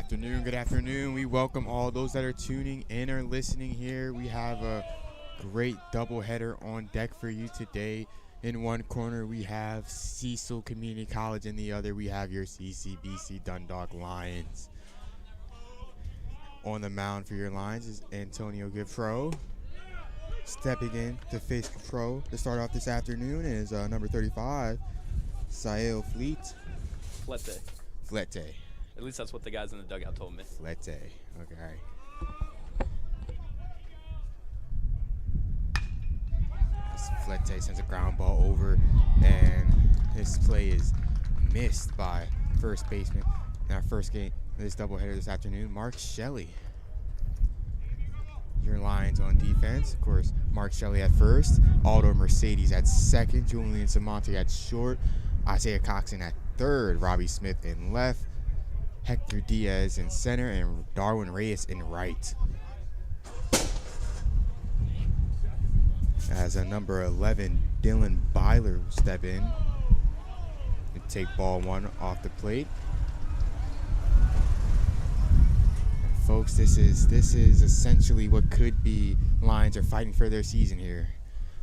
afternoon. Good afternoon. We welcome all those that are tuning in or listening here. We have a great doubleheader on deck for you today. In one corner, we have Cecil Community College. In the other, we have your CCBC Dundalk Lions. On the mound for your Lions is Antonio Gifro. Stepping in to face Gifro to start off this afternoon is number 35, Sael Flete. At least that's what the guys in the dugout told me. Flete. Okay. Flete sends a ground ball over, and this play is missed by first baseman in our first game of this doubleheader this afternoon, Mark Shelley. Your Lions on defense, of course, Mark Shelley at first, Aldo Mercedes at second, Julian Samonte at short, Isaiah Coxon at third, Robbie Smith in left, Hector Diaz in center, and Darwin Reyes in right. As a number 11, Dylan Byler will step in and take ball one off the plate. And folks, this is essentially what could be Lions are fighting for their season here.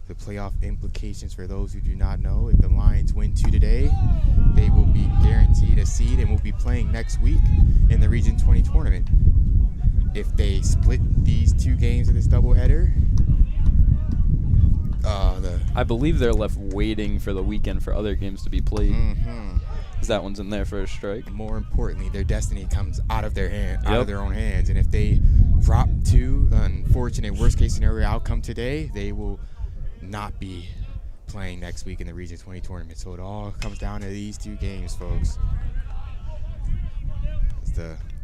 The playoff implications for those who do not know: if the Lions win 2 today, they will be guaranteed a seed and will be playing next week in the Region 20 tournament. If they split these 2 games of this doubleheader, I believe they're left waiting for the weekend for other games to be played. Because that one's in there for a strike. More importantly, their destiny comes out of their out of their own hands, and if they drop 2, the unfortunate worst-case scenario outcome today, they will not be playing next week in the Region 20 tournament. So it all comes down to these 2 games, folks.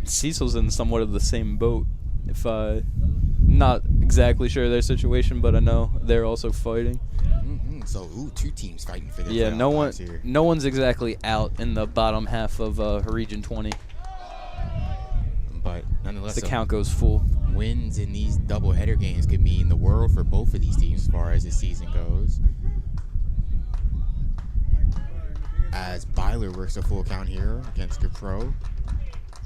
Cecil's in somewhat of the same boat. If not exactly sure their situation, but I know they're also fighting. So 2 teams fighting for their playoff spots here. No one's exactly out in the bottom half of Region 20. But nonetheless, the count goes full. Wins in these doubleheader games could mean the world for both of these teams as far as the season goes. As Byler works a full count here against Gifro.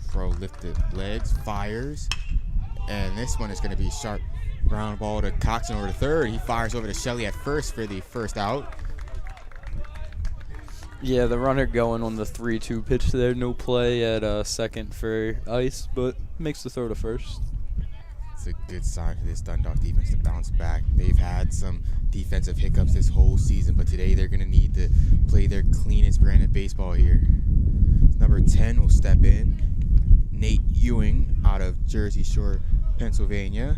Gifro lifted legs, fires, and this one is going to be sharp ground ball to Coxon over to third. He fires over to Shelley at first for the first out. Yeah, the runner going on the 3-2 pitch there. No play at second for Ice, but makes the throw to first. It's a good sign for this Dundalk defense to bounce back. They've had some defensive hiccups this whole season, but today they're going to need to play their cleanest brand of baseball here. Number 10 will step in, Nate Ewing out of Jersey Shore, Pennsylvania.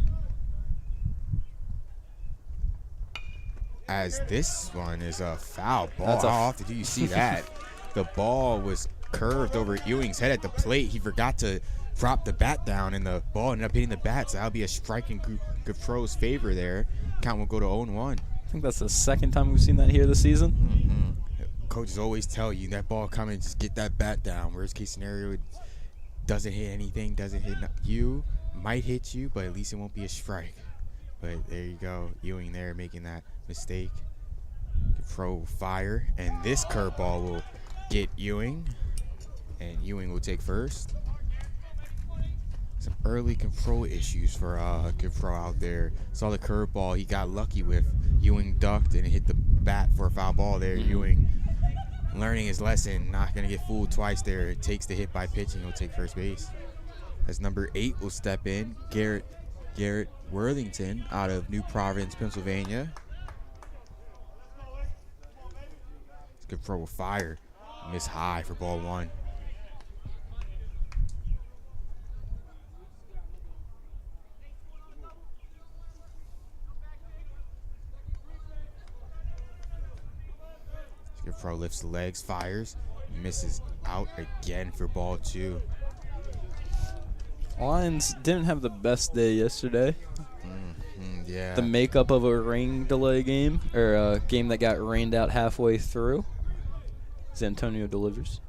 As this one is a foul ball. How often do you see that? The ball was curved over Ewing's head at the plate. He forgot to drop the bat down, and the ball ended up hitting the bat, so that'll be a strike in Gifro's favor there. Count will go to 0-1. I think that's the second time we've seen that here this season. Coaches always tell you that ball coming, just get that bat down. Worst case scenario, it doesn't hit anything, doesn't hit you, might hit you, but at least it won't be a strike. But there you go, Ewing there making that mistake. Gifro will fire, and this curveball will get Ewing, and Ewing will take first. Some early control issues for Gifro out there. Saw the curveball he got lucky with. Ewing ducked and hit the bat for a foul ball there. Ewing learning his lesson, not going to get fooled twice there. It takes the hit by pitching. He'll take first base. As number 8 will step in, Garrett Worthington out of New Providence, Pennsylvania. Gifro will fire. Miss high for ball 1. Gifro lifts the legs, fires, misses out again for ball 2. Lions didn't have the best day yesterday. Yeah. The makeup of a rain delay game, or a game that got rained out halfway through. Antonio delivers.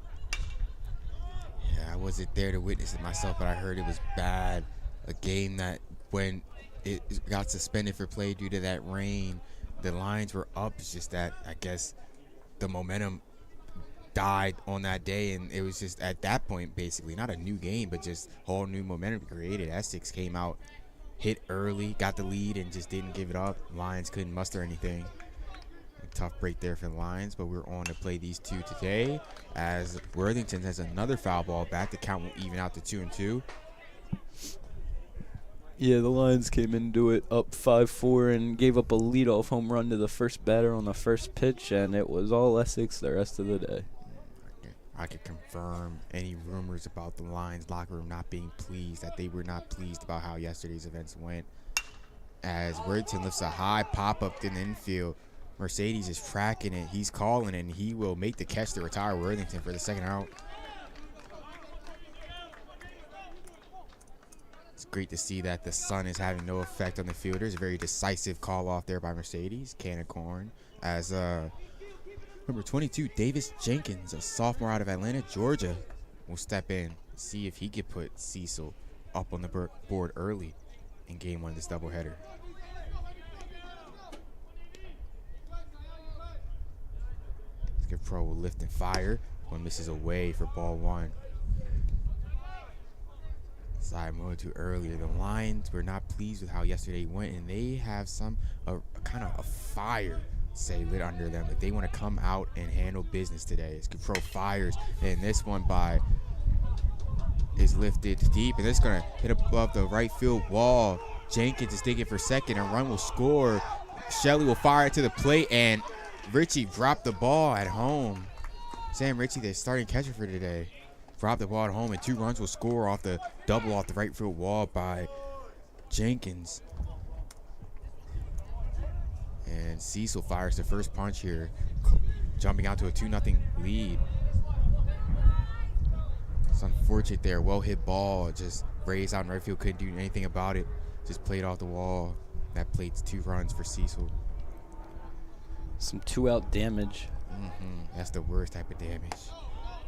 Yeah, I wasn't there to witness it myself, but I heard it was bad. A game that when it got suspended for play due to that rain, the Lions were up. It's just that I guess the momentum died on that day, and it was just at that point basically not a new game, but just whole new momentum created. Essex came out, hit early, got the lead, and just didn't give it up. Lions couldn't muster anything. A tough break there for the Lions, but we're on to play these two today as Worthington has another foul ball back. The count will even out to 2-2. Yeah, the Lions came into it up 5-4 and gave up a leadoff home run to the first batter on the first pitch, and it was all Essex the rest of the day. I could confirm any rumors about the Lions locker room not being pleased, that they were not pleased about how yesterday's events went. As Worthington lifts a high pop-up in the infield, Mercedes is tracking it. He's calling, and he will make the catch to retire Worthington for the second out. It's great to see that the sun is having no effect on the fielders. A very decisive call off there by Mercedes. Can of corn. As number 22, Davis Jenkins, a sophomore out of Atlanta, Georgia, will step in, see if he could put Cecil up on the board early in game one of this doubleheader. Skip Pro will lift and fire. One misses away for ball one. Side mode too earlier. The Lions were not pleased with how yesterday went, and they have kind of a fire, say, lit under them, that they want to come out and handle business today. Skip Pro fires, and this one is lifted deep, and it's going to hit above the right field wall. Jenkins is digging for second. A run will score. Shelley will fire it to the plate, and Ritchie dropped the ball at home. Sam Ritchie, the starting catcher for today, dropped the ball at home, and 2 runs will score off the double off the right field wall by Jenkins. And Cecil fires the first punch here, jumping out to a 2-0 lead. It's unfortunate there. Well hit ball, just raised out in right field, couldn't do anything about it. Just played off the wall. That plates 2 runs for Cecil. Some 2-out damage. That's the worst type of damage.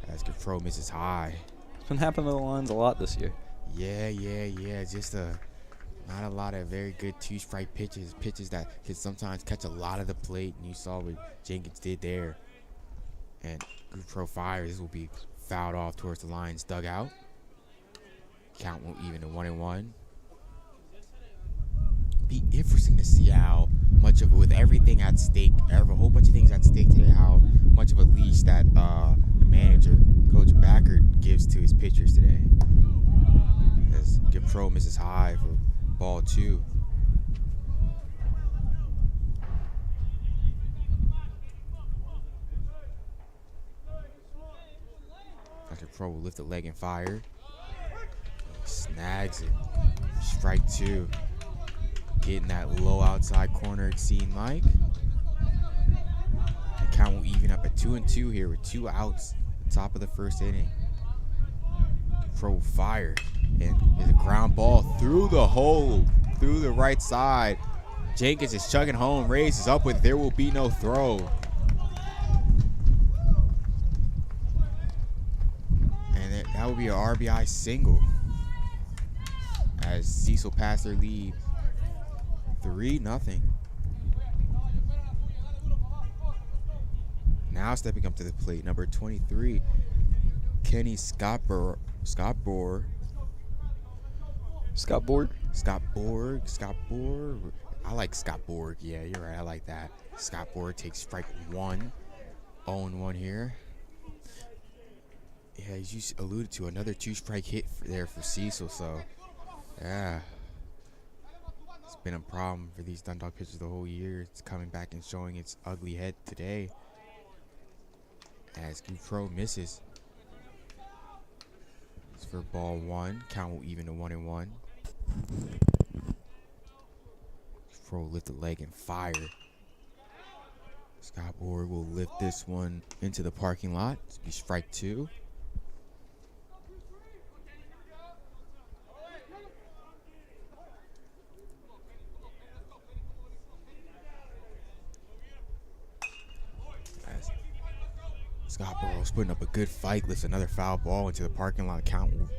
As Pro misses high. It's been happening to the Lions a lot this year. Yeah. Just not a lot of very good 2-strike pitches. Pitches that can sometimes catch a lot of the plate. And you saw what Jenkins did there. And Pro fires. This will be fouled off towards the Lions dugout. Count will even to 1-1. Be interesting to see how much of it, with everything at stake, a whole bunch of things at stake today, how much of a leash that the manager, Coach Backert, gives to his pitchers today. As Pro misses high for ball 2. Pro will lift the leg and fire. Snags it. Strike 2. Getting that low outside corner, it seemed like. The count will even up at 2-2 here with 2 outs at the top of the first inning. Pro fire. And there's a ground ball through the hole, through the right side. Jenkins is chugging home, raises up with there will be no throw. And that will be an RBI single as Cecil passed their lead 3-0. Now stepping up to the plate, number 23, Kenny Scottborg. I like Scott Borg. Yeah, you're right. I like that. Scott Borg takes strike 1. 0-1 here. Yeah, as you alluded to, another 2-strike hit there for Cecil. So, yeah. It's been a problem for these Dundalk pitchers the whole year. It's coming back and showing its ugly head today. As Pro misses. It's for ball 1. Count will even to 1-1. Pro lift the leg and fire. Scott Borg will lift this one into the parking lot. It's be strike 2. Scott Burrow's putting up a good fight, lifts another foul ball into the parking lot. Count will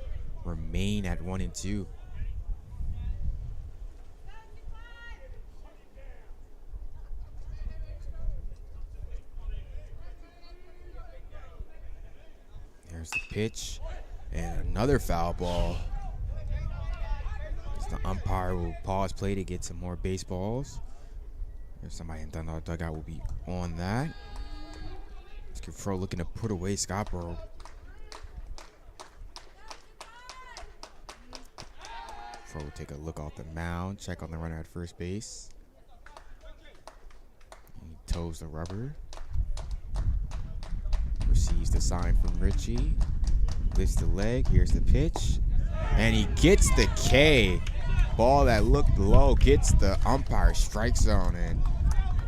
remain at 1-2. pitch. And another foul ball. The umpire will pause play to get some more baseballs. There's somebody in Dundalk dugout will be on that. Fro looking to put away Scottsboro. Fro will take a look off the mound, check on the runner at first base. He toes the rubber. Receives the sign from Richie. Lifts the leg. Here's the pitch. And he gets the K. Ball that looked low gets the umpire strike zone. And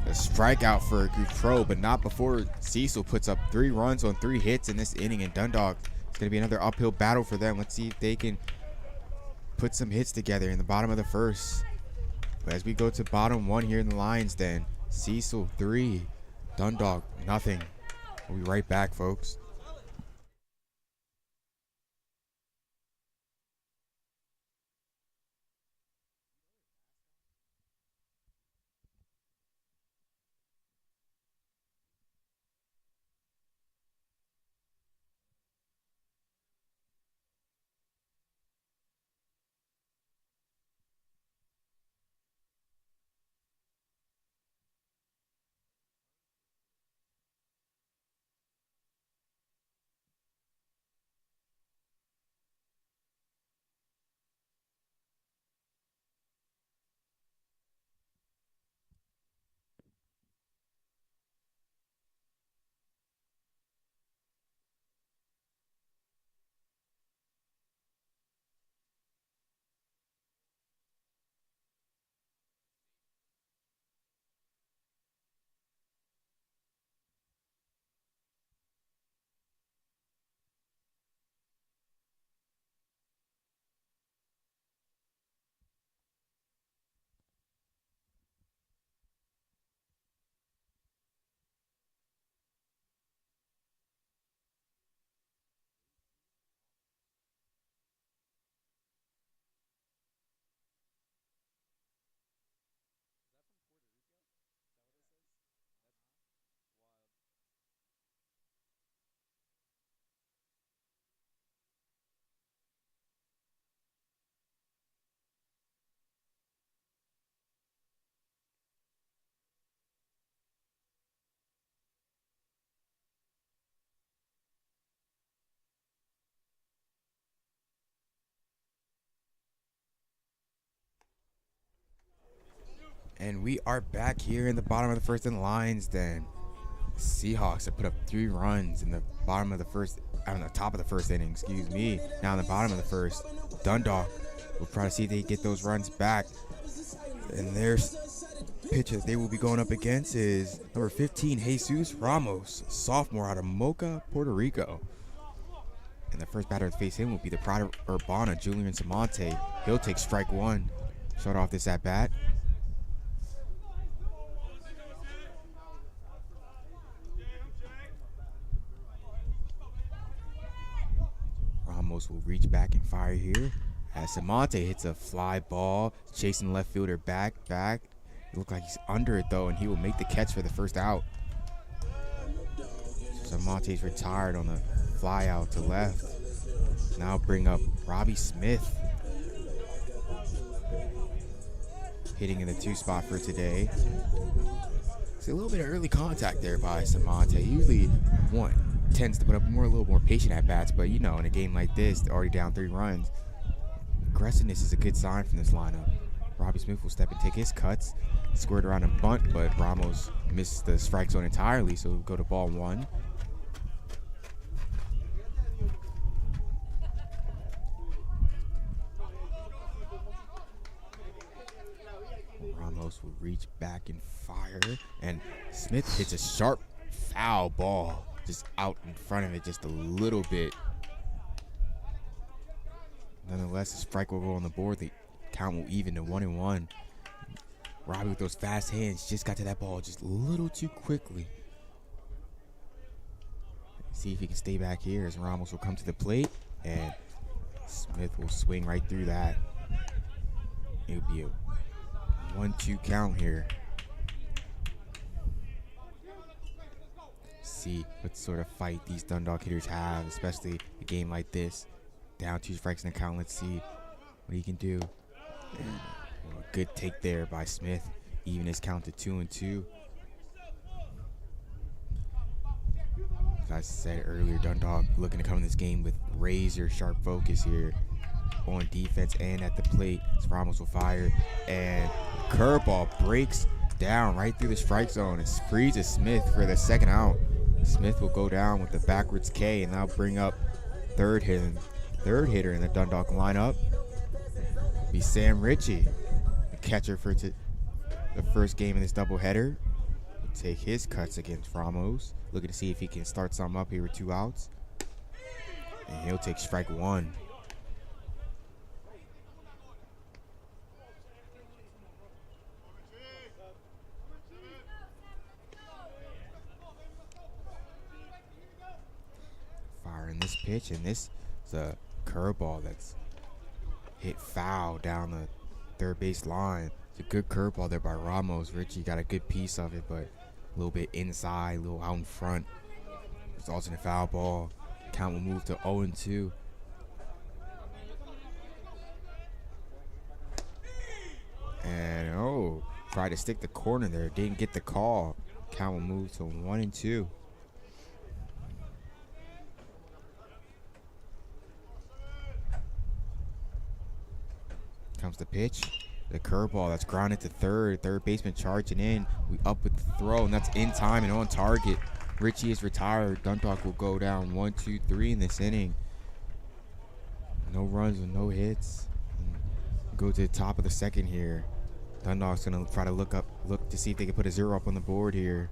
a strikeout for Pro, but not before Cecil puts up 3 runs on 3 hits in this inning. And Dundalk, it's going to be another uphill battle for them. Let's see if they can put some hits together in the bottom of the first. But as we go to bottom 1 here in the lines, then Cecil 3, Dundalk nothing. We'll be right back, folks. And we are back here in the bottom of the first in lines then. Seahawks have put up 3 runs in the bottom of the first, on the top of the first inning, excuse me. Now in the bottom of the first, Dundalk will try to see if they get those runs back. And their pitcher they will be going up against is number 15, Jesus Ramos, sophomore out of Mocha, Puerto Rico. And the first batter to face him will be the Pride of Urbana, Julian Samonte. He'll take strike 1. Start off this at bat. Ramos will reach back and fire here. As Samonte hits a fly ball, chasing left fielder back. It looks like he's under it though, and he will make the catch for the first out. So Samonte's retired on the fly out to left. Now bring up Robbie Smith, hitting in the 2 spot for today. It's a little bit of early contact there by Samonte. Usually tends to put up a little more patient at bats, but you know, in a game like this, they're already down 3 runs. Aggressiveness is a good sign from this lineup. Robbie Smith will step and take his cuts, squirt around and bunt, but Ramos missed the strike zone entirely, so we'll go to ball 1. Ramos will reach back and fire, and Smith hits a sharp foul ball just out in front of it just a little bit. Nonetheless, the strike will go on the board. The count will even to 1-1. Robbie with those fast hands just got to that ball just a little too quickly. See if he can stay back here as Ramos will come to the plate, and Smith will swing right through that. It'll be a 1-2 count here. See what sort of fight these Dundalk hitters have, especially a game like this. Down 2 strikes in the count. Let's see what he can do. And a good take there by Smith. Even his count to 2-2. As I said earlier, Dundalk looking to come in this game with razor sharp focus here on defense and at the plate. Ramos will fire, and curveball breaks down right through the strike zone. It freezes Smith for the second out. Smith will go down with the backwards K, and that'll bring up third hitter in the Dundalk lineup. Be Sam Ritchie, the catcher for the first game in this doubleheader. Will take his cuts against Ramos. Looking to see if he can start something up here with 2 outs. And he'll take strike 1. Firing this pitch, and this is a curveball that's hit foul down the third base line. It's a good curveball there by Ramos. Richie got a good piece of it, but a little bit inside, a little out in front. Results in a foul ball. Count will move to 0-2. And tried to stick the corner there. Didn't get the call. Count will move to 1-2. Comes the pitch. The curveball that's grounded to third. Third baseman charging in. We up with the throw, and that's in time and on target. Richie is retired. Dundalk will go down 1-2-3 in this inning. No runs and no hits. Go to the top of the second here. Dundalk's gonna try to look to see if they can put a 0 up on the board here.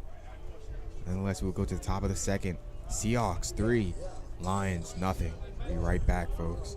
Nonetheless, we'll go to the top of the second. Seahawks 3, Lions nothing. Be right back, folks.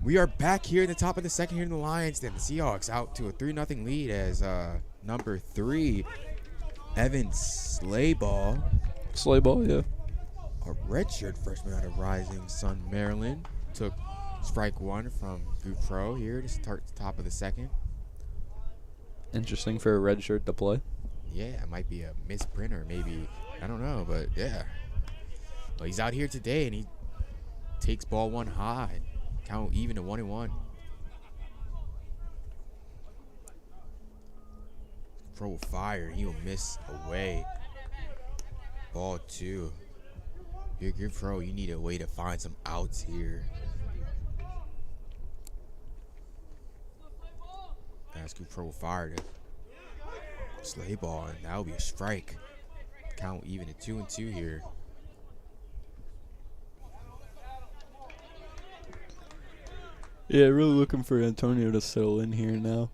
We are back here in the top of the second here in the Lions. Then the Seahawks out to a 3-0 lead as number 3, Evan Slayball, yeah. a redshirt freshman out of Rising Sun, Maryland, took strike 1 from Goupro here to start the top of the second. Interesting for a red shirt to play. Yeah, it might be a misprint or maybe, I don't know, but yeah. Well, he's out here today and he takes ball 1 high. Count even to 1-1. Pro will fire. He will miss away. Ball 2. You're good, Pro. You need a way to find some outs here. That's good. Pro will fire to Slay ball, and that will be a strike. Count even at 2-2 here. Yeah, really looking for Antonio to settle in here now.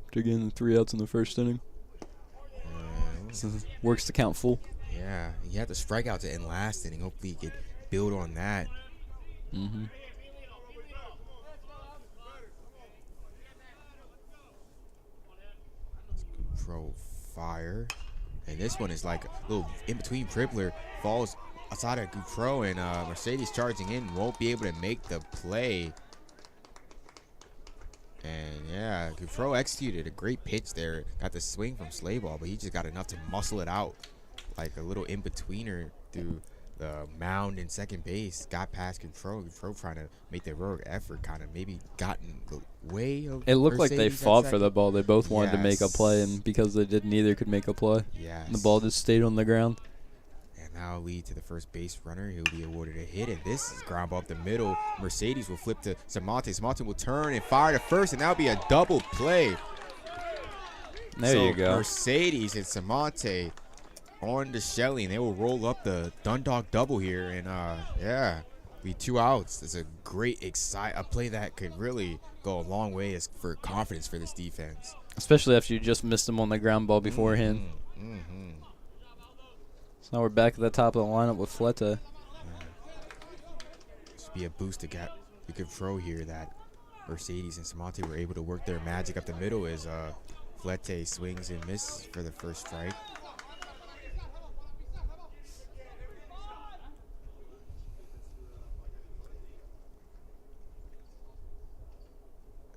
After getting 3 outs in the first inning. Works to count full. Yeah, he had the strikeout to end last inning. Hopefully he could build on that. Mm-hmm. Pro fire. And this one is like a little in-between dribbler. Falls outside of Goupro, and Mercedes charging in. Won't be able to make the play. And yeah, Goupro executed a great pitch there. Got the swing from Slayball, but he just got enough to muscle it out. Like a little in-betweener through the mound in second base. Got past Goupro. Goupro trying to make the heroic effort. Kind of maybe gotten the way of It looked like they Mercedes at fought for second. the ball. They both wanted to make a play, Yes. and because they did, neither could make a play. Yes. The ball just stayed on the ground. And now lead to the first base runner. He'll be awarded a hit. And this is ground ball up the middle. Mercedes will flip to Samonte. Samonte will turn and fire to first, and that'll be a double play. There So you go. Mercedes and Samonte on to Shelley, and they will roll up the Dundalk double here. And yeah, be 2 outs. It's a great a play that could really go a long way for confidence for this defense. Especially after you just missed him on the ground ball beforehand. So now we're back at the top of the lineup with Fleta. Should be a boost to get the good throw here that Mercedes and Samonte were able to work their magic up the middle as Flete swings and misses for the first strike.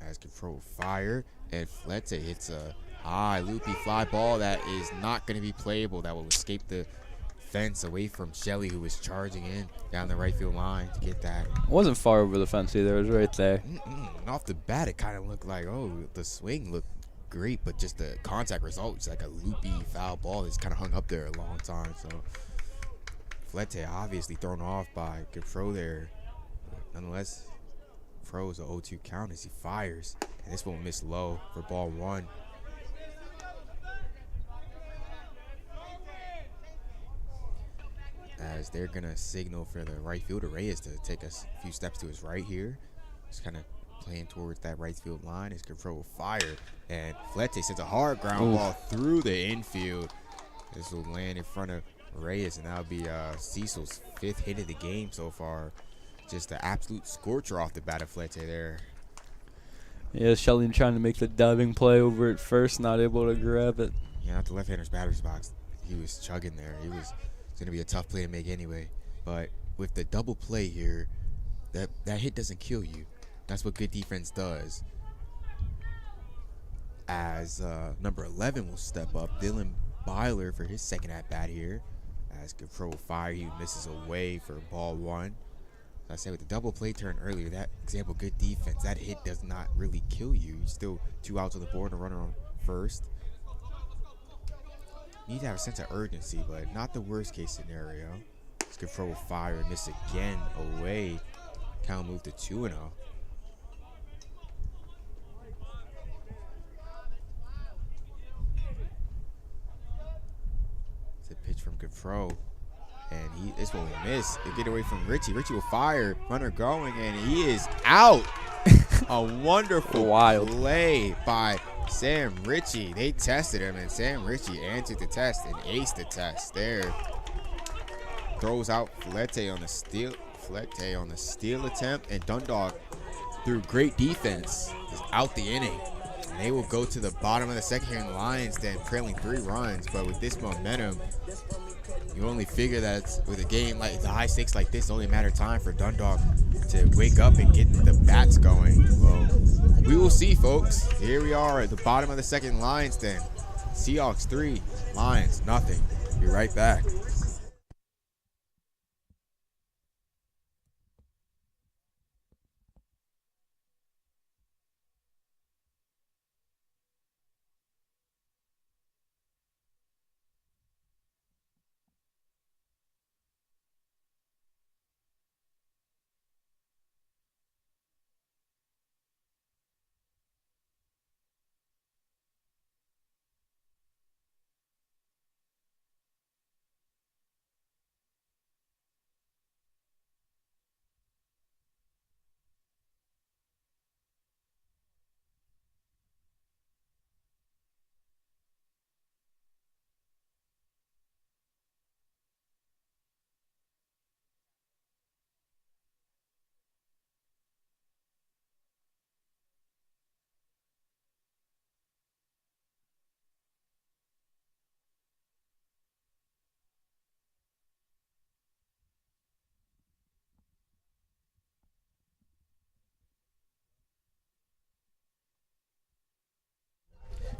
As control fire, and Flete hits a high loopy fly ball that is not going to be playable. That will escape the fence away from Shelley, who was charging in down the right field line to get that. It wasn't far over the fence either. It was right there. And off the bat, it kind of looked like, oh, the swing looked great, but just the contact result is like a loopy foul ball that's kind of hung up there a long time. So Flete obviously thrown off by good throw there. Nonetheless, throws a 0-2 count as he fires, and this one missed low for ball one. As they're gonna signal for the right fielder Reyes to take a few steps to his right here. Just kind of playing towards that right field line. His control will fire, and Flete sends a hard ground ball through the infield. This will land in front of Reyes, and that'll be Cecil's 5th hit of the game so far. Just an absolute scorcher off the bat of Flete there. Yeah, Sheldon trying to make the diving play over at first, not able to grab it. Yeah, not the left-hander's batter's box. He was chugging there. It's going to be a tough play to make anyway. But with the double play here, that hit doesn't kill you. That's what good defense does. As number 11 will step up, Dylan Byler for his second at-bat here. As control fire, he misses away for ball one. As I said, with the double play turn earlier, that example, good defense, that hit does not really kill you. You're still 2 outs on the board and a runner on first. You need to have a sense of urgency, but not the worst case scenario. This control will fire and miss again away. Count move to 2-0. It's a pitch from Goupro. And this one will miss. They get away from Richie. Richie will fire. Runner going, and he is out. A wonderful play by Sam Ritchie. They tested him, and Sam Ritchie answered the test and aced the test there. Throws out Flete on the steal. Flete on the steal attempt, and Dundalk, through great defense, is out the inning. And they will go to the bottom of the second here in the Lions, then trailing 3 runs. But with this momentum, you only figure that with a game like the high stakes like this, it's only a matter of time for Dundalk to wake up and get the bats going. Well, we will see, folks. Here we are at the bottom of the second, Lions den. Seahawks 3, Lions nothing. Be right back.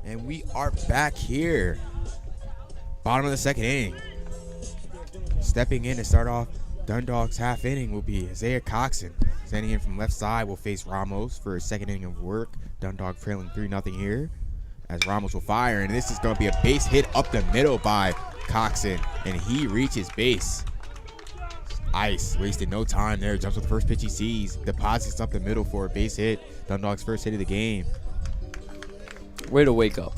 And we are back here. Bottom of the second inning. Stepping in to start off Dundalk's half inning will be Isaiah Coxon. Standing in from left side will face Ramos for his second inning of work. Dundalk trailing 3-0 here. As Ramos will fire, and this is going to be a base hit up the middle by Coxon, and he reaches base. Ice wasted no time there. Jumps with the first pitch he sees. Deposits up the middle for a base hit. Dundalk's first hit of the game. Way to wake up.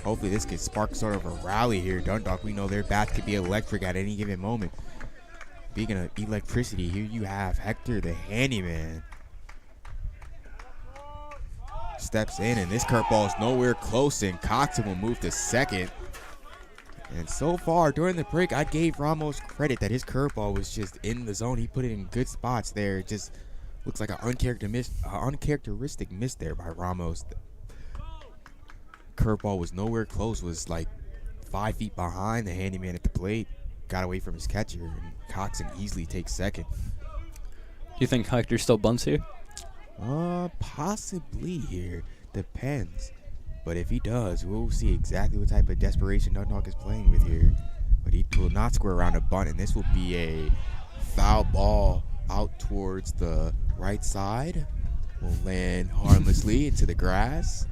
Hopefully this could spark sort of a rally here. Dundalk, we know their bats could be electric at any given moment. Speaking of electricity, here you have Hector the handyman. Steps in, and this curveball is nowhere close, and Coxon will move to second. And so far during the break, I gave Ramos credit that his curveball was just in the zone. He put it in good spots there. It just looks like an uncharacteristic miss there by Ramos. Curveball was nowhere close, was like 5 feet behind the handyman at the plate. Got away from his catcher, and Coxon easily takes second. Do you think Hector still bunts here? Possibly here. Depends. But if he does, we'll see exactly what type of desperation Dundalk is playing with here. But he will not square around a bunt, and this will be a foul ball out towards the right side. Will land harmlessly into the grass.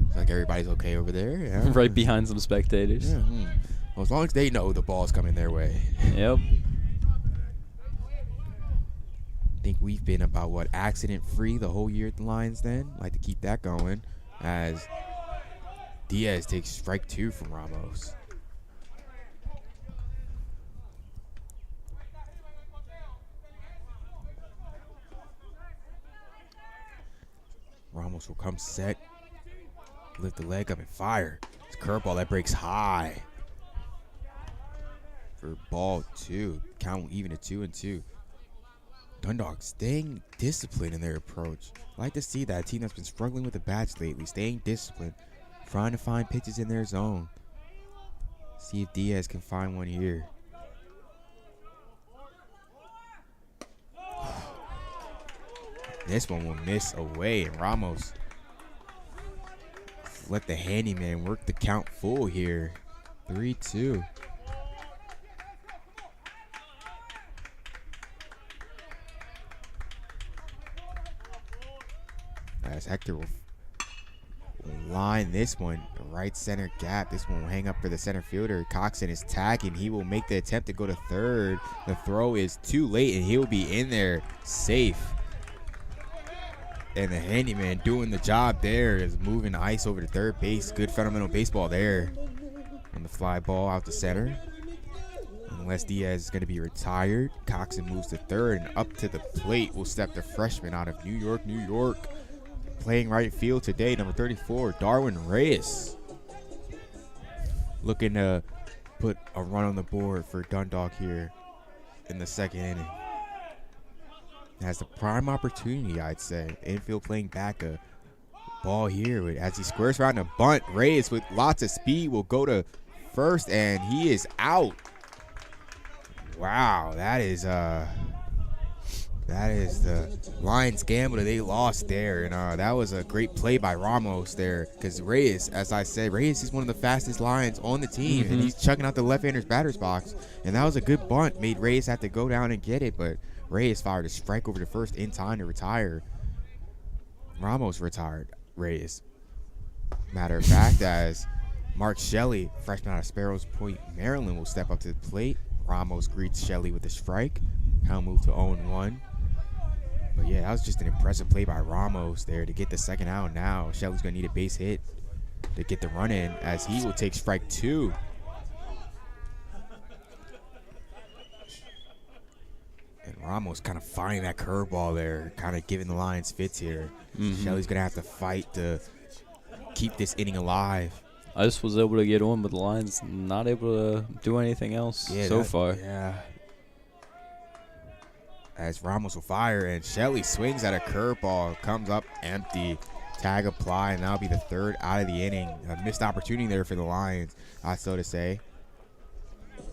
Looks like everybody's okay over there. Yeah. Right behind some spectators. Yeah. Well, as long as they know the ball's coming their way. Yep. Think we've been about accident-free the whole year at the Lions then. Like to keep that going as Diaz takes strike 2 from Ramos. Ramos will come set, lift the leg up and fire. It's a curveball that breaks high for ball 2. Count even at 2-2. Dundalk staying disciplined in their approach. Like to see that, a team that's been struggling with the bats lately, staying disciplined, trying to find pitches in their zone. See if Diaz can find one here. This one will miss away, and Ramos let the handyman work the count full here. 3-2. As Hector will line this one right center gap. This one will hang up for the center fielder. Coxon is tagging. He will make the attempt to go to third. The throw is too late, and he'll be in there safe. And the handyman doing the job there is moving the ice over to third base. Good fundamental baseball there. On the fly ball out to center. Unless Diaz is going to be retired, Coxon moves to third, and up to the plate will step the freshman out of New York, New York. Playing right field today, number 34, Darwin Reyes. Looking to put a run on the board for Dundalk here in the second inning. Has the prime opportunity, I'd say. Infield playing back a ball here. As he squares around a bunt, Reyes with lots of speed will go to first, and he is out. Wow, that is the Lions gamble that they lost there. And that was a great play by Ramos there, because Reyes, as I said, Reyes is one of the fastest Lions on the team, and he's chucking out the left-hander's batter's box. And that was a good bunt. Made Reyes have to go down and get it, but Reyes fired a strike over to first in time to retire. Ramos retired Reyes. Matter of fact, as Mark Shelley, freshman out of Sparrows Point, Maryland, will step up to the plate. Ramos greets Shelley with a strike. Count move to 0-1. But yeah, that was just an impressive play by Ramos there to get the second out. Now Shelley's going to need a base hit to get the run in, as he will take strike 2. And Ramos kind of finding that curveball there, kind of giving the Lions fits here. Shelley's going to have to fight to keep this inning alive. I just was able to get on, but the Lions not able to do anything else so far. Yeah. As Ramos will fire, and Shelley swings at a curveball, comes up empty. Tag apply, and that'll be the third out of the inning. A missed opportunity there for the Lions, so to say.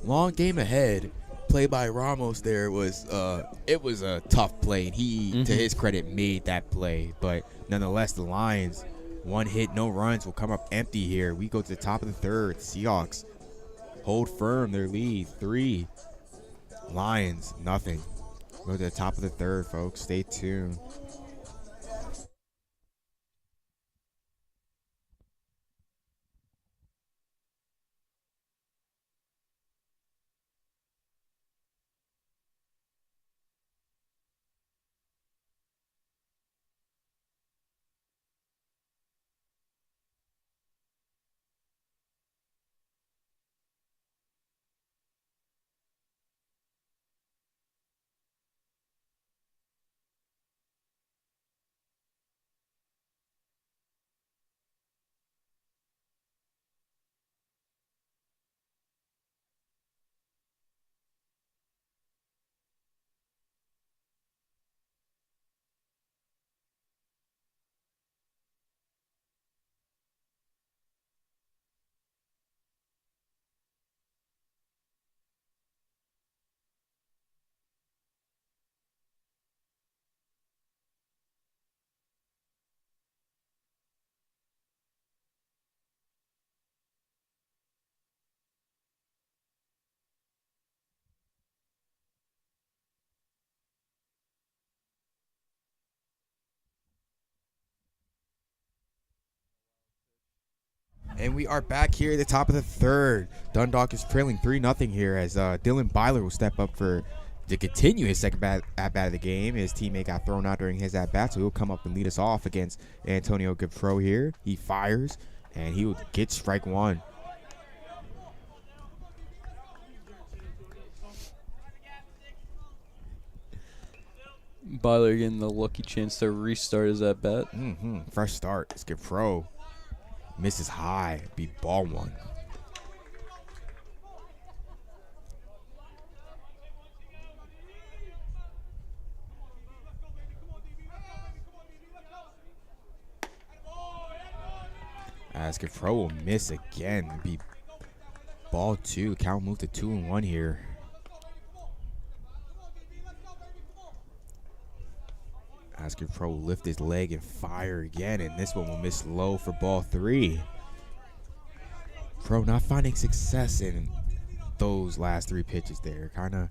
Long game ahead. Play by Ramos there was it was a tough play, and he, to his credit, made that play. But nonetheless, the Lions 1 hit, no runs will come up empty here. We go to the top of the third. Seahawks hold firm their lead. 3. Lions, nothing. Go to the top of the third, folks. Stay tuned. And we are back here at the top of the third. Dundalk is trailing 3-0 here as Dylan Byler will step up to continue his second at-bat of the game. His teammate got thrown out during his at-bat, so he'll come up and lead us off against Antonio Gipro here. He fires, and he will get strike 1. Byler getting the lucky chance to restart his at-bat. Fresh start. Gipro misses high. Be ball 1. As Gipro will miss again. Be ball 2. Count move to 2-1 here. As Gipro will lift his leg and fire again, and this one will miss low for ball 3. Pro not finding success in those last 3 pitches there. Kind of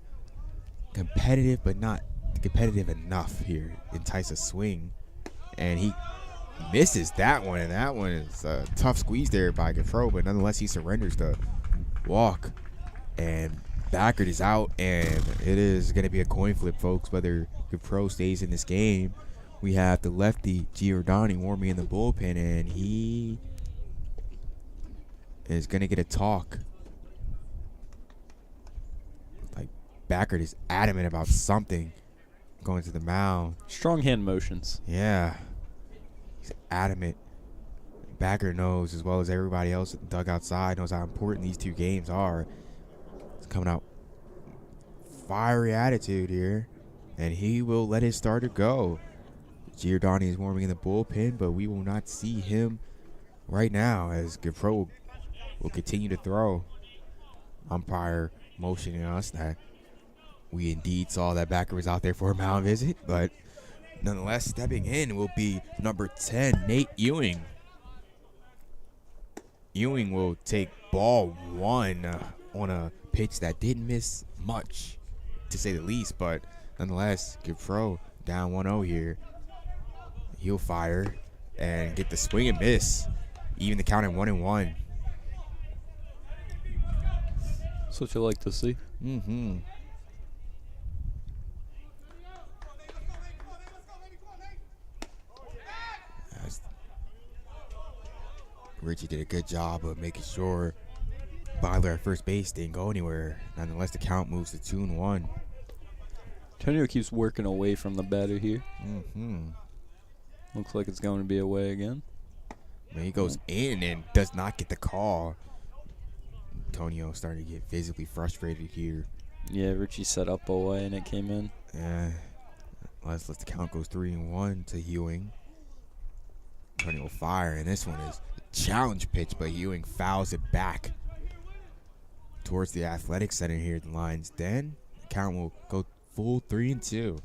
competitive, but not competitive enough here. Entice a swing, and he misses that one, and that one is a tough squeeze there by Gipro, but nonetheless he surrenders the walk, and Backert is out, and it is going to be a coin flip, folks, whether Gipro stays in this game. We have the lefty Giordani warming in the bullpen, and he is going to get a talk. Like, Backert is adamant about something going to the mound. Strong hand motions. Yeah. He's adamant. Backert knows, as well as everybody else dug outside, knows how important these 2 games are. It's coming out fiery attitude here, and he will let his starter go. Giordani is warming in the bullpen, but we will not see him right now as Gipro will continue to throw. Umpire motioning us that we indeed saw that Backert was out there for a mound visit, but nonetheless, stepping in will be number 10, Nate Ewing. Ewing will take ball 1 on a pitch that didn't miss much, to say the least, but nonetheless, Gipro down 1-0 here. He'll fire and get the swing and miss. Even the count at 1-1. That's what you like to see. Richie did a good job of making sure Byler at first base didn't go anywhere. Nonetheless, the count moves to 2-1. Antonio keeps working away from the batter here. Looks like it's going to be away again. Man, he goes in and does not get the call. Antonio starting to get visibly frustrated here. Yeah, Richie set up away and it came in. Yeah. Let's let the count goes 3-1 to Ewing. Antonio will fire, and this one is a challenge pitch, but Ewing fouls it back towards the athletic center here at the Lions Den. The count will go full 3-2.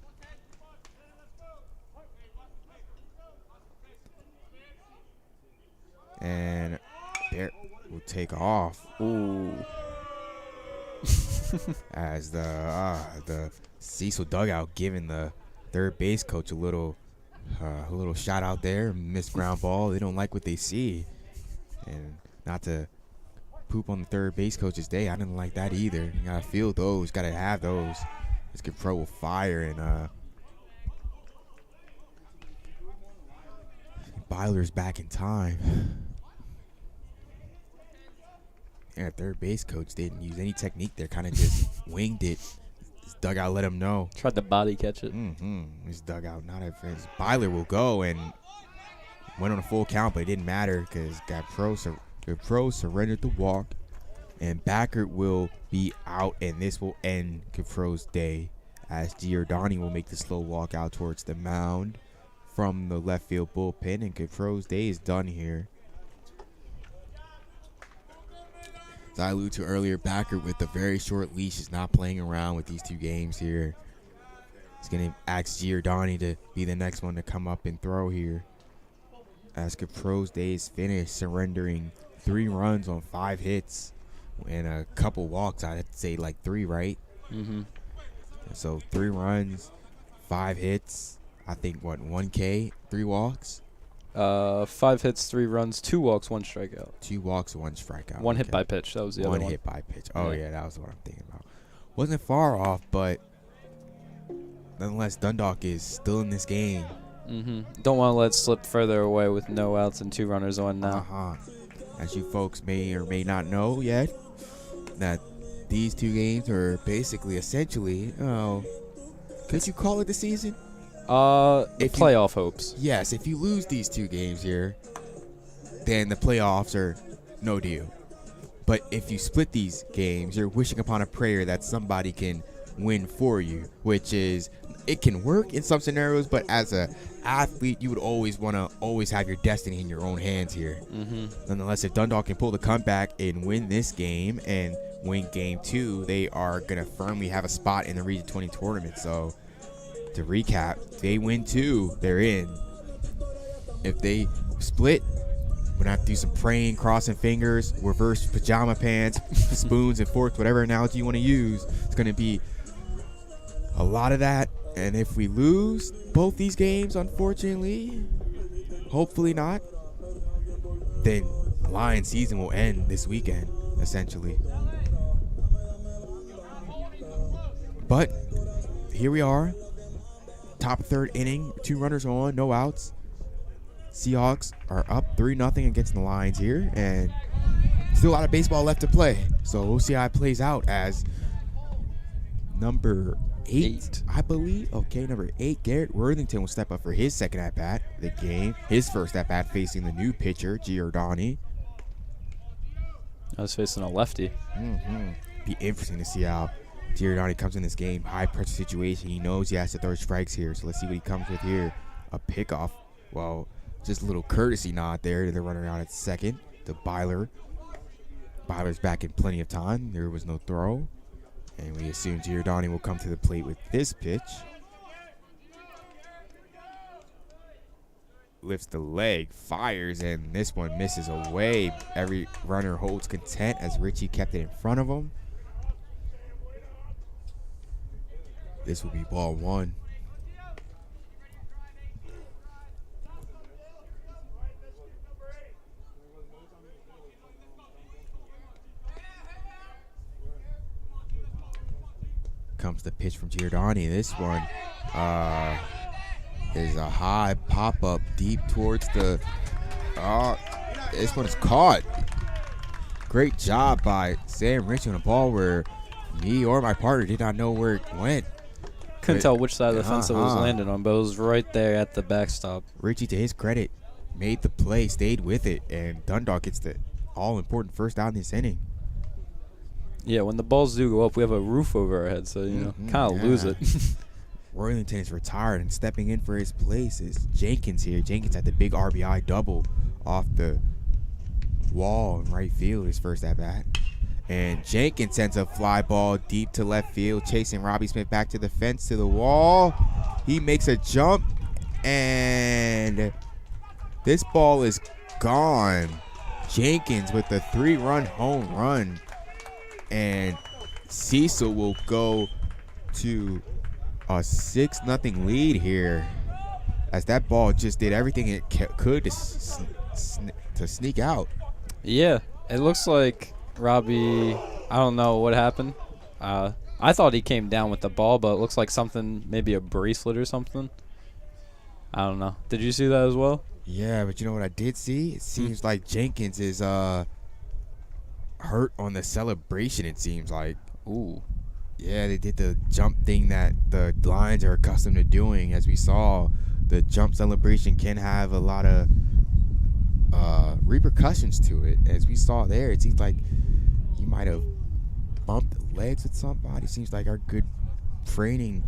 And there will take off. Ooh. As the Cecil dugout giving the third base coach a little shout out there. Missed ground ball. They don't like what they see. And not to poop on the third base coach's day, I didn't like that either. You gotta feel those, gotta have those. This kid pro will fire, and Byler's back in time. Yeah, third base coach didn't use any technique there, kind of just winged it. His dugout let him know. Tried to body catch it. His dugout not at first. Byler will go and went on a full count, but it didn't matter because the pro surrendered the walk, and Backert will be out, and this will end Capro's day as Giordani will make the slow walk out towards the mound from the left field bullpen, and Capro's day is done here. As I alluded to earlier, Backert with a very short leash is not playing around with these 2 games here. He's going to ask Giordani to be the next one to come up and throw here. As Capro's day is finished, surrendering 3 runs on 5 hits and a couple walks. I'd say like 3, right? Mm-hmm. So 3 runs, 5 hits. I think, 1K, 3 walks? 5 hits, 3 runs, 2 walks, 1 strikeout. 2 walks, 1 strikeout. 1 hit by pitch. That was the other one. 1 hit by pitch. Oh, yeah, that was what I'm thinking about. Wasn't far off, but nonetheless, Dundalk is still in this game. Mm-hmm. Don't want to let it slip further away with no outs and 2 runners on now. As you folks may or may not know yet, that these 2 games are basically, essentially, could you call it the season? Playoff hopes. Yes, if you lose these 2 games here, then the playoffs are no deal. But if you split these games, you're wishing upon a prayer that somebody can win for you, which is, it can work in some scenarios, but as a athlete, you would always want to have your destiny in your own hands here. Mm-hmm. Nonetheless, if Dundalk can pull the comeback and win this game and win game 2, they are going to firmly have a spot in the Region 20 tournament. So, to recap, if they win 2, they're in. If they split, we're going to have to do some praying, crossing fingers, reverse pajama pants, spoons and forks, whatever analogy you want to use. It's going to be a lot of that. And if we lose both these games, unfortunately, hopefully not, then Lion season will end this weekend, essentially. But here we are. Top 3rd inning, 2 runners on, no outs. Seahawks are up 3-0 against the Lions here, and still a lot of baseball left to play. So we'll see how it plays out as number 8, I believe. Okay, number 8, Garrett Worthington will step up for his second at-bat of the game. His first at-bat facing the new pitcher, Giordani. I was facing a lefty. Be interesting to see how Giordani comes in this game. High-pressure situation. He knows he has to throw strikes here, so let's see what he comes with here. A pickoff. Well, just a little courtesy nod there to the runner out at second to Byler. Byler's back in plenty of time. There was no throw. And we assume Giordani will come to the plate with this pitch. Lifts the leg, fires, and this one misses away. Every runner holds content as Richie kept it in front of him. This will be ball 1. Comes the pitch from Giordani. This one is a high pop-up deep towards the... this one is caught. Great job by Sam Richie on a ball where me or my partner did not know where it went. Couldn't tell which side of the fence it was landing on, but it was right there at the backstop. Richie, to his credit, made the play, stayed with it, and Dundalk gets the all-important first out in this inning. Yeah, when the balls do go up, we have a roof over our head, so, kind of lose it. Worthington is retired, and stepping in for his place is Jenkins here. Jenkins had the big RBI double off the wall in right field, his first at-bat. And Jenkins sends a fly ball deep to left field, chasing Robbie Smith back to the fence, to the wall. He makes a jump, and this ball is gone. Jenkins with the 3-run home run. And Cecil will go to a 6-0 lead here, as that ball just did everything it could to sneak out. Yeah, it looks like Robbie, I don't know what happened. I thought he came down with the ball, but it looks like something, maybe a bracelet or something. I don't know. Did you see that as well? Yeah, but you know what I did see? It seems like Jenkins is hurt on the celebration, it seems like. Ooh. Yeah, they did the jump thing that the Lions are accustomed to doing. As we saw, the jump celebration can have a lot of repercussions to it. As we saw there, it seems like he might have bumped legs with somebody. Seems like our good trainer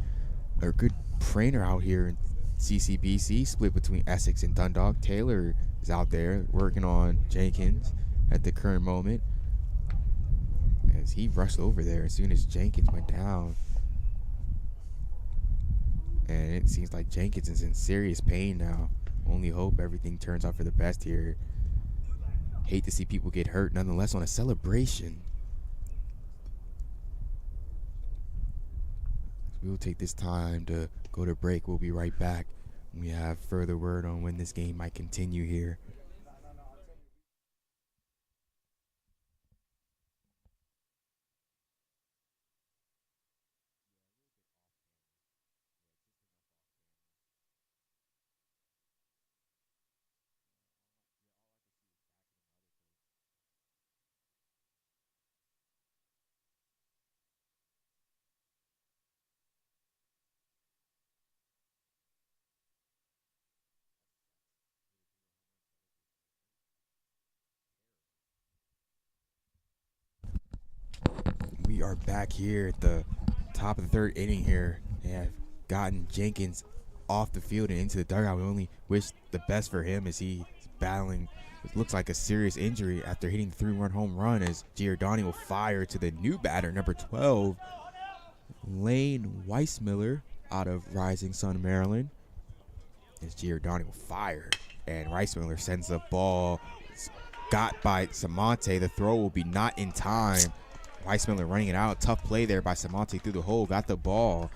out here in CCBC, split between Essex and Dundalk. Taylor is out there working on Jenkins at the current moment, as he rushed over there as soon as Jenkins went down. And it seems like Jenkins is in serious pain now. Only hope everything turns out for the best here. Hate to see people get hurt, nonetheless, on a celebration. We will take this time to go to break. We'll be right back. We have further word on when this game might continue here. We are back here at the top of the third inning here. They have gotten Jenkins off the field and into the dugout. We only wish the best for him as he's battling what looks like a serious injury after hitting the 3-run home run, as Giordani will fire to the new batter, number 12, Lane Weissmiller, out of Rising Sun, Maryland. As Giordani will fire, and Weissmiller sends the ball. It's got by Samonte. The throw will be not in time. Weissmiller running it out. Tough play there by Samonte through the hole. Got the ball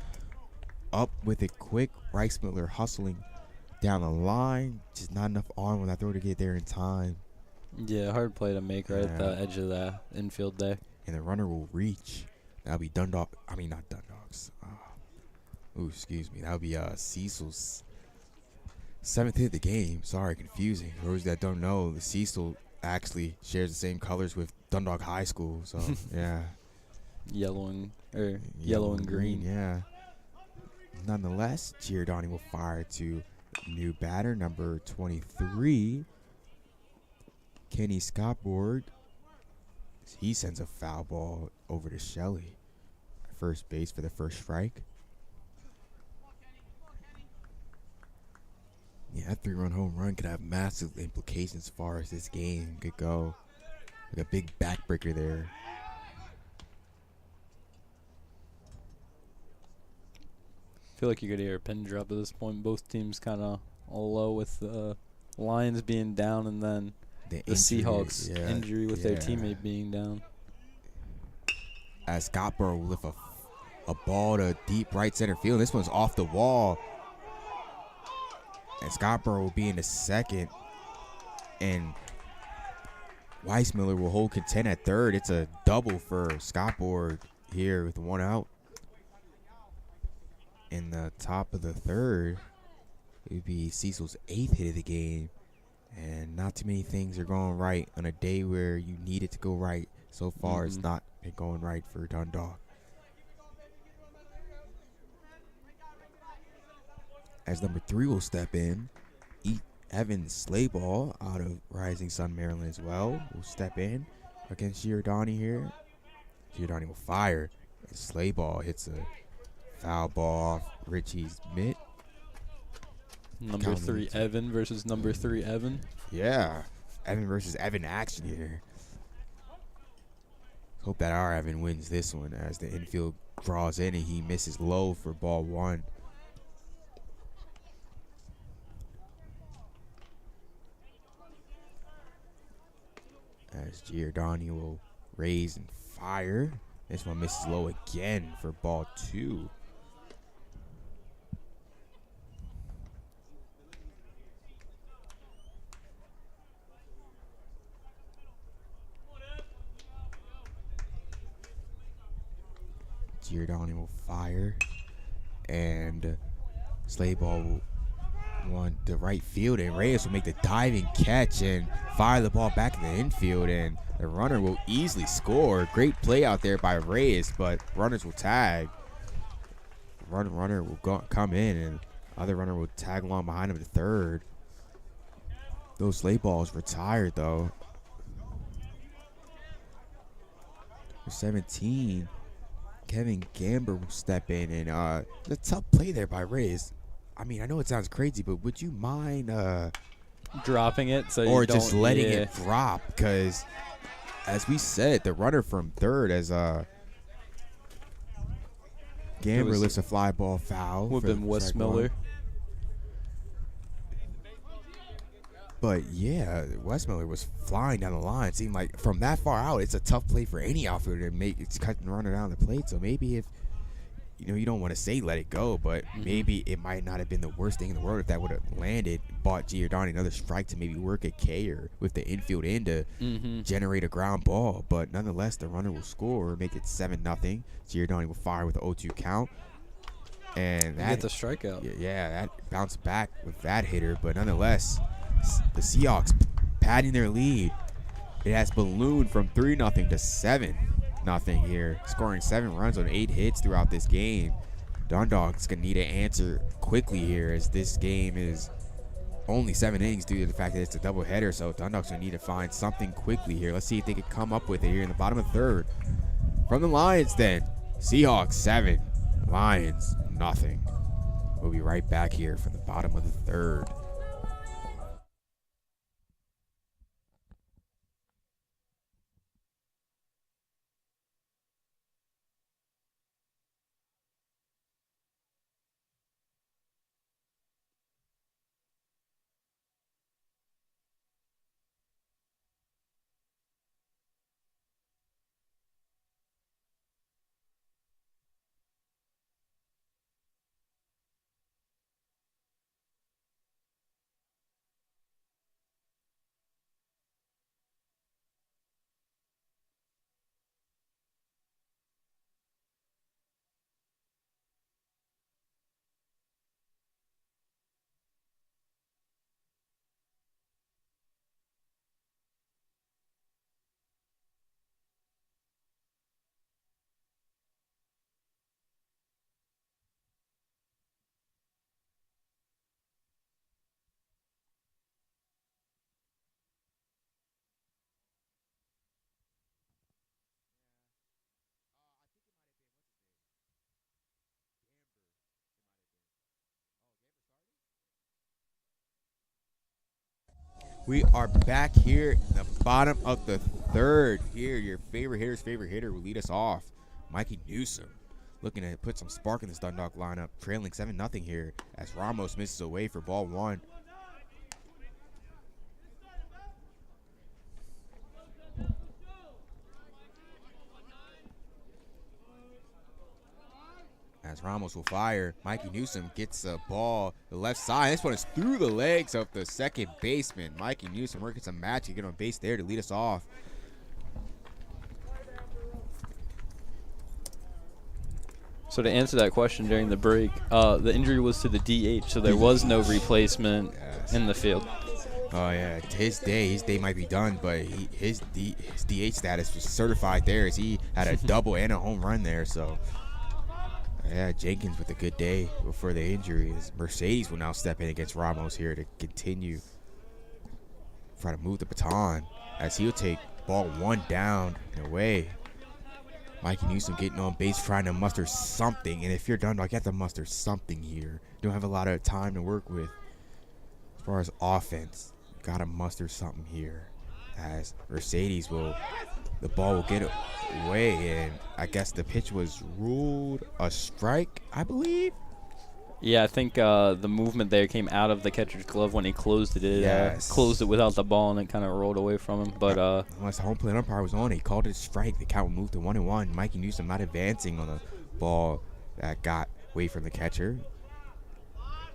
up with it quick. Weissmiller hustling down the line. Just not enough arm on that throw to get there in time. Yeah, hard play to make right at the edge of the infield there. And the runner will reach. That'll be Dundalk. I mean, not Dundalk's. Excuse me. That'll be Cecil's 7th hit of the game. Sorry, confusing. For those that don't know, the Cecil actually shares the same colors with Dundalk High School. So, yeah. Yellow and green. Yeah. Nonetheless, Giordani will fire to new batter, number 23, Kenny Scottborg. He sends a foul ball over to Shelley, first base, for the first strike. Yeah, that 3-run home run could have massive implications as far as this game could go. Like a big backbreaker there. I feel like you could hear a pin drop at this point. Both teams kind of all low, with the Lions being down and then the Seahawks injury with their teammate being down. As Scottborough will lift a ball to deep right center field. This one's off the wall. And Scottborough will be in the second. And Weissmiller will hold content at third. It's a double for Scottborough here with 1 out. In the top of the third, it would be Cecil's 8th hit of the game. And not too many things are going right on a day where you need it to go right. So far, it's not been going right for Dundalk. As number 3 will step in, Evan Slayball, out of Rising Sun, Maryland as well, will step in against Giordani here. Giordani will fire, and Slayball hits a foul ball off Richie's mitt. Number 3 Evan versus number 3 Evan. Yeah, Evan versus Evan action here. Hope that our Evan wins this one, as the infield draws in and he misses low for ball 1. as Giordani will raise and fire. This one misses low again for ball 2. Giordani will fire, and Slay ball will want the right field, and Reyes will make the diving catch and fire the ball back in the infield, and the runner will easily score. Great play out there by Reyes, but runners will tag. Runner will come in, and other runner will tag along behind him to third. Those Slay balls retired though. For 17. Kevin Gamber will step in, and a tough play there by Reyes. I mean, I know it sounds crazy, but would you mind dropping it or just letting it drop? Because, as we said, the runner from third, as Gamber lifts a fly ball foul. Would have been Wes Miller. But yeah, Wes Miller was flying down the line. It seemed like from that far out, it's a tough play for any outfielder to make. It's cutting the runner down the plate. So maybe if you don't want to say let it go, but maybe it might not have been the worst thing in the world if that would have landed, bought Giordani another strike to maybe work a K or with the infield in to generate a ground ball. But nonetheless, the runner will score, make it 7-0. Giordani will fire with the 0-2 count. And that get the strikeout. Yeah, that bounced back with that hitter. But nonetheless, the Seahawks padding their lead. It has ballooned from 3-0 to 7-0 here, scoring 7 runs on 8 hits throughout this game. Dundalk's going to need an answer quickly here, as this game is only 7 innings due to the fact that it's a doubleheader. So Dundalk's going to need to find something quickly here. Let's see if they can come up with it here in the bottom of the third. From the Lions then, Seahawks 7, Lions nothing. We'll be right back here from the bottom of the third. We are back here in the bottom of the third. Here, your favorite hitter will lead us off. Mikey Newsom looking to put some spark in this Dundalk lineup, trailing 7-0 here as Ramos misses away for ball 1. As Ramos will fire, Mikey Newsom gets a ball the left side. This one is through the legs of the second baseman. Mikey Newsom working some magic, get on base there to lead us off. So to answer that question during the break, the injury was to the DH, so there was no replacement in the field. Oh yeah, his day might be done, but his DH status was certified there, as he had a double and a home run there. So yeah, Jenkins with a good day before the injury. Mercedes will now step in against Ramos here to continue try to move the baton, as he'll take ball 1 down and away. Mikey Newsom getting on base, trying to muster something. And if you're Dundalk, you have to muster something here. You don't have a lot of time to work with as far as offense. You got to muster something here, as Mercedes the ball will get away, and I guess the pitch was ruled a strike, I believe. Yeah, I think the movement there came out of the catcher's glove when he closed it. It Yes. closed it without the ball, and it kind of rolled away from him. But Unless the home plate umpire was on it, he called it a strike. The count moved to 1-1. Mikey Newsom not advancing on the ball that got away from the catcher.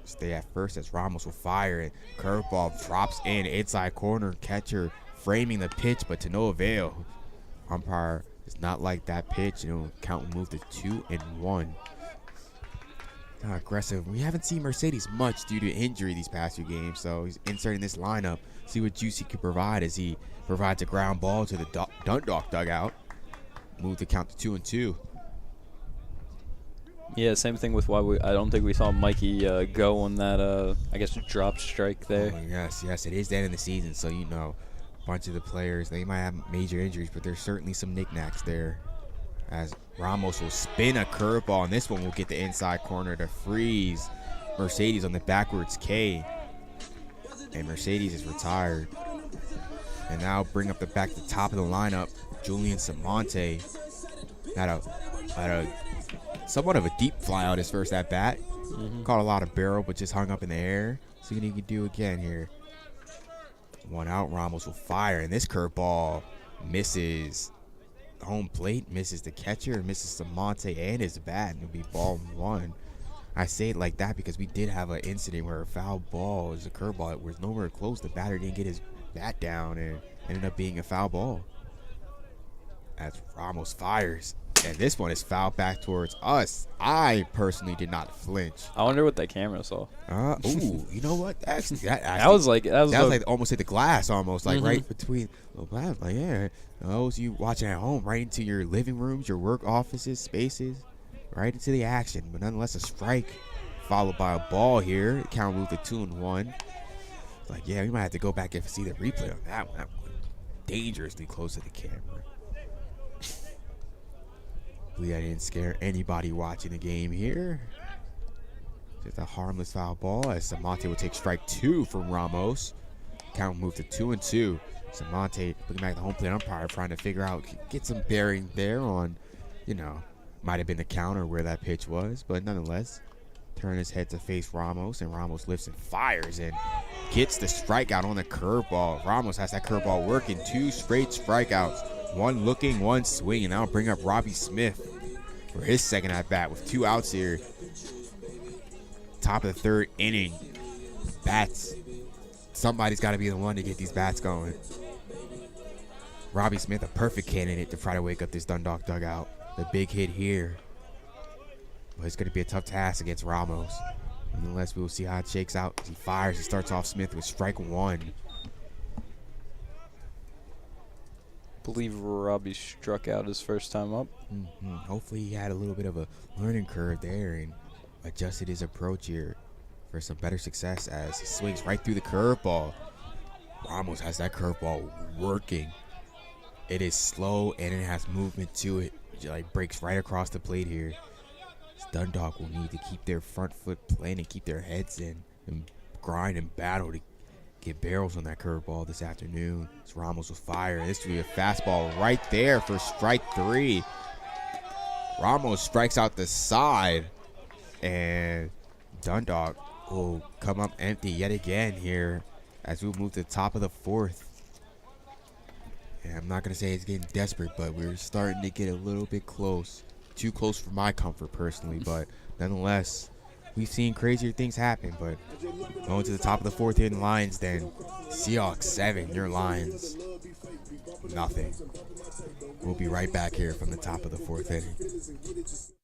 Stay at first as Ramos will fire, and curveball drops in inside corner. Catcher framing the pitch, but to no avail. Umpire does not like that pitch. Count will move to 2-1. Not aggressive. We haven't seen Mercedes much due to injury these past few games, so he's inserting this lineup. See what juice he can provide as he provides a ground ball to the Dundalk dugout. Move the count to 2-2. yeah, same thing with why I don't think we saw Mikey go on that, I guess, drop strike there. Oh, yes, it is the end of the season, so a bunch of the players, they might have major injuries, but there's certainly some knickknacks there. As Ramos will spin a curveball, and this one will get the inside corner to freeze Mercedes on the backwards K. And Mercedes is retired. And now bring up the top of the lineup, Julian Samonte. Had a somewhat of a deep fly out his first at bat. Caught a lot of barrel, but just hung up in the air. See what he can do again here. One out, Ramos will fire, and this curveball misses home plate, misses the catcher, misses Samonte and his bat, and it'll be ball one. I say it like that because we did have an incident where a foul ball is a curveball. It was nowhere close. The batter didn't get his bat down and ended up being a foul ball. As Ramos fires, and this one is fouled back towards us. I personally did not flinch. I wonder what that camera saw. Ooh, you know what? That was like almost hit the glass, almost like right between the glass. Like, yeah, those you watching at home, right into your living rooms, your work offices, spaces, right into the action. But nonetheless, a strike followed by a ball here. The count moved to 2-1. Like, yeah, we might have to go back and see the replay on that one. That one dangerously close to the camera. Hopefully I didn't scare anybody watching the game here. Just a harmless foul ball as Samonte will take strike 2 from Ramos. Count moved to 2-2. Samonte looking back at the home plate umpire, trying to figure out, get some bearing there on, might have been the counter where that pitch was, but nonetheless, turn his head to face Ramos, and Ramos lifts and fires and gets the strikeout on the curveball. Ramos has that curveball working, 2 straight strikeouts. One looking, one swinging. That'll bring up Robbie Smith for his second at bat with 2 outs here. Top of the 3rd inning. Bats. Somebody's got to be the one to get these bats going. Robbie Smith, a perfect candidate to try to wake up this Dundalk dugout. The big hit here. But it's going to be a tough task against Ramos. Nonetheless, we'll see how it shakes out. As he fires, he starts off Smith with strike 1. Believe Robbie struck out his first time up. Hopefully he had a little bit of a learning curve there and adjusted his approach here for some better success as he swings right through the curveball. Ramos has that curveball working. It is slow and it has movement to it. It like breaks right across the plate here. Dundalk will need to keep their front foot planted, keep their heads in, and grind and battle to get barrels on that curveball this afternoon. As Ramos will fire. This will be a fastball right there for strike 3. Ramos strikes out the side, and Dundalk will come up empty yet again here as we move to the top of the 4th. And I'm not going to say it's getting desperate, but we're starting to get a little bit close. Too close for my comfort personally, but nonetheless, we've seen crazier things happen. But going to the top of the 4th here in the Lions, then Seahawks 7, your Lions nothing. We'll be right back here from the top of the 4th inning.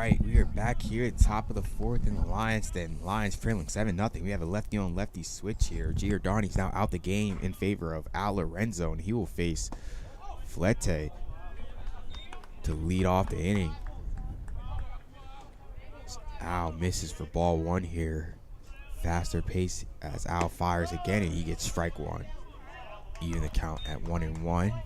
right, we are back here at the top of the fourth in the Lions. Then Lions trailing 7-0. We have a lefty on lefty switch here. Giordani's now out the game in favor of Al Lorenzo, and he will face Flete to lead off the inning. Al misses for ball one here. Faster pace as Al fires again, and he gets strike one. Even the count at 1-1.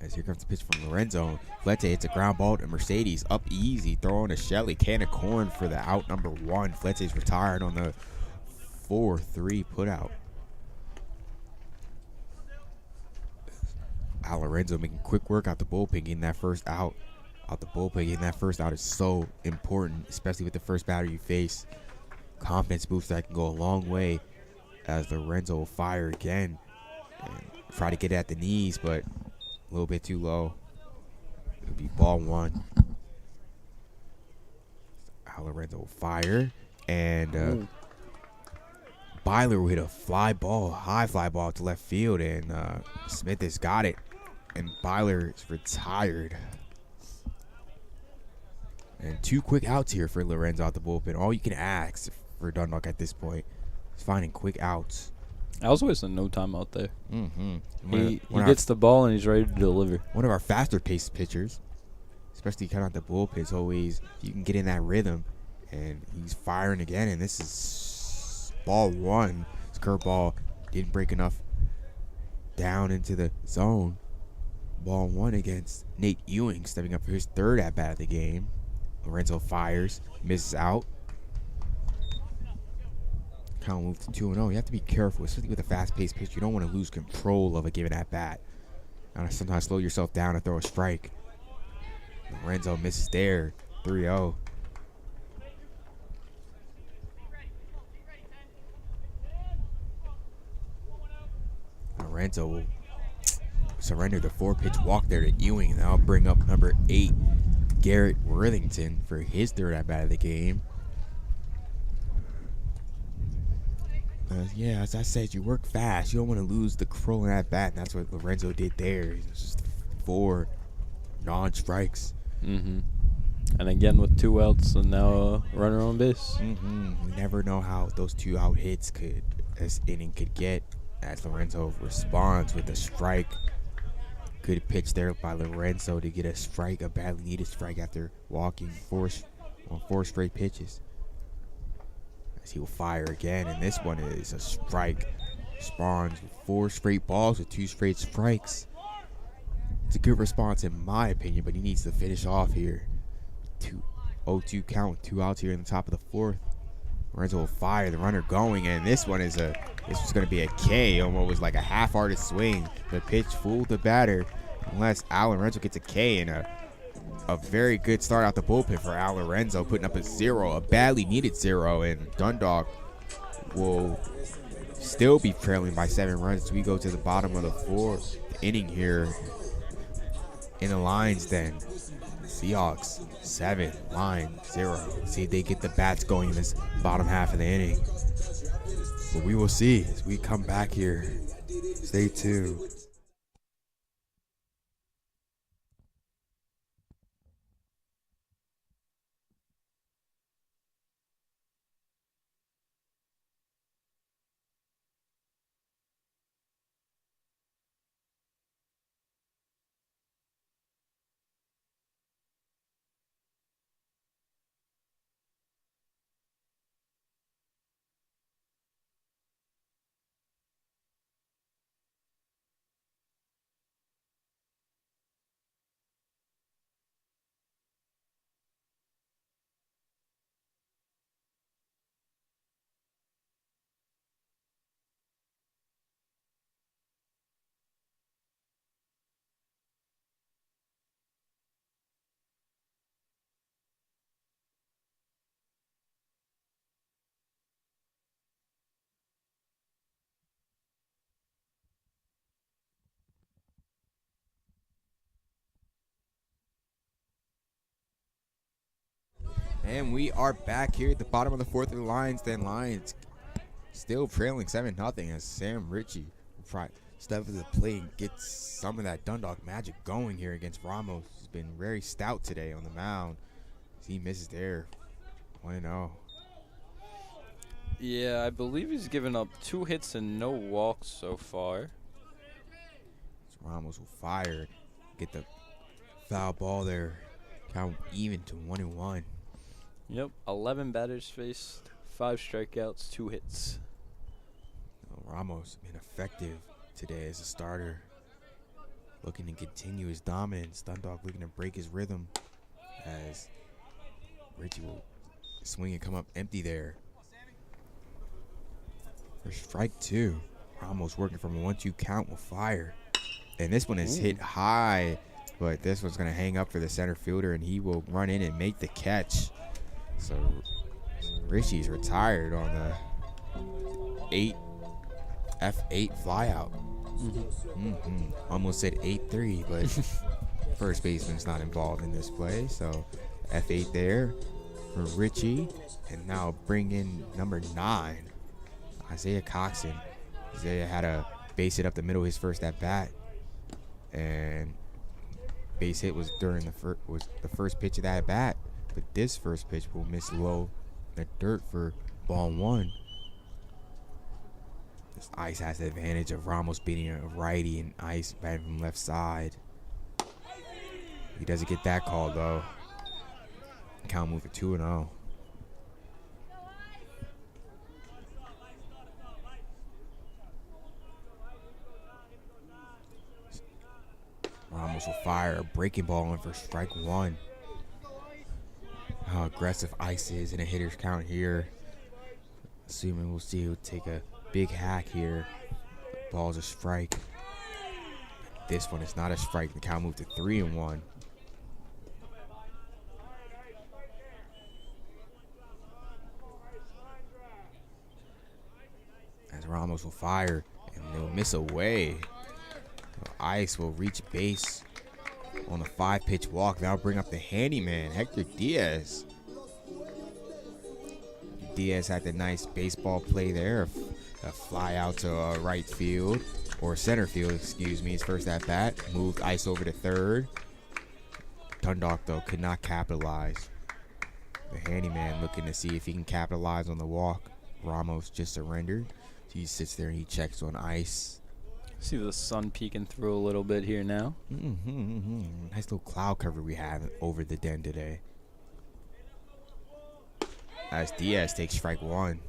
As here comes the pitch from Lorenzo. Flete hits a ground ball to Mercedes. Up easy. Throwing a Shelly. Can of corn for the out number one. Flete's retired on the 4-3 put out. Al Lorenzo making quick work out the bullpen, getting that first out. Out the bullpen, getting that first out is so important, especially with the first batter you face. Confidence boost that can go a long way as Lorenzo will fire again and try to get it at the knees, but a little bit too low. It'll be ball one. Al Lorenzo will fire, and Byler will hit a high fly ball to left field, and Smith has got it, and Byler is retired. And 2 quick outs here for Lorenzo out the bullpen. All you can ask for Dundalk at this point is finding quick outs. I was wasting no time out there. He One gets the ball and he's ready to deliver. One of our faster paced pitchers, especially kind of out the bullpen, is always, you can get in that rhythm, and he's firing again, and this is ball one. His curveball didn't break enough down into the zone. Ball one against Nate Ewing, stepping up for his third at bat of the game. Lorenzo fires, misses out. Count moves to 2-0. You have to be careful, especially with a fast-paced pitch. You don't want to lose control of a given at-bat. You sometimes slow yourself down and throw a strike. Lorenzo misses there, 3-0. Lorenzo will surrender the 4-pitch walk there to Ewing, and that'll bring up number 8, Garrett Worthington, for his third at-bat of the game. Yeah, as I said, you work fast. You don't want to lose the control in that bat, and that's what Lorenzo did there. It was just 4 non-strikes. And again with 2 outs and now a runner on base. You never know how those 2 out hits this inning could get, as Lorenzo responds with a strike. Good pitch there by Lorenzo to get a strike, a badly needed strike after walking 4 straight pitches. As he will fire again, and this one is a strike. Spawns with 4 straight balls with 2 straight strikes. It's a good response in my opinion, but he needs to finish off here. 0-2 count with 2 outs here in the top of the 4th. Lorenzo will fire, the runner going, and this one is this was going to be a K, almost like a half-hearted swing. The pitch fooled the batter, unless Al Lorenzo gets a K, and a very good start out the bullpen for Al Lorenzo, putting up a 0, a badly needed 0, and Dundalk will still be trailing by 7 runs as we go to the bottom of the 4th inning here in the Lions Den. Seahawks 7, Lions 0. See if they get the bats going in this bottom half of the inning. But we will see as we come back here. Stay tuned. And we are back here at the bottom of the 4th of the Lions Den. Lions still trailing 7-0 as Sam Ritchie will try step up to the plate and get some of that Dundalk magic going here against Ramos. He's been very stout today on the mound. He misses there. 1-0. Yeah, I believe he's given up 2 hits and no walks so far. Ramos will fire. Get the foul ball there. Count even to 1-1. Yep, 11 batters faced, 5 strikeouts, 2 hits. Ramos been effective today as a starter. Looking to continue his dominance. Dundalk looking to break his rhythm as Richie will swing and come up empty there. For strike 2. Ramos working from a 1-2 count will fire. And this one is hit high, but this one's going to hang up for the center fielder, and he will run in and make the catch. So Richie's retired on the F8 flyout. Almost said 8-3, but first baseman's not involved in this play. So F8 there for Richie. And now bring in number 9, Isaiah Coxon. Isaiah had a base hit up the middle his first at bat, and base hit was during the first pitch of that at bat. But this first pitch will miss low in the dirt for ball 1. This Ice has the advantage of Ramos beating a righty and Ice batting from left side. He doesn't get that call though. Count move for 2-0. Ramos will fire a breaking ball in for strike 1. How aggressive Ice is in a hitter's count here. Assuming we'll see he'll take a big hack here. Ball's a strike. This one is not a strike. The count moved to 3-1. As Ramos will fire and they'll miss away. Ice will reach base on a 5-pitch walk. That'll bring up the handyman, Hector Diaz. Diaz had the nice baseball play there. A fly out to right field, or center field, excuse me. His first at bat. Moved Ice over to third. Dundalk, though, could not capitalize. The handyman looking to see if he can capitalize on the walk. Ramos just surrendered. He sits there and he checks on Ice. See the sun peeking through a little bit here now. Nice little cloud cover we have over the den today. As Diaz takes strike 1.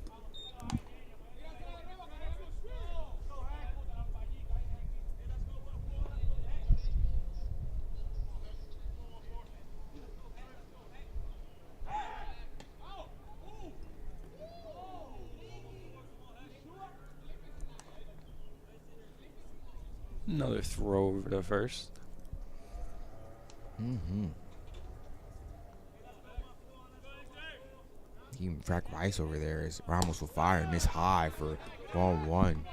Another throw over to first. He can track Rice over there as Ramos will fire and miss high for ball 1.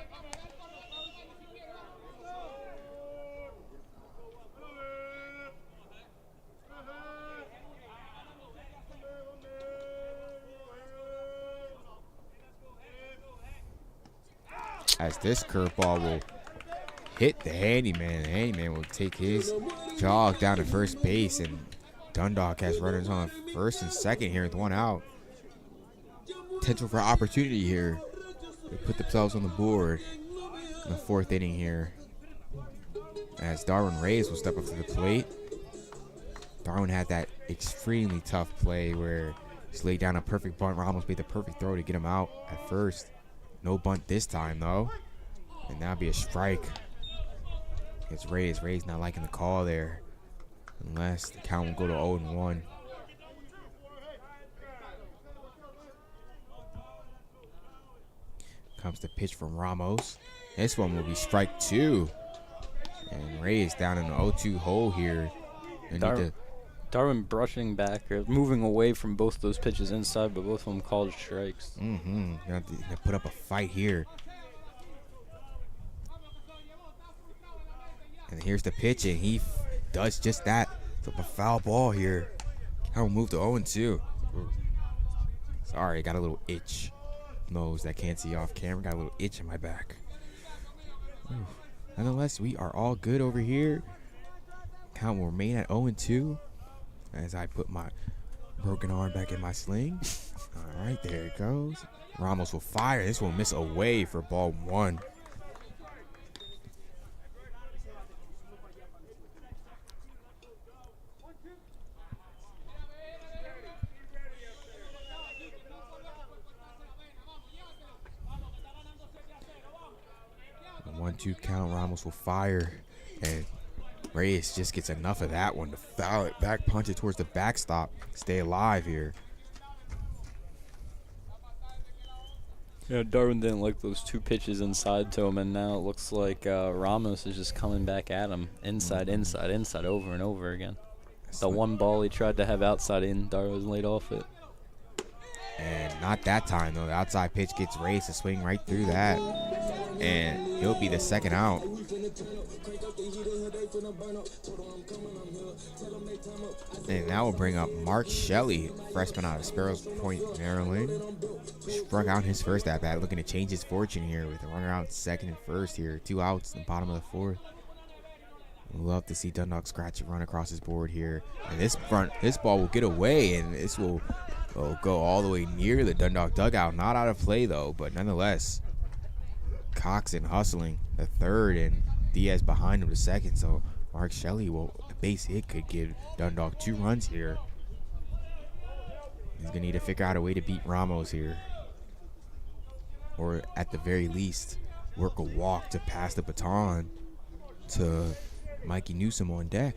As this curveball will hit the handyman. The handyman will take his jog down to first base, and Dundalk has runners on first and second here with 1 out. Potential for opportunity here. They put themselves on the board in the 4th inning here. As Darwin Reyes will step up to the plate. Darwin had that extremely tough play where he laid down a perfect bunt. Ramos made the perfect throw to get him out at first. No bunt this time though. And that'll be a strike. It's Reyes. Reyes not liking the call there. Unless the count will go to 0-1. Comes the pitch from Ramos. This one will be strike 2. And Reyes down in the 0-2 hole here. Darwin brushing back or moving away from both those pitches inside, but both of them called strikes. Gonna have to put up a fight here. And here's the pitch, and he does just that. Flip a foul ball here. I'll move to 0-2. Sorry, got a little itch. Nose that can't see off camera. Got a little itch in my back. Ooh. nonetheless, we are all good over here. Count will remain at 0-2 as I put my broken arm back in my sling. All right, there it goes. Ramos will fire. This will miss away for ball 1. A 1-2 count. Ramos will fire, and Reyes just gets enough of that one to foul it back, punch it towards the backstop. Stay alive here. Yeah, Darwin didn't like those 2 pitches inside to him, and now it looks like Ramos is just coming back at him. Inside, inside, inside, over and over again. The one ball he tried to have outside in, Darwin laid off it. And not that time, though. The outside pitch gets Reyes to swing right through that. And he'll be the second out. And that will bring up Mark Shelley, freshman out of Sparrows Point, Maryland. Struck out his first at bat, looking to change his fortune here with a runner out second and first here. 2 outs in the bottom of the 4th. Love to see Dundalk scratch a run across his board here. And this ball will get away, and this will go all the way near the Dundalk dugout. Not out of play, though, but nonetheless, Coxon hustling the third, and Diaz behind him the second. So Mark Shelley a base hit could give Dundalk 2 runs here. He's going to need to figure out a way to beat Ramos here. Or at the very least, work a walk to pass the baton to Mikey Newsom on deck.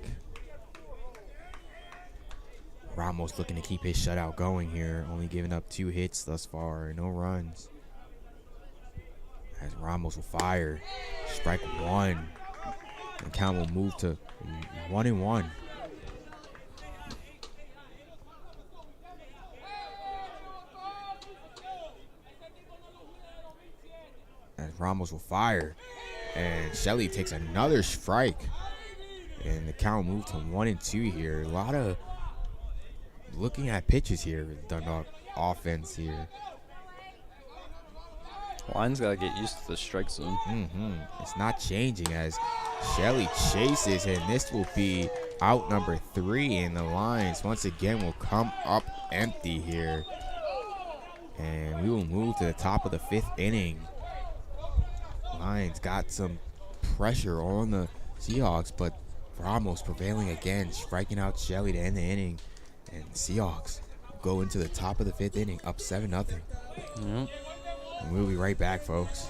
Ramos looking to keep his shutout going here, only giving up 2 hits thus far, no runs. As Ramos will fire, strike 1. The count will move to 1-1. As Ramos will fire, and Shelley takes another strike, and the count moved to 1-2 here. A lot of looking at pitches here with Dundalk offense here. Line's got to get used to the strike zone. It's not changing as Shelley chases, and this will be out number 3, and the Lions once again will come up empty here. And we will move to the top of the 5th inning. Lions got some pressure on the Seahawks, but Ramos prevailing again, striking out Shelley to end the inning. And Seahawks go into the top of the 5th inning, up 7-0. Yep. And we'll be right back, folks.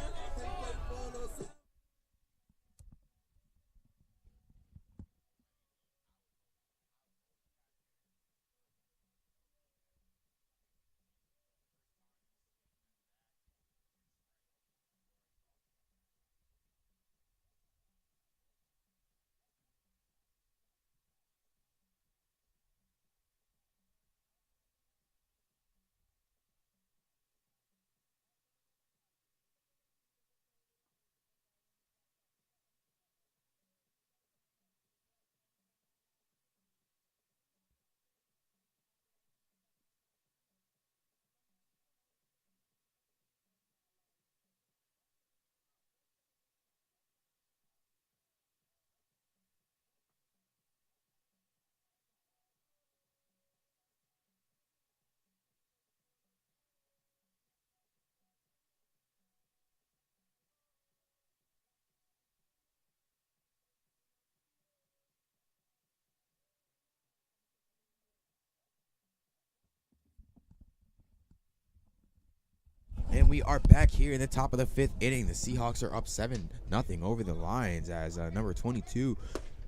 And we are back here in the top of the 5th inning. The Seahawks are up 7-0 over the Lions as number 22,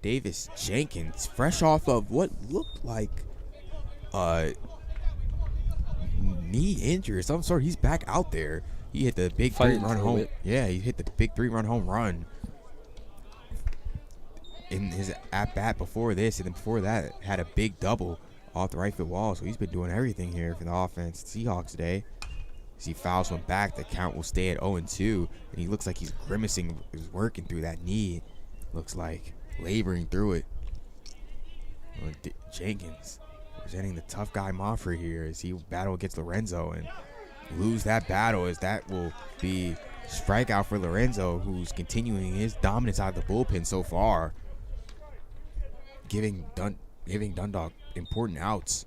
Davis Jenkins, fresh off of what looked like knee injury or some sort. He's back out there. He hit the big 3-run home. Yeah, he hit the big 3-run home run in his at-bat before this, and then before that had a big double off the right field wall. So he's been doing everything here for the offense. Seahawks today. As he fouls one back, the count will stay at 0-2, and he looks like he's grimacing. He's working through that knee. Looks like laboring through it. Jenkins presenting the tough guy Moffrey here as he battle against Lorenzo and lose that battle, as that will be Strikeout for Lorenzo, who's continuing his dominance out of the bullpen so far, giving Dundalk important outs.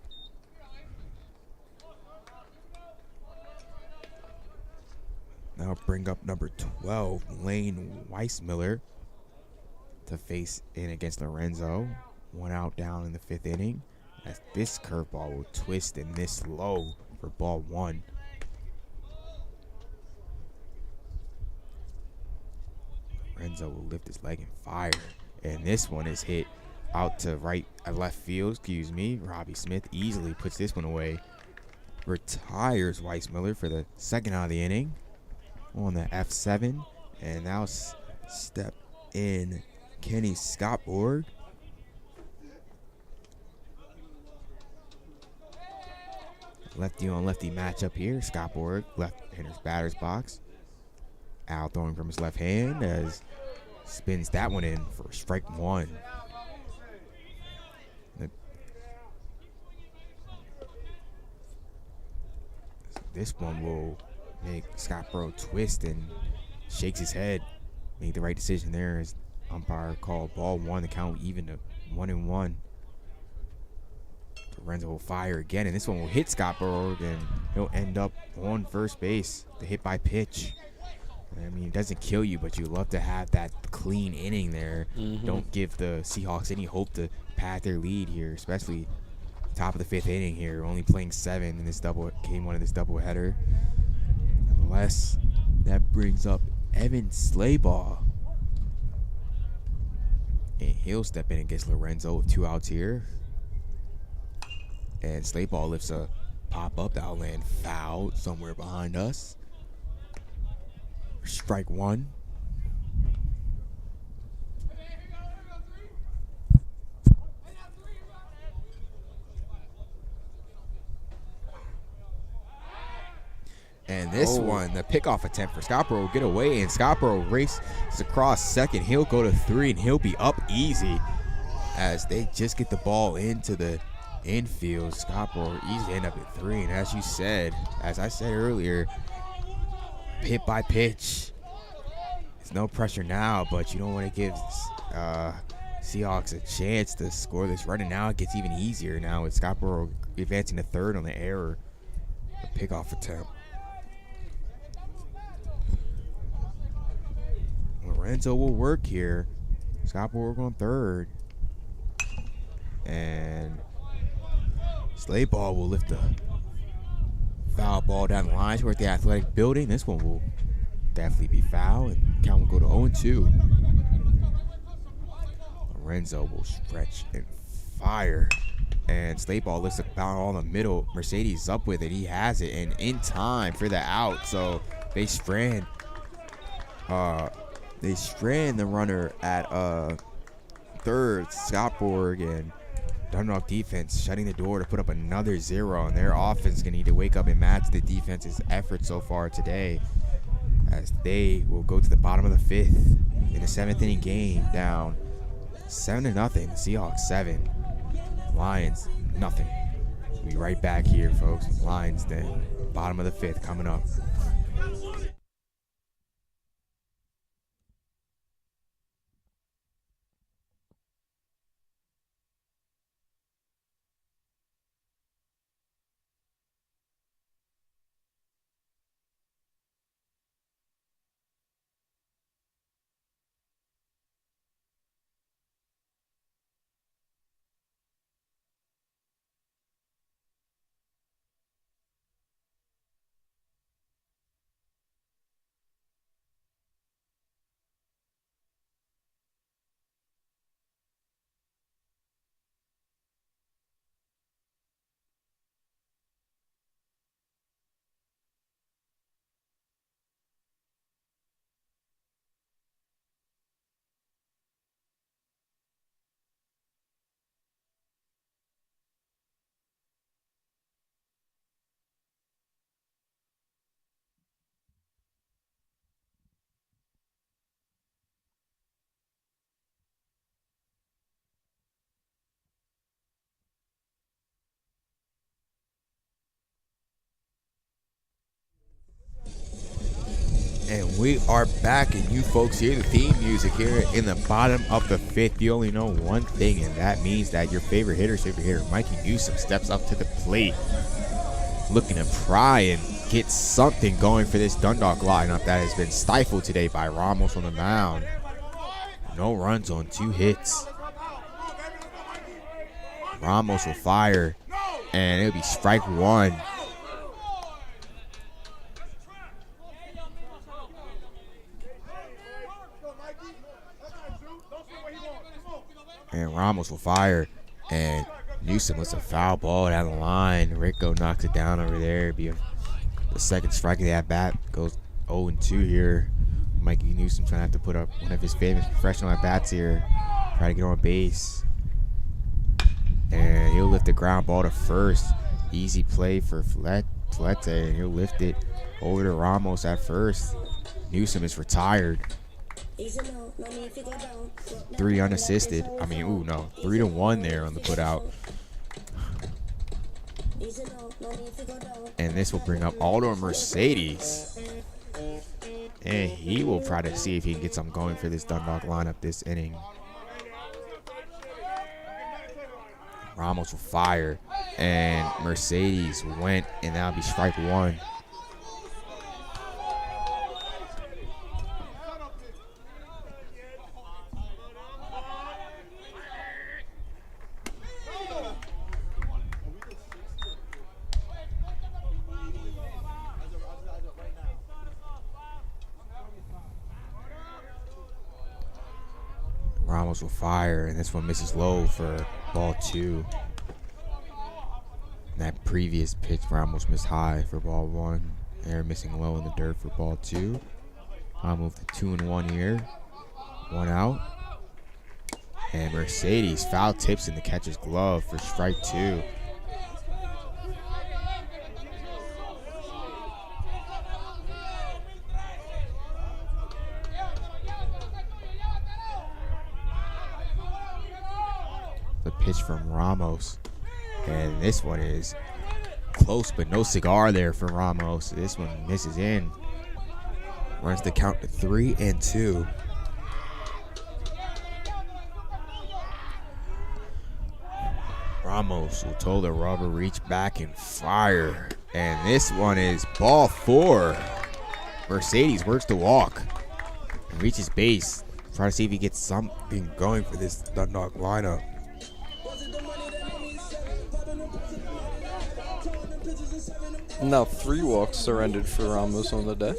Now bring up number 12, Lane Weissmiller, to face in against Lorenzo. 1 out down in the 5th inning. As this curveball will twist and miss low for ball 1. Lorenzo will lift his leg and fire. And this one is hit out to left field, excuse me. Robbie Smith easily puts this one away. Retires Weissmiller for the 2nd out of the inning on the F7. And now step in Kenny Scottborg. Lefty on lefty matchup here. Scottborg, left-hander's batter's box. Al throwing from his left hand as spins that one in for strike 1. This one will make Scottborg twist and shakes his head. Made the right decision there as umpire called ball 1. The count even to 1-1. Lorenzo will fire again, and this one will hit Scottborg, and he'll end up on first base. The hit by pitch. I mean, it doesn't kill you, but you love to have that clean inning there. Don't give the Seahawks any hope to pad their lead here, especially top of the 5th inning here. Only playing 7 in this game 1 of this doubleheader. Nonetheless, that brings up Evan Slaybaugh. And he'll step in against Lorenzo with 2 outs here. And Slaybaugh lifts a pop-up outland foul somewhere behind us. Strike 1. And this one, the pickoff attempt for Scottborg will get away, and Scottborg races across second. He'll go to 3, and he'll be up easy as they just get the ball into the infield. Scottborg easily end up at 3, and as I said earlier, hit by pitch. It's no pressure now, but you don't want to give Seahawks a chance to score this run, and now it gets even easier now with Scottborg advancing to 3rd on the error. The pickoff attempt. Lorenzo will work here. Scottborg on 3rd. And Slaybaugh will lift the foul ball down the line toward the athletic building. This one will definitely be foul, and count will go to 0-2. Lorenzo will stretch and fire. And Slaybaugh lifts the foul on the middle. Mercedes up with it. He has it, and in time for the out. So they strand the runner at 3rd. Scottborg and Dundalk defense shutting the door to put up another 0, and their offense is going to need to wake up and match the defense's effort so far today, as they will go to the bottom of the 5th in a 7th inning game, down 7-0. Seahawks 7, Lions nothing. We'll be right back here, folks. Lions then, bottom of the 5th coming up. We are back, and you folks hear the theme music here in the bottom of the fifth. You only know one thing, and that means that your favorite hitter, Mikey Newsom, steps up to the plate, looking to pry and get something going for this Dundalk lineup that has been stifled today by Ramos on the mound. No runs on 2 hits. Ramos will fire, and it'll be strike 1. And Ramos will fire, and Newsom with a foul ball down the line. Rico knocks it down over there. It'll be the second strike of that bat. Goes 0-2 here. Mikey Newsom trying to have to put up one of his famous professional at-bats here. Try to get on base. And he'll lift the ground ball to first. Easy play for Flete, and he'll lift it over to Ramos at first. Newsom is retired. 3 unassisted. 3-1 there on the putout. And this will bring up Aldo Mercedes. And he will try to see if he can get something going for this Dundalk lineup this inning. Ramos will fire, and Mercedes went, and that'll be strike 1. Ramos will fire, and this one misses low for ball 2. That previous pitch, Ramos missed high for ball 1. They're missing low in the dirt for ball 2. I'll move to 2-1 here. 1 out. And Mercedes foul tips in the catcher's glove for strike 2. The pitch from Ramos, and this one is close but no cigar there for Ramos. This one misses in. Runs the count to 3-2. Ramos will toe the rubber, reach back and fire, and this one is ball 4. Mercedes works the walk and reaches base. Try to see if he gets something going for this Dundalk lineup. Now 3 walks surrendered for Ramos on the deck.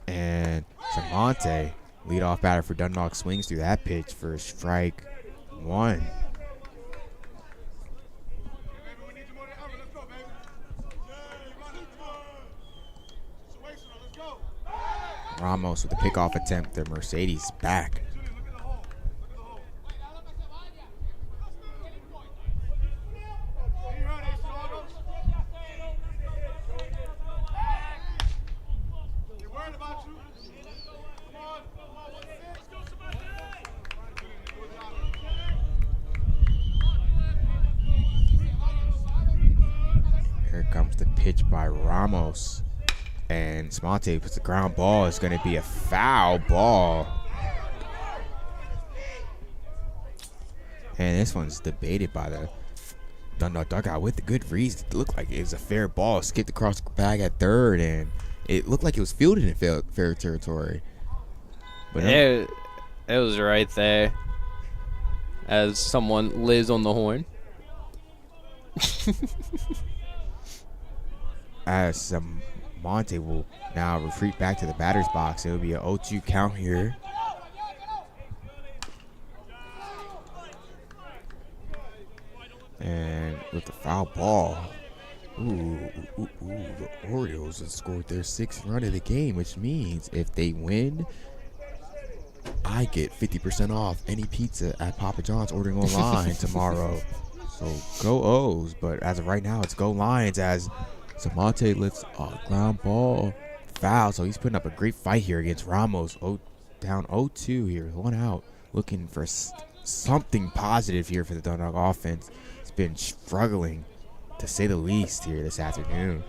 And Samonte, leadoff batter for Dundalk, swings through that pitch for strike 1. Ramos with a pickoff attempt. The Mercedes back. Here comes the pitch by Ramos. And Smonte puts the ground ball. It's going to be a foul ball. And this one's debated by the Dundalk dugout with a good reason. It looked like it was a fair ball. Skipped across the bag at third, and it looked like it was fielded in fair territory. But it was right there as someone lays on the horn. As Monte will now retreat back to the batter's box. It'll be an 0-2 count here. And with the foul ball, the Orioles have scored their 6th run of the game, which means if they win, I get 50% off any pizza at Papa John's ordering online tomorrow. So go O's, but as of right now, it's go Lions as Samonte lifts a ground ball foul. So he's putting up a great fight here against Ramos. Down 0-2 here, 1 out, looking for something positive here for the Dundalk offense. It's been struggling, to say the least, here this afternoon.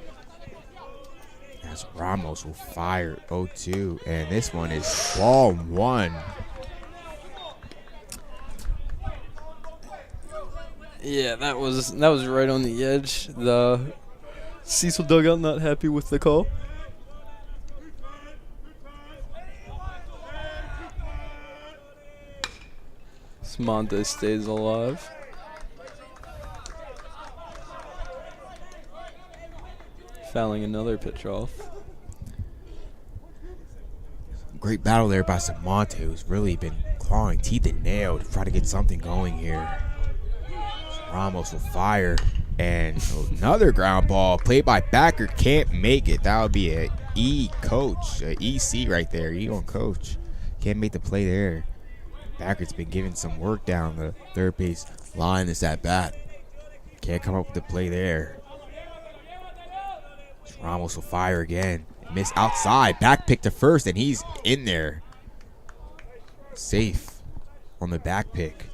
As Ramos will fire 0-2, and this one is ball one. Yeah, that was right on the edge. The Cecil dugout not happy with the call. Monte stays alive. Fouling another pitch off. Great battle there by Samonte, who's really been clawing teeth and nail to try to get something going here. Ramos will fire, and another ground ball played by Backer, can't make it. That would be a coach, a EC right there, E on coach. Can't make the play there. Backer's been giving some work down the third base line this at bat. Can't come up with the play there. Ramos will fire again. Miss outside. Back pick to first, and he's in there. Safe on the back pick.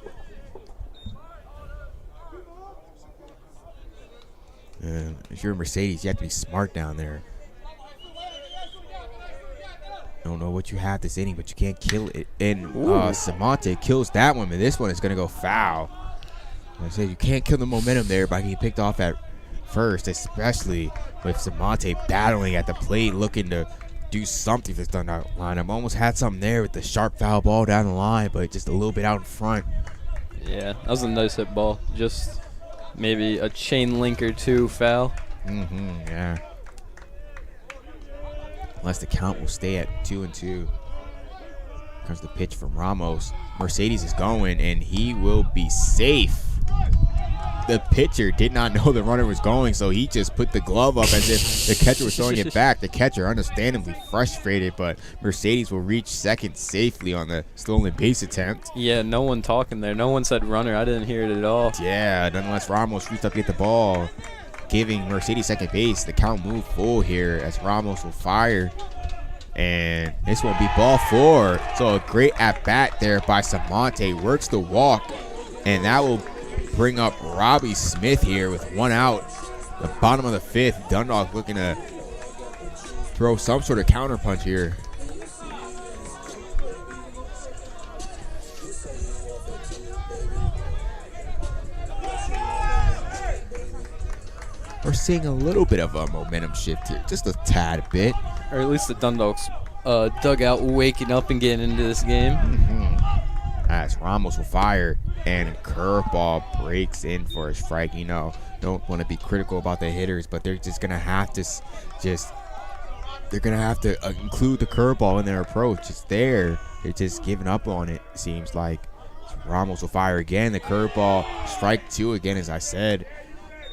If you're a Mercedes, you have to be smart down there. Don't know what you have this inning, but you can't kill it. And Samonte kills that one, but this one is going to go foul. Like I said, you can't kill the momentum there by getting picked off at first, especially with Samonte battling at the plate, looking to do something for this Dundalk lineup. Almost had something there with the sharp foul ball down the line, but just a little bit out in front. Yeah, that was a nice hit ball. Just maybe a chain link or two foul. Yeah. Unless the count will stay at 2-2. Comes the pitch from Ramos. Mercedes is going, and he will be safe. The pitcher did not know the runner was going, so he just put the glove up as if the catcher was throwing it back. The catcher understandably frustrated, but Mercedes will reach second safely on the stolen base attempt. Yeah, no one talking there. No one said runner. I didn't hear it at all. Yeah, nonetheless, Ramos shoots up to get the ball, giving Mercedes second base. The count moved full here as Ramos will fire. And this will be ball four. So a great at-bat there by Samonte. Works the walk, and that will bring up Robbie Smith here with one out. The bottom of the fifth. Dundalk looking to throw some sort of counterpunch here. We're seeing a little bit of a momentum shift here, just a tad bit. Or at least the Dundalk's dugout waking up and getting into this game. As Ramos will fire, and curveball breaks in for a strike. You know, don't want to be critical about the hitters, but they're just gonna have to include the curveball in their approach. It's there. They're just giving up on it, seems like. Ramos will fire again. The curveball, strike two again, as I said.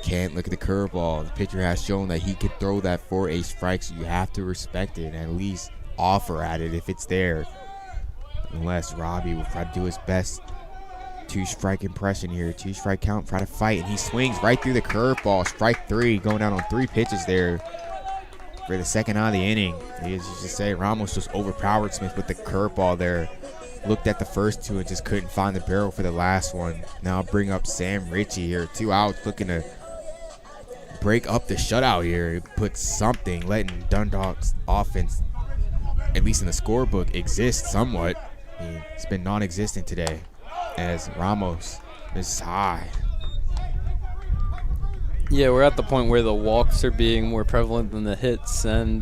Can't look at the curveball. The pitcher has shown that he can throw that for a strike, so you have to respect it and at least offer at it if it's there. Unless Robbie will try to do his best two-strike impression here. Two-strike count, try to fight, and he swings right through the curveball. Strike three, going down on 3 pitches there for the second out of the inning. As you just say, Ramos just overpowered Smith with the curveball there. Looked at the first two and just couldn't find the barrel for the last one. Now bring up Sam Ritchie here. 2 outs, looking to break up the shutout here. It puts something, letting Dundalk's offense, at least in the scorebook, exist somewhat. I mean, it's been non-existent today as Ramos is high. Yeah, we're at the point where the walks are being more prevalent than the hits, and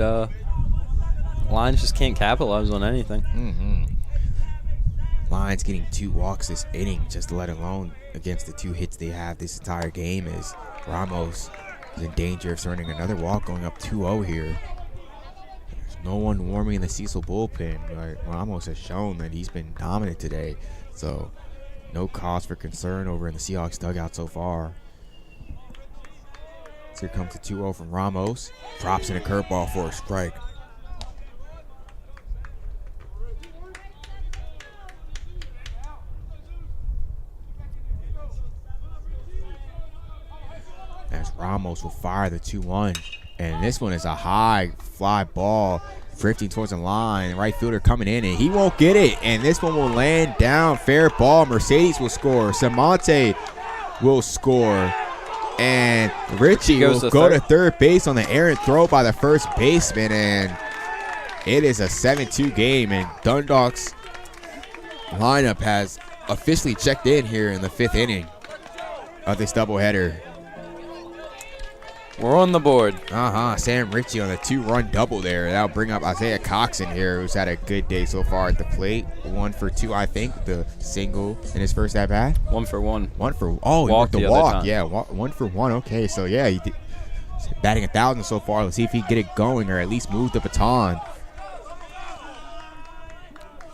Lions just can't capitalize on anything. Lions getting 2 walks this inning, just let alone against the 2 hits they have this entire game, as Ramos is in danger of earning another walk, going up 2-0 here. There's no one warming in the Cecil bullpen, but Ramos has shown that he's been dominant today, so no cause for concern over in the Seahawks dugout so far. So here comes the 2-0 from Ramos. Drops in a curveball for a strike. As Ramos will fire the 2-1. And this one is a high fly ball. Drifting towards the line. Right fielder coming in, and he won't get it. And this one will land down. Fair ball. Mercedes will score. Samonte will score. And Richie will go to third base on the errant throw by the first baseman. And it is a 7-2 game. And Dundalk's lineup has officially checked in here in the 5th inning of this doubleheader. We're on the board. Sam Ritchie on a 2-run double there. That'll bring up Isaiah Coxon here, who's had a good day so far at the plate. 1 for 2, I think, the single in his first at bat. 1 for 1. 1 for oh, he worked the walk. Yeah, 1 for 1. Okay, so yeah, he did, batting 1,000 so far. Let's see if he can get it going or at least move the baton.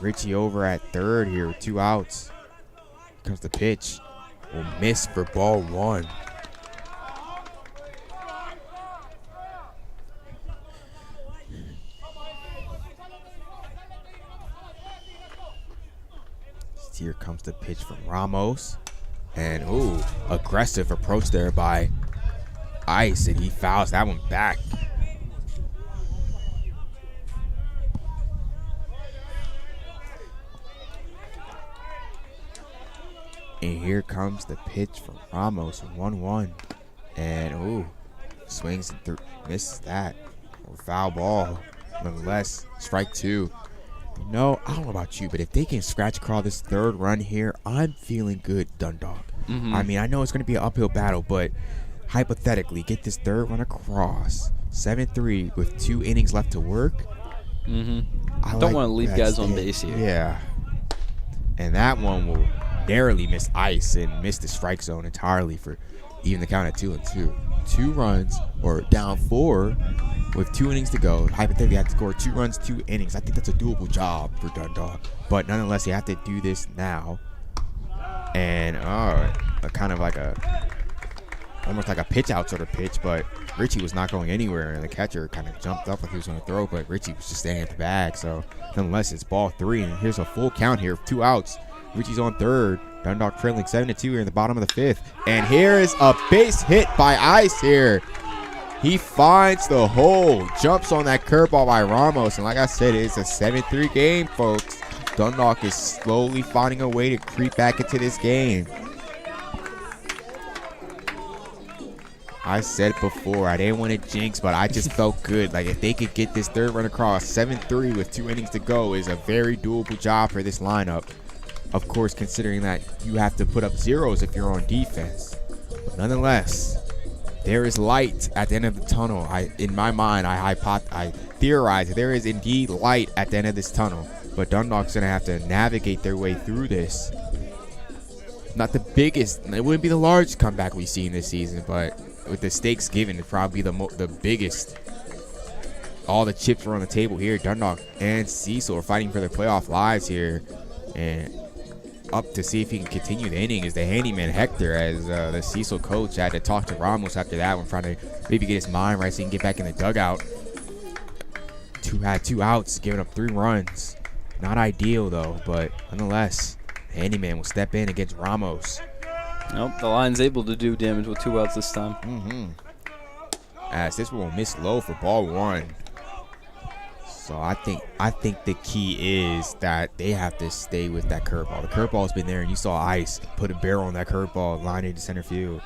Ritchie over at third here with 2 outs. Here comes the pitch. Will miss for ball 1. Here comes the pitch from Ramos. And, ooh, aggressive approach there by Ice, and he fouls that one back. And here comes the pitch from Ramos, 1-1. And, ooh, swings and misses that. Foul ball. Nonetheless, strike 2. You know, I don't know about you, but if they can scratch crawl this 3rd run here, I'm feeling good, Dundalk. I mean, I know it's going to be an uphill battle, but hypothetically, get this 3rd run across. 7-3 with 2 innings left to work. Don't want to leave guys on base here. Yeah. And that one will narrowly miss Ice and miss the strike zone entirely for even the count at 2-2. 2 runs or down 4 with 2 innings to go. Hypothetically, have to score 2 runs, 2 innings. I think that's a doable job for Dundalk. But nonetheless, you have to do this now. And kind of like almost like a pitch out sort of pitch, but Richie was not going anywhere, and the catcher kind of jumped up like he was going to throw, but Richie was just standing at the bag. So nonetheless, it's ball 3, and here's a full count here, 2 outs. Richie's on third. Dundalk trailing 7-2 here in the bottom of the 5th. And here is a base hit by Ice here. He finds the hole, jumps on that curveball by Ramos, and like I said, it's a 7-3 game, folks. Dundalk is slowly finding a way to creep back into this game. I said it before, I didn't want to jinx, but I just felt good. Like, if they could get this 3rd run across, 7-3 with 2 innings to go is a very doable job for this lineup. Of course, considering that you have to put up zeros if you're on defense. But nonetheless, there is light at the end of the tunnel. In my mind, I theorize that there is indeed light at the end of this tunnel. But Dundalk's going to have to navigate their way through this. Not the biggest, it wouldn't be the largest comeback we've seen this season, but with the stakes given, it'd probably be the biggest. All the chips are on the table here. Dundalk and Cecil are fighting for their playoff lives here. And up to see if he can continue the inning is the handyman Hector, as the Cecil coach had to talk to Ramos after that one, trying to maybe get his mind right so he can get back in the dugout. Had 2 outs, giving up 3 runs. Not ideal though, but nonetheless, the handyman will step in against Ramos. Nope, the line's able to do damage with 2 outs this time. As this one will miss low for ball 1. So I think the key is that they have to stay with that curveball. The curveball's been there, and you saw Ice put a barrel on that curveball, line into center field.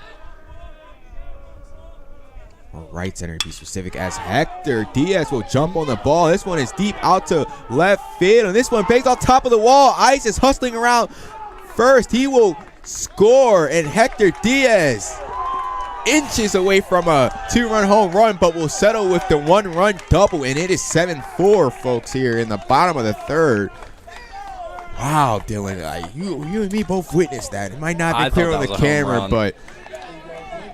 Or right center to be specific, as Hector Diaz will jump on the ball. This one is deep out to left field, and this one bangs on top of the wall. Ice is hustling around first. He will score, and Hector Diaz inches away from a 2-run home run, but will settle with the 1-run double, and it is 7-4, folks, here in the bottom of the 3rd. Wow, Dylan, you and me both witnessed that. It might not be clear on the camera, but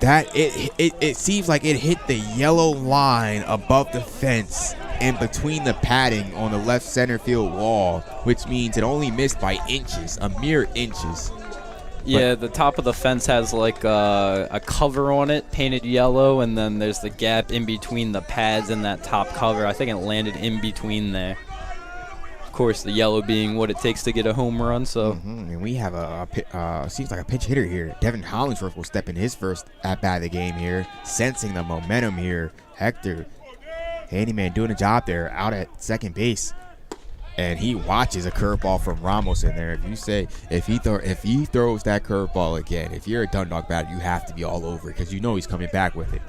that it seems like it hit the yellow line above the fence and between the padding on the left center field wall, which means it only missed by inches, a mere inches. Yeah, the top of the fence has like a cover on it, painted yellow, and then there's the gap in between the pads and that top cover. I think it landed in between there. Of course, the yellow being what it takes to get a home run. So, and we have seems like a pinch hitter here. Devin Hollingsworth will step in his first at bat of the game here, sensing the momentum here. Hector Handyman doing a job there out at second base. And he watches a curveball from Ramos in there. If he throws that curveball again, if you're a Dundalk batter, you have to be all over it because you know he's coming back with it.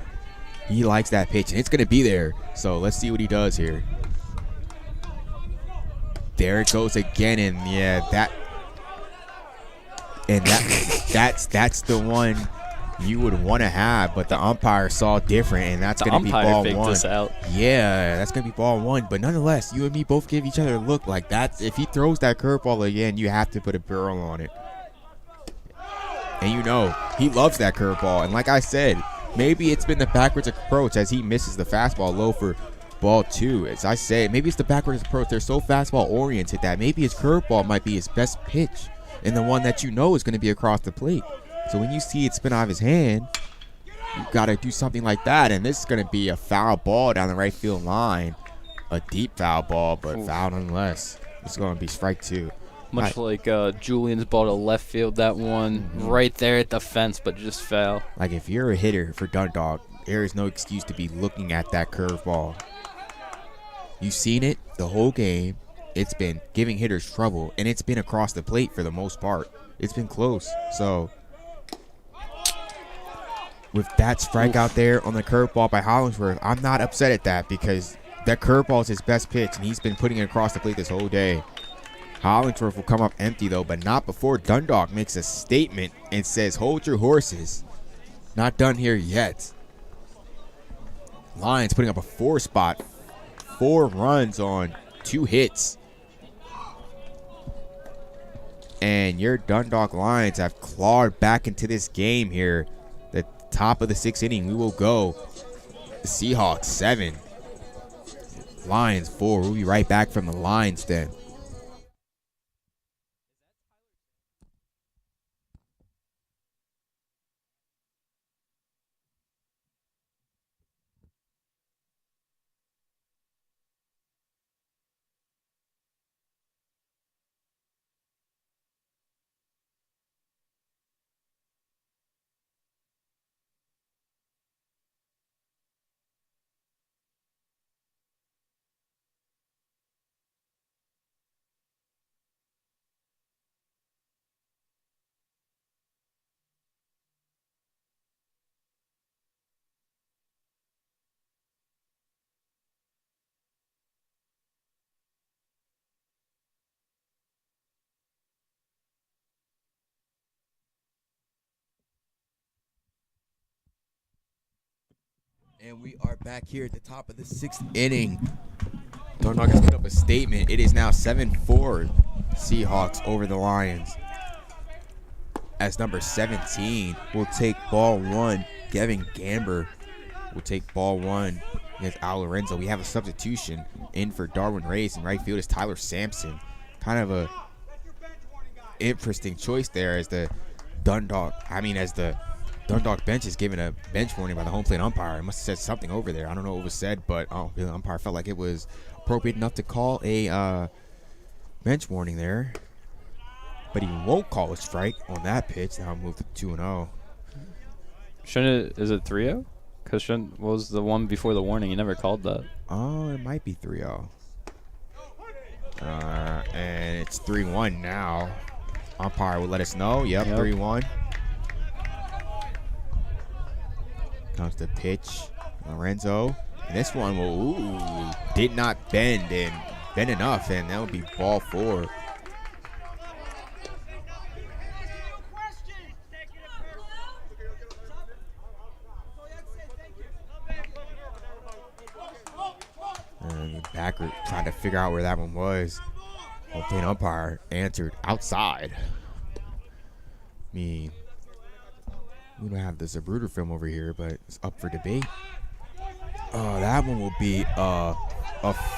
He likes that pitch, and it's going to be there. So let's see what he does here. There it goes again, and yeah, that's the one you would want to have, but the umpire saw different, and that's going to be ball one. This out. Yeah, that's going to be ball one. But nonetheless, you and me both give each other a look like that. If he throws that curveball again, you have to put a barrel on it. And you know, he loves that curveball. And like I said, maybe it's been the backwards approach as he misses the fastball low for ball two. As I say, maybe it's the backwards approach. They're so fastball oriented that maybe his curveball might be his best pitch and the one that you know is going to be across the plate. So when you see it spin out of his hand, you got to do something like that. And this is going to be a foul ball down the right field line. A deep foul ball, but foul nonetheless. It's going to be strike two. Much like Julian's ball to left field, that one right there at the fence, but just foul. Like if you're a hitter for Dundalk, there is no excuse to be looking at that curveball. You've seen it the whole game. It's been giving hitters trouble, and it's been across the plate for the most part. It's been close. So with that strikeout there on the curveball by Hollingsworth, I'm not upset at that because that curveball is his best pitch, and he's been putting it across the plate this whole day. Hollingsworth will come up empty, though, but not before Dundalk makes a statement and says, hold your horses. Not done here yet. Lions putting up a 4 spot. 4 runs on 2 hits. And your Dundalk Lions have clawed back into this game here. The top of the 6th inning, we will go. The Seahawks 7. Lions 4. We'll be right back from the Lions then. And we are back here at the top of the 6th inning. Dundalk has put up a statement. It is now 7-4 Seahawks over the Lions. As number 17 will take ball 1. Gavin Gamber will take ball 1 against Al Lorenzo. We have a substitution in for Darwin Reyes. In right field is Tyler Sampson. Kind of a interesting choice there as the Dundalk bench is given a bench warning by the home plate umpire. It must have said something over there. I don't know what was said, but the umpire felt like it was appropriate enough to call a bench warning there. But he won't call a strike on that pitch. Now move to 2-0. Is it 3-0? Because what was the one before the warning? He never called that. Oh, it might be 3-0. And it's 3-1 now. Umpire will let us know. Yep. 3-1. Comes the pitch. Lorenzo. And this one will, did not bend enough, and that would be ball 4. And the backer trying to figure out where that one was. Home plate umpire answered outside. We don't have the Zabruder film over here, but it's up for debate. Oh, that one will be a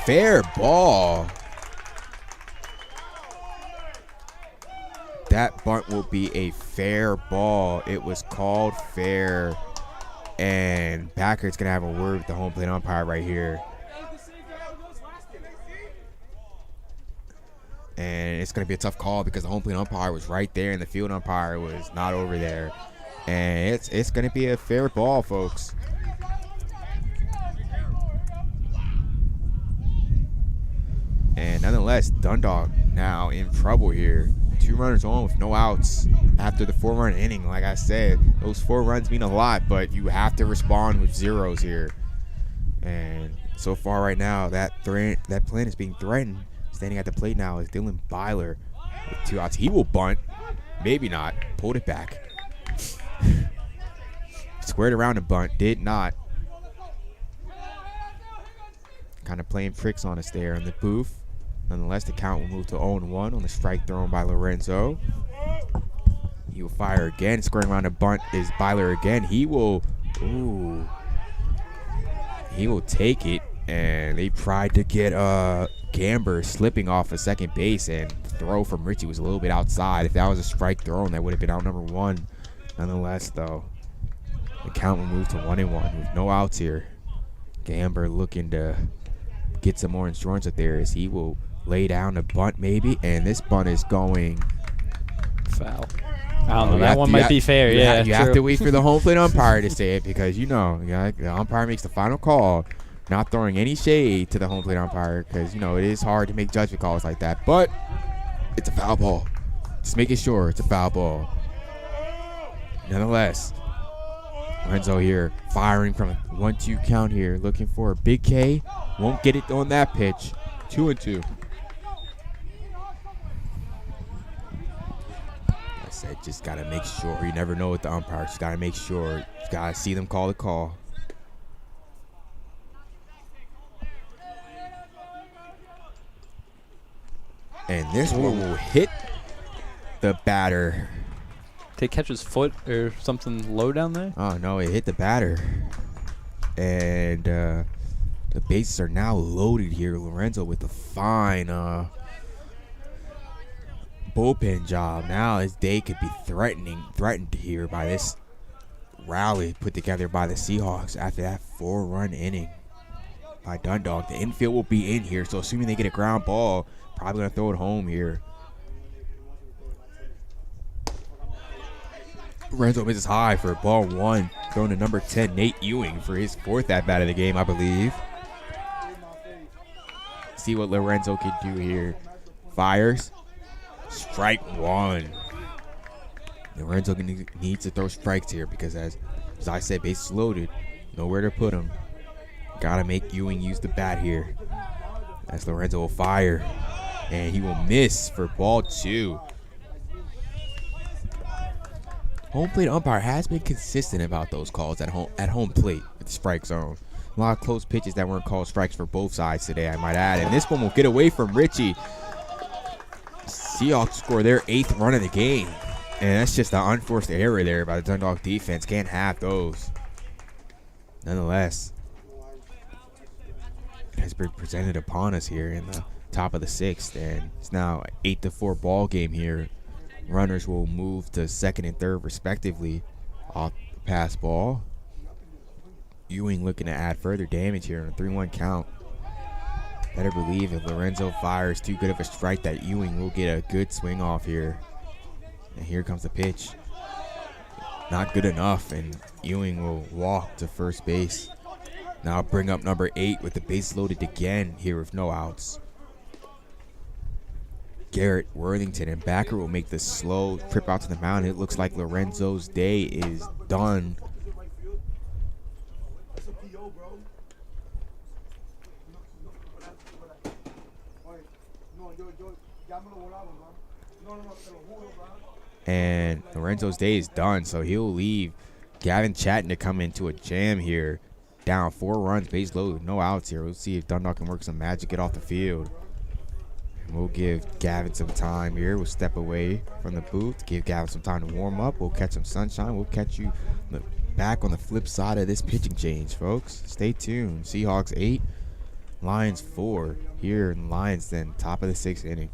fair ball. That bunt will be a fair ball. It was called fair. And Backert's going to have a word with the home plate umpire right here. And it's going to be a tough call because the home plate umpire was right there and the field umpire was not over there. And it's going to be a fair ball, folks. nonetheless, Dundalk now in trouble here. 2 runners on with no outs after the 4-run inning. Like I said, those 4 runs mean a lot, but you have to respond with zeros here. And so far right now, that plan is being threatened. Standing at the plate now is Dylan Byler with 2 outs. He will bunt. Maybe not. Pulled it back. Squared around a bunt. Did not. Kind of playing tricks on us there in the booth. Nonetheless, the count will move to 0-1 on the strike thrown by Lorenzo. He will fire again. Squaring around a bunt is Byler again. He will take it. And they tried to get Gamber slipping off of second base, and the throw from Richie was a little bit outside. If that was a strike thrown, that would have been out number 1. Nonetheless, though, the count will move to 1-1 with no outs here. Gamber looking to get some more insurance up there as he will lay down a bunt maybe, and this bunt is going foul. I don't know. That one might be fair. Yeah, you have to wait for the home plate umpire to say it, because the umpire makes the final call. Not throwing any shade to the home plate umpire, because it is hard to make judgment calls like that, but it's a foul ball. Just making sure it's a foul ball. Nonetheless, Lorenzo here firing from a 1-2 count here, looking for a big K. Won't get it on that pitch. 2-2. I said, just gotta make sure. You never know with the umpire. Just gotta make sure. You gotta see them call the call. And this one will hit the batter. Did he catch his foot or something low down there? Oh, no, it hit the batter. And the bases are now loaded here. Lorenzo with a fine bullpen job. Now his day could be threatened here by this rally put together by the Seahawks after that 4-run inning by Dundalk. The infield will be in here, so assuming they get a ground ball, probably going to throw it home here. Lorenzo misses high for ball 1. Throwing to number 10, Nate Ewing, for his 4th at-bat of the game, I believe. See what Lorenzo can do here. Fires. Strike 1. Lorenzo needs to throw strikes here because, as I said, bases loaded. Nowhere to put him. Got to make Ewing use the bat here. As Lorenzo will fire. And he will miss for ball 2. Home plate umpire has been consistent about those calls at home plate with the strike zone. A lot of close pitches that weren't called strikes for both sides today, I might add. And this one will get away from Richie. Seahawks score their 8th run of the game. And that's just an unforced error there by the Dundalk defense. Can't have those. Nonetheless, it has been presented upon us here in the top of the 6th. And it's now an 8-4 ball game here. Runners will move to 2nd and 3rd respectively off the pass ball. Ewing looking to add further damage here on a 3-1 count. Better believe if Lorenzo fires too good of a strike that Ewing will get a good swing off here. And here comes the pitch. Not good enough, and Ewing will walk to first base. Now bring up number 8 with the base loaded again here with no outs. Garrett, Worthington, and Backer will make the slow trip out to the mound. It looks like Lorenzo's day is done. And Lorenzo's day is done, so he'll leave Gavin Chatton to come into a jam here. Down 4 runs, base loaded, no outs here. We'll see if Dundalk can work some magic, get off the field. We'll give Gavin some time here. We'll step away from the booth, give Gavin some time to warm up. We'll catch some sunshine. We'll catch you back on the flip side of this pitching change, folks. Stay tuned. Seahawks 8, Lions 4 here in Lions, then top of the 6th inning.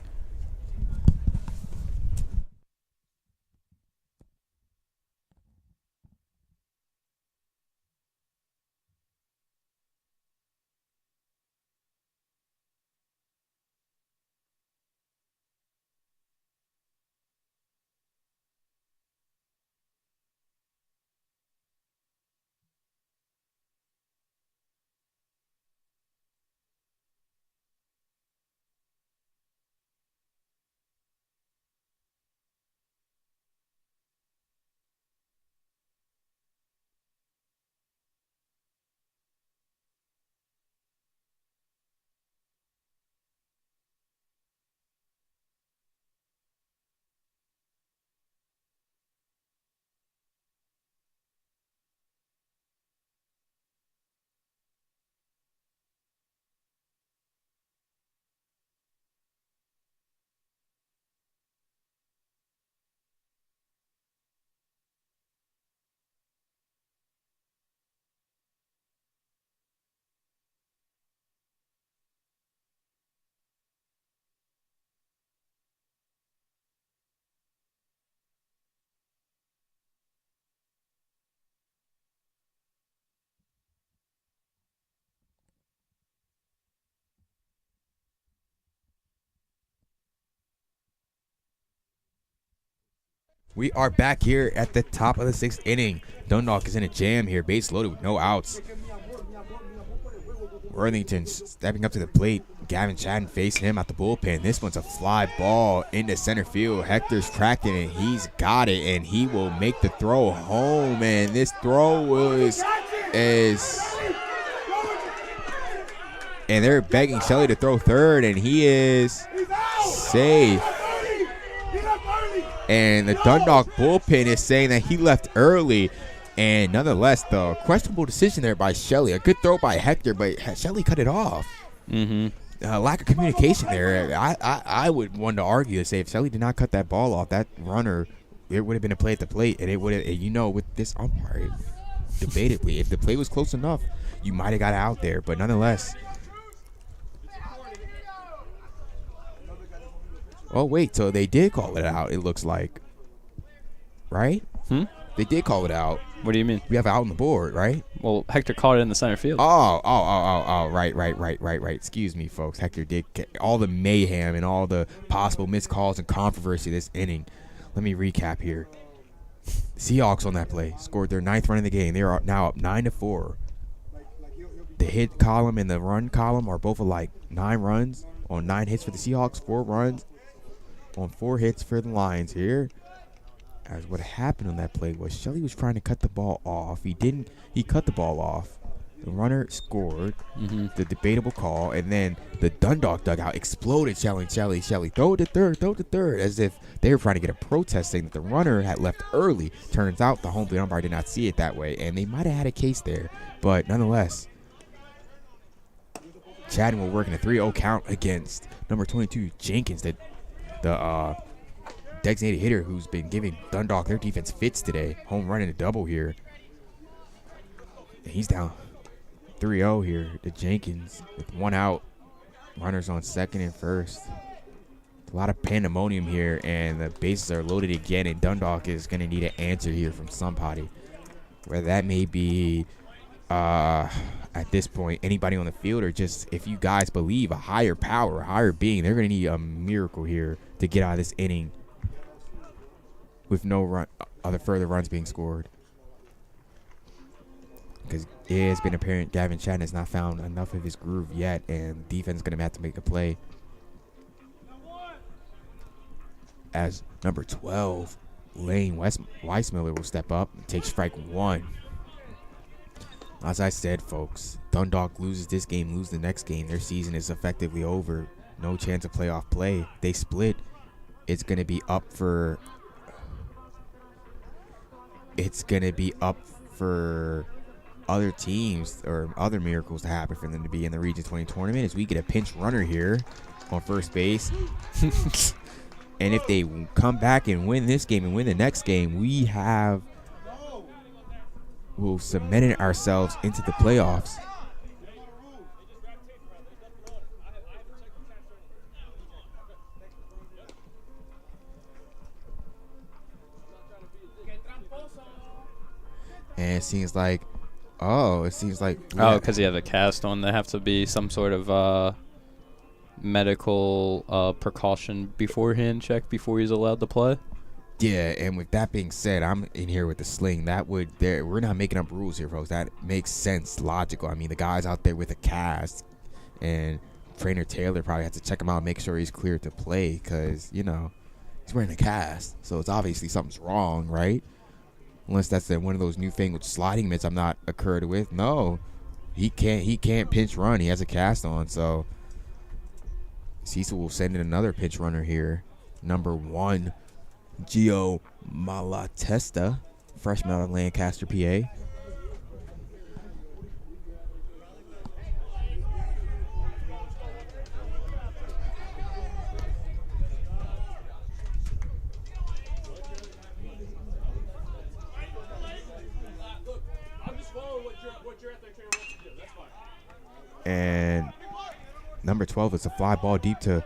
We are back here at the top of the 6th inning. Dundalk is in a jam here. Base loaded with no outs. Worthington stepping up to the plate. Gavin Chadden facing him at the bullpen. This one's a fly ball into center field. Hector's tracking it. He's got it, and he will make the throw home. And this throw is and they're begging Shelley to throw third, and he is safe. And the Dundalk bullpen is saying that he left early. And nonetheless, the questionable decision there by Shelley. A good throw by Hector, but Shelley cut it off. Lack of communication there. I would want to argue to say if Shelley did not cut that ball off, that runner, it would have been a play at the plate. And it would have, you know, with this umpire, debatably, if the play was close enough, you might have got out there. But nonetheless. Oh, wait. So they did call it out, it looks like. Right? They did call it out. What do you mean? We have out on the board, right? Well, Hector caught it in the center field. Oh. Right. Excuse me, folks. Hector did get all the mayhem and all the possible missed calls and controversy this inning. Let me recap here. Seahawks on that play scored their 9th run in the game. They are now up 9-4. The hit column and the run column are both alike. 9 runs on 9 hits for the Seahawks, 4 runs on 4 hits for the Lions here. As what happened on that play was Shelley was trying to cut the ball off. He didn't. He cut the ball off. The runner scored. The debatable call. And then the Dundalk dugout exploded. Shelley, throw it to third. As if they were trying to get a protest saying that the runner had left early. Turns out the home plate umpire did not see it that way. And they might have had a case there. But nonetheless, Chadden will work in a 3-0 count against number 22, Jenkins, the designated hitter who's been giving Dundalk their defense fits today. Home run and a double here. And he's down 3-0 here to Jenkins with 1 out. Runners on second and first. A lot of pandemonium here, and the bases are loaded again, and Dundalk is going to need an answer here from somebody. Whether that may be, at this point, anybody on the field, or just if you guys believe a higher power, a higher being, they're going to need a miracle here to get out of this inning with no other further runs being scored. Because it has been apparent Gavin Chadden has not found enough of his groove yet, and defense is going to have to make a play. As number 12, Lane Weissmiller will step up and take strike 1. As I said, folks, Dundalk loses this game, lose the next game. Their season is effectively over. No chance of playoff play. They split. It's going to be up for other teams or other miracles to happen for them to be in the Region 20 tournament, as we get a pinch runner here on first base. And if they come back and win this game and win the next game, we'll cement ourselves into the playoffs. And it seems like, because you have a cast on, there have to be some sort of medical precaution beforehand check before he's allowed to play. Yeah, and with that being said, I'm in here with the sling. We're not making up rules here, folks. That makes sense, logical. I mean, the guy's out there with a cast, and trainer Taylor probably has to check him out and make sure he's clear to play, because, you know, he's wearing a cast, so it's obviously something's wrong, right? Unless that's one of those newfangled sliding mitts I'm not occurred with. No, he can't pinch run. He has a cast on, so Cecil will send in another pinch runner here. Number 1, Gio Malatesta, freshman out of Lancaster, PA. And number 12 is a fly ball deep to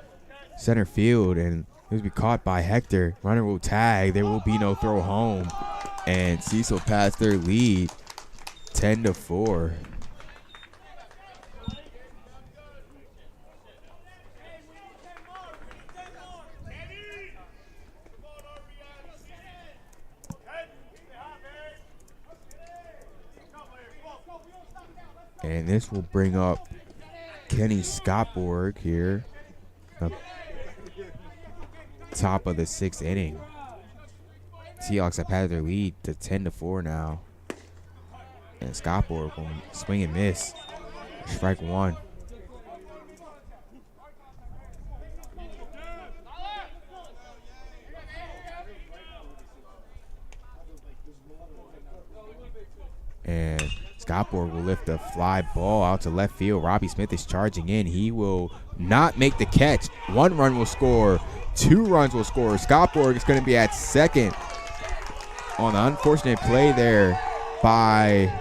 center field, and it will be caught by Hector. Runner will tag. There will be no throw home, and Cecil passed their lead 10-4. And this will bring up Kenny Scottborg here. Top of the 6th inning. Seahawks have had their lead to 10-4 now. And Scottborg will swing and miss. Strike one. And Scottborg will lift a fly ball out to left field. Robbie Smith is charging in. He will not make the catch. 1 run will score. 2 runs will score. Scottborg is going to be at second on the unfortunate play there by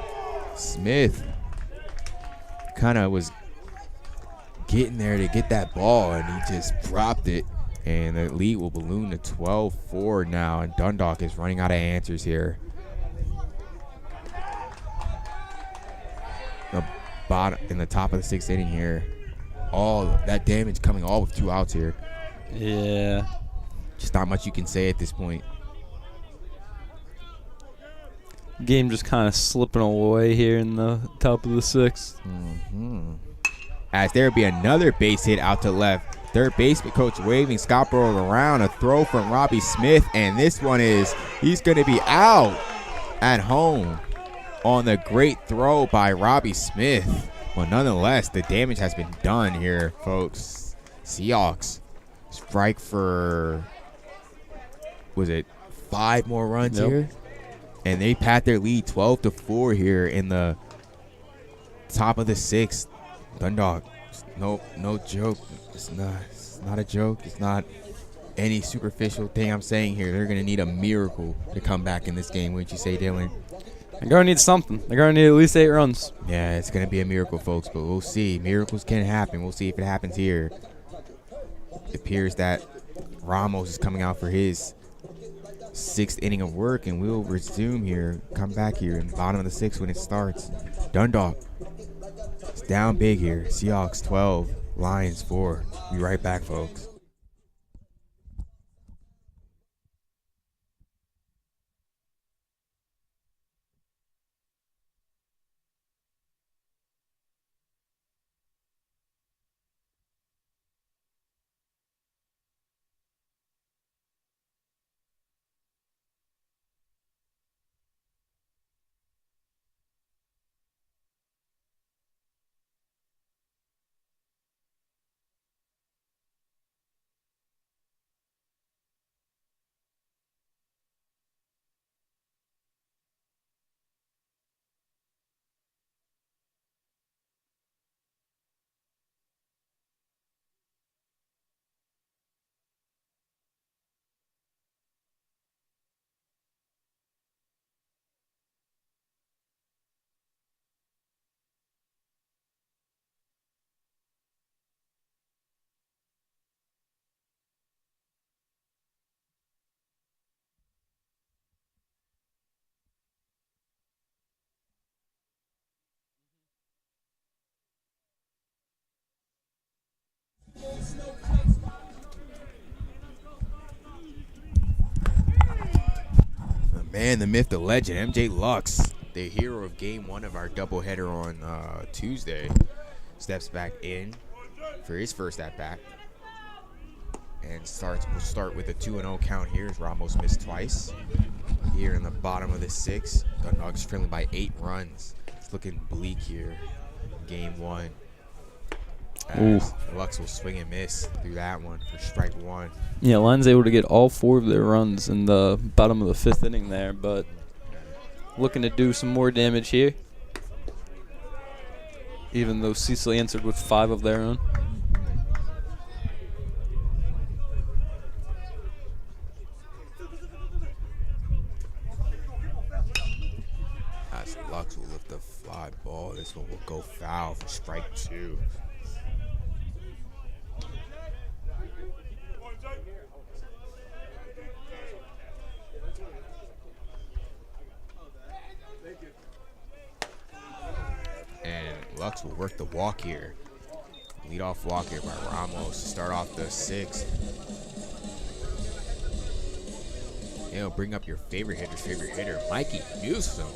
Smith. Kind of was getting there to get that ball, and he just dropped it. And the lead will balloon to 12-4 now, and Dundalk is running out of answers here. The bottom in the top of the 6th inning here. All that damage coming all with 2 outs here. Yeah. Just not much you can say at this point. Game just kind of slipping away here in the top of the 6th. As there be another base hit out to left. Third baseman coach waving Scottborg around. A throw from Robbie Smith, and this one he's going to be out at home on the great throw by Robbie Smith. But nonetheless, the damage has been done here, folks. Seahawks strike for, was it 5 more runs here? And they pat their lead 12-4 here in the top of the 6th. Dundalk, no joke. It's not a joke. It's not any superficial thing I'm saying here. They're going to need a miracle to come back in this game. Wouldn't you say, Dylan? They're going to need something. They're going to need at least 8 runs. Yeah, it's going to be a miracle, folks, but we'll see. Miracles can happen. We'll see if it happens here. It appears that Ramos is coming out for his 6th inning of work, and we'll resume here, come back here in the bottom of the 6th when it starts. Dundalk is down big here. Seahawks 12, Lions 4. Be right back, folks. The man, the myth, the legend, MJ Lux, the hero of game 1 of our doubleheader on Tuesday, steps back in for his first at-bat. And we'll start with a 2-0 count here as Ramos missed twice. Here in the bottom of the 6th, Dundalk's trailing by 8 runs. It's looking bleak here in game 1. Lux will swing and miss through that one for strike 1. Yeah, Lions able to get all 4 of their runs in the bottom of the 5th inning there, but looking to do some more damage here. Even though Cecil answered with 5 of their own. As Lux will lift the fly ball, this one will go foul for strike 2. And Lux will work the walk here. Lead-off walk here by Ramos to start off the 6th. He'll bring up your favorite hitter, Mikey Newsom.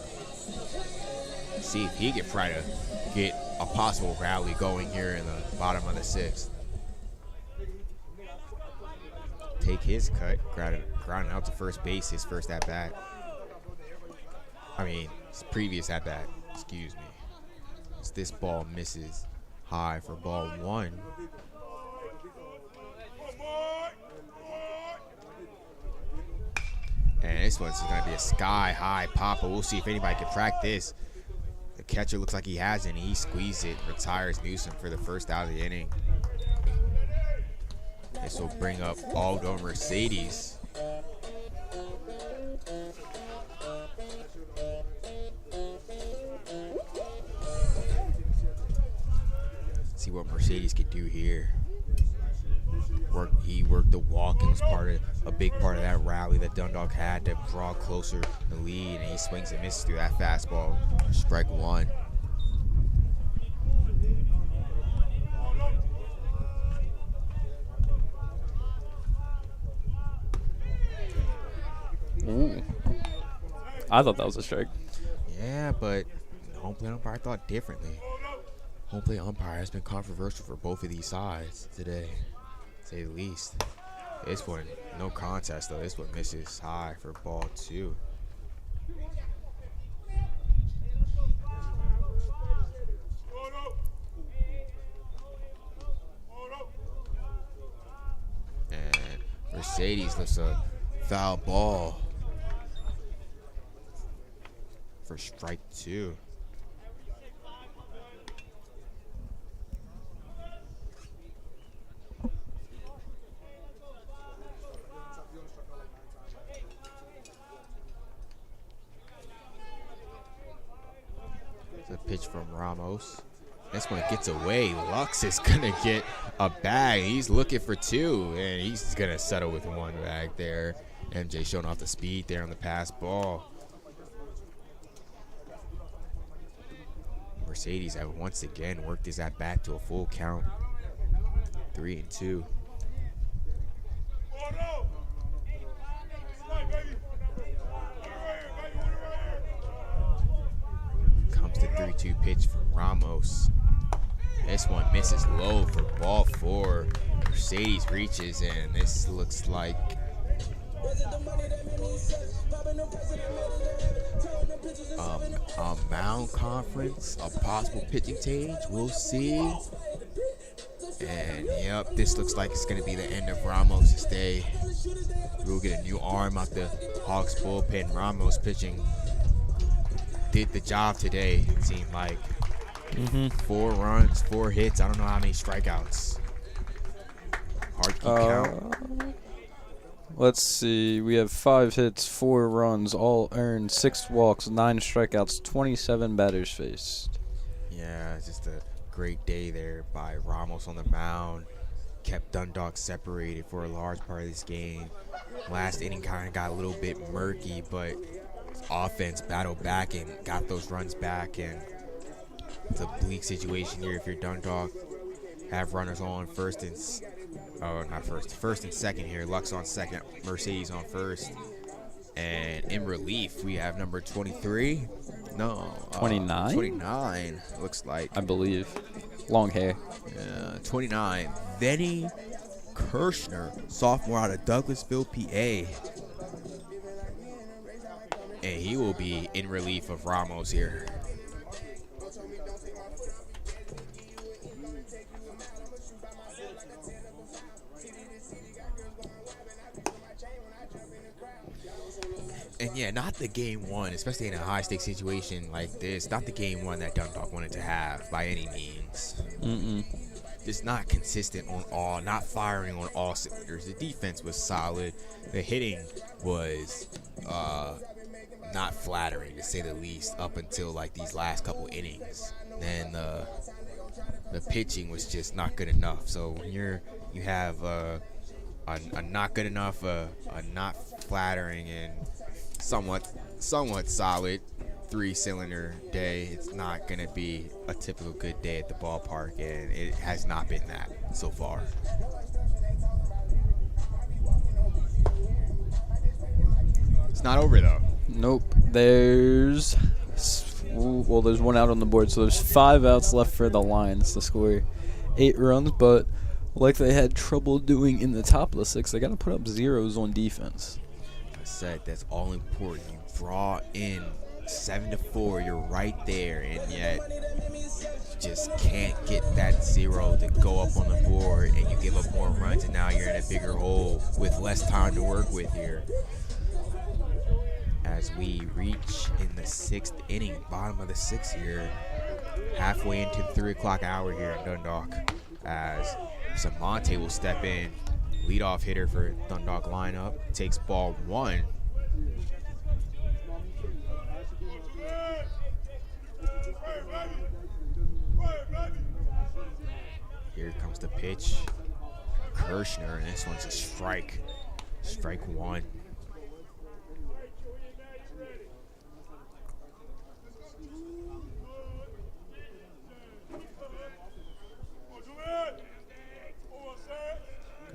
See if he can try to get a possible rally going here in the bottom of the 6th. Take his cut, grounding out to first base, his first at bat. I mean, his previous at bat, excuse me. As this ball misses high for ball 1. And this one's going to be a sky-high pop, but we'll see if anybody can crack this. The catcher looks like he has it, and he squeezed it, retires Newsom for the first out of the inning. This will bring up Aldo Mercedes. Let's see what Mercedes could do here. He worked the walk and was a big part of that rally that Dundalk had to draw closer the lead, and he swings and misses through that fastball. Strike 1. Ooh. I thought that was a strike. Yeah, but home plate umpire thought differently. Home plate umpire has been controversial for both of these sides today, to say the least. This one, no contest though. This one misses high for ball 2. And Mercedes lifts a foul ball for strike 2. The pitch from Ramos. This one gets away. Lux is going to get a bag. He's looking for 2, and he's going to settle with 1 bag there. MJ showing off the speed there on the pass ball. Mercedes have once again worked his at bat to a full count. 3-2. Comes the 3-2 pitch from Ramos. This one misses low for ball 4. Mercedes reaches, and this looks like a mound conference, a possible pitching change. We'll see. And yep, this looks like it's going to be the end of Ramos' day. We'll get a new arm out the Hawks bullpen. Ramos pitching did the job today, it seemed like. 4 runs, 4 hits. I don't know how many strikeouts. Hard to keep count. Let's see. We have 5 hits, 4 runs, all earned, 6 walks, 9 strikeouts, 27 batters faced. Yeah, it's just a great day there by Ramos on the mound. Kept Dundalk separated for a large part of this game. Last inning kind of got a little bit murky, but offense battled back and got those runs back. And it's a bleak situation here if you're Dundalk. Have runners on first and second here. Lux on second, Mercedes on first. And in relief, we have number 23. No. 29? 29, looks like. I believe. Long hair. 29. Vinny Kirshner, sophomore out of Douglasville, PA. And he will be in relief of Ramos here. And yeah, not the game 1, especially in a high-stakes situation like this. Not the game 1 that Dundalk wanted to have by any means. Just not consistent on all, not firing on all cylinders. The defense was solid. The hitting was not flattering, to say the least, up until like these last couple innings. Then the pitching was just not good enough. So when you have a not good enough, a not flattering, and somewhat solid 3-cylinder day, it's not going to be a typical good day at the ballpark, and it has not been that so far. It's not over though. Nope. There's Ooh, well, there's one out on the board, so there's 5 outs left for the Lions to score 8 runs. But like they had trouble doing in the top of the 6, they got to put up zeros on defense. I said that's all important. You draw in 7-4. You're right there, and yet you just can't get that 0 to go up on the board, and you give up more runs, and now you're in a bigger hole with less time to work with here. As we reach in the 6th inning, bottom of the 6th here, halfway into the 3 o'clock hour here in Dundalk, as Samonte will step in, leadoff hitter for Dundalk lineup, takes ball 1. Here comes the pitch. Kirshner, and this one's a strike. Strike 1.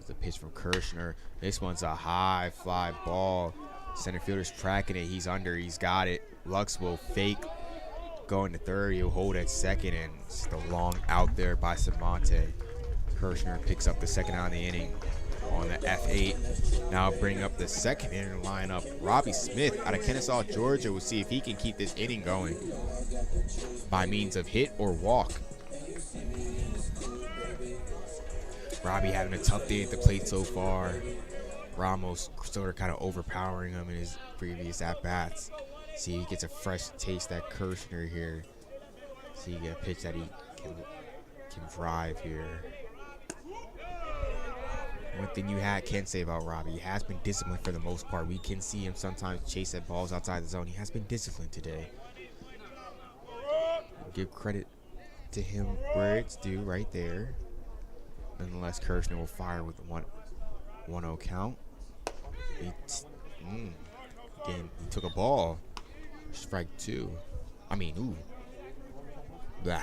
The pitch from Kirshner. This one's a high fly ball. Center fielder's tracking it. He's under. He's got it. Lux will fake. Going to third. He'll hold at second, and it's the long out there by Samonte. Kirshner picks up the second out of the inning on the F8. Now bring up the second inning lineup. Robbie Smith out of Kennesaw, Georgia. We'll see if he can keep this inning going by means of hit or walk. Robbie having a tough day at the plate so far. Ramos sort of kind of overpowering him in his previous at-bats. See, he gets a fresh taste at Kirshner here. See, he get a pitch that he can drive here. One thing you can say about Robbie, he has been disciplined for the most part. We can see him sometimes chase at balls outside the zone. He has been disciplined today. Give credit to him where it's due right there. Nonetheless, Kirshner will fire with 1-0 count. Again, he took a ball. Strike 2. I mean, ooh. Blah.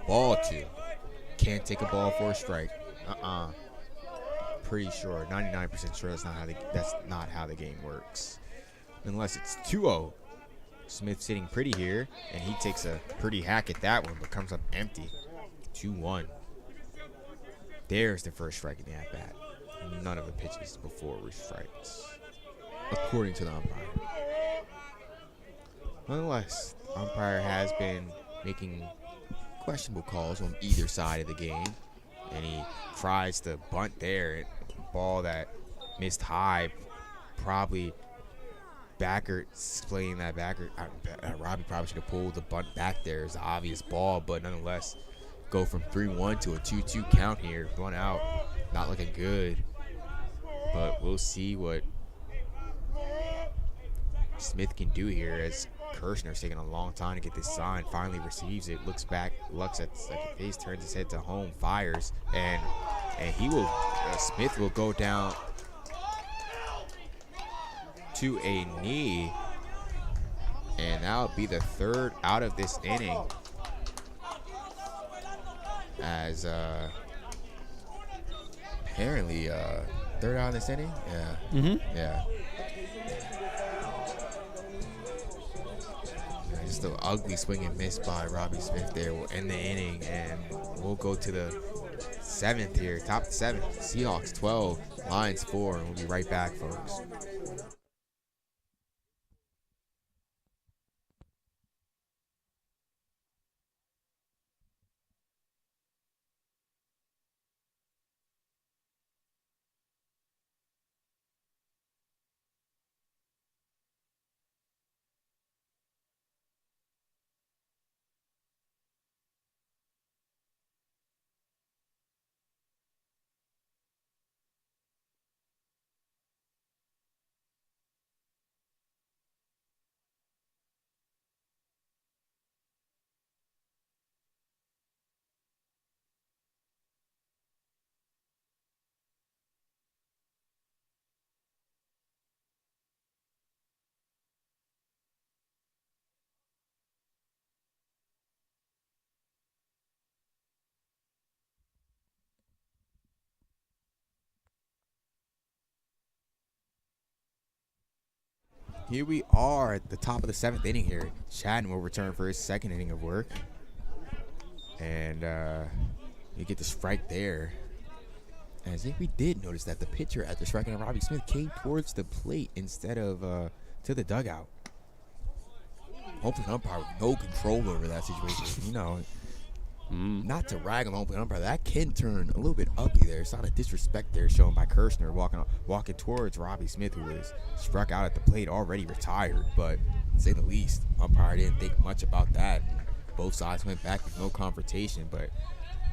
Ball 2. Can't take a ball for a strike. Pretty sure, 99% sure that's not how the game works. Unless it's 2-0. Smith sitting pretty here, and he takes a pretty hack at that one, but comes up empty. 2-1. There's the first strike in the at-bat. None of the pitches before were strikes, according to the umpire. Nonetheless, the umpire has been making questionable calls on either side of the game, and he tries to bunt there. Ball that missed high, probably backer, explaining that backer. Robbie probably should have pulled the bunt back there. It's an obvious ball, but nonetheless, go from 3-1 to a 2-2 count here. 1 out. Not looking good. But we'll see what Smith can do here, as Kirshner's taking a long time to get this sign. Finally receives it. Looks back. Looks at second base. Turns his head to home. Fires. And he will. Smith will go down to a knee. And that'll be the 3rd out of this inning. As apparently 3rd out of this inning. Yeah. Just an ugly swing and miss by Robbie Smith there will end the inning, and we'll go to the 7th here. Top 7th. Seahawks 12, Lions 4, and we'll be right back, folks. Here we are at the top of the 7th inning here. Chadden will return for his 2nd inning of work. And you get the strike there. And I think we did notice that the pitcher after striking at Robbie Smith came towards the plate instead of to the dugout. Hopefully umpire with no control over that situation. You know, not to rag on the open umpire, that can turn a little bit ugly there. It's not a disrespect there shown by Kirshner walking towards Robbie Smith, who was struck out at the plate, already retired. But to say the least, umpire didn't think much about that. Both sides went back with no confrontation, but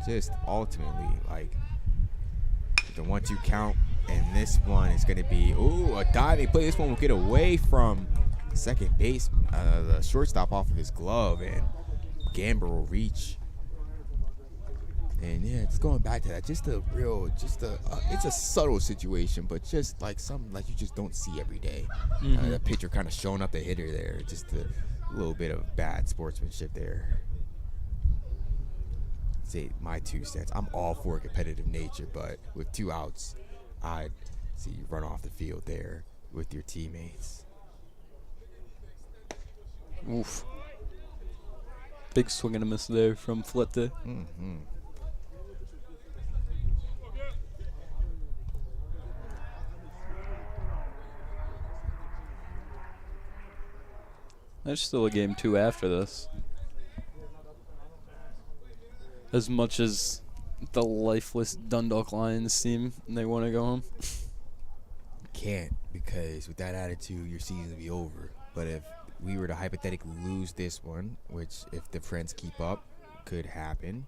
just ultimately, like, the 1-2 count, and this one is going to be, a diving play. This one will get away from second base, the shortstop off of his glove, and Gamber will reach. And yeah, it's going back to that. It's a subtle situation, but just like something like you just don't see every day. The pitcher kind of showing up the hitter there. Just a little bit of bad sportsmanship there. Say my 2 cents. I'm all for competitive nature, but with 2 outs, I'd see you run off the field there with your teammates. Oof. Big swing and a miss there from Flette. There's still a game 2 after this. As much as the lifeless Dundalk Lions seem they want to go home. Can't, because with that attitude, your season will be over. But if we were to hypothetically lose this one, which if the Friends keep up, could happen,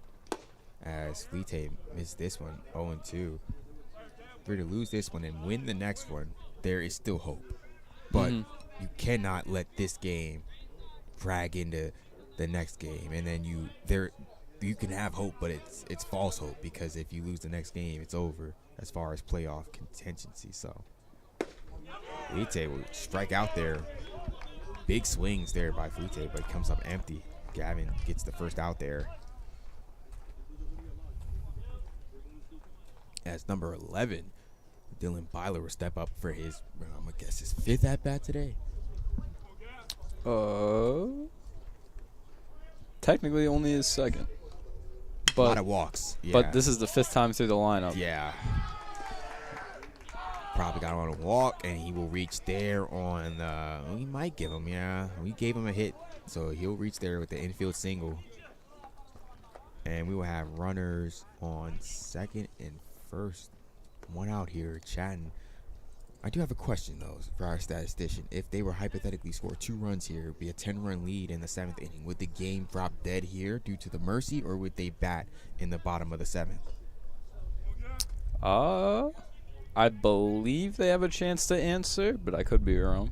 as Fleete missed this one 0-2. If we were to lose this one and win the next one, there is still hope. But you cannot let this game drag into the next game, and then you can have hope, but it's false hope, because if you lose the next game, it's over as far as playoff contingency. So Fleete will strike out there. Big swings there by Fleete, but it comes up empty. Gavin gets the first out there. As number 11, Dylan Byler will step up for his, I'm going to guess, his 5th at-bat today. Technically only his 2nd. A lot of walks. Yeah. But this is the 5th time through the lineup. Yeah. Probably got on a walk, and he will reach there on we might give him, we gave him a hit, so he'll reach there with the infield single. And we will have runners on 2nd and 1st. 1 out here, chatting. I do have a question, though, for our statistician. If they were hypothetically score 2 runs here, be a 10-run lead in the 7th inning, would the game drop dead here due to the mercy, or would they bat in the bottom of the 7th? I believe they have a chance to answer, but I could be wrong.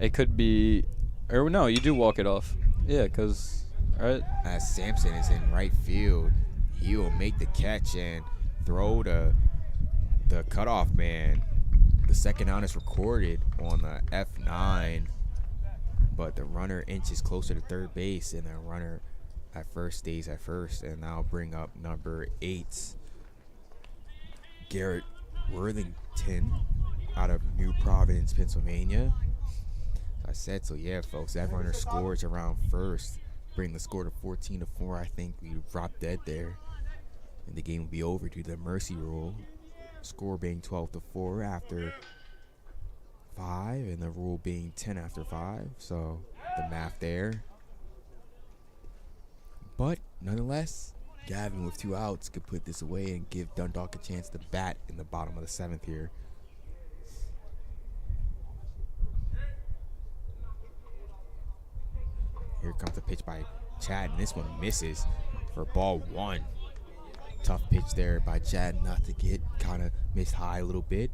It could be, or no, you do walk it off. Yeah, because, right? As Sampson is in right field, he will make the catch and throw the cutoff man. The 2nd out is recorded on the F9, but the runner inches closer to 3rd base, and the runner at first stays at first, and now bring up number 8, Garrett Worthington, out of New Providence, Pennsylvania. I said so. Yeah, folks, that runner scores around first, bring the score to 14-4. I think we drop dead there, and the game will be over due to the mercy rule. Score being 12-4 after 5, and the rule being 10 after 5. So the math there. But nonetheless, Gavin with 2 outs could put this away and give Dundalk a chance to bat in the bottom of the 7th here. Here comes the pitch by Chad, and this one misses for ball 1. Tough pitch there by Chad, not to get, kind of missed high a little bit.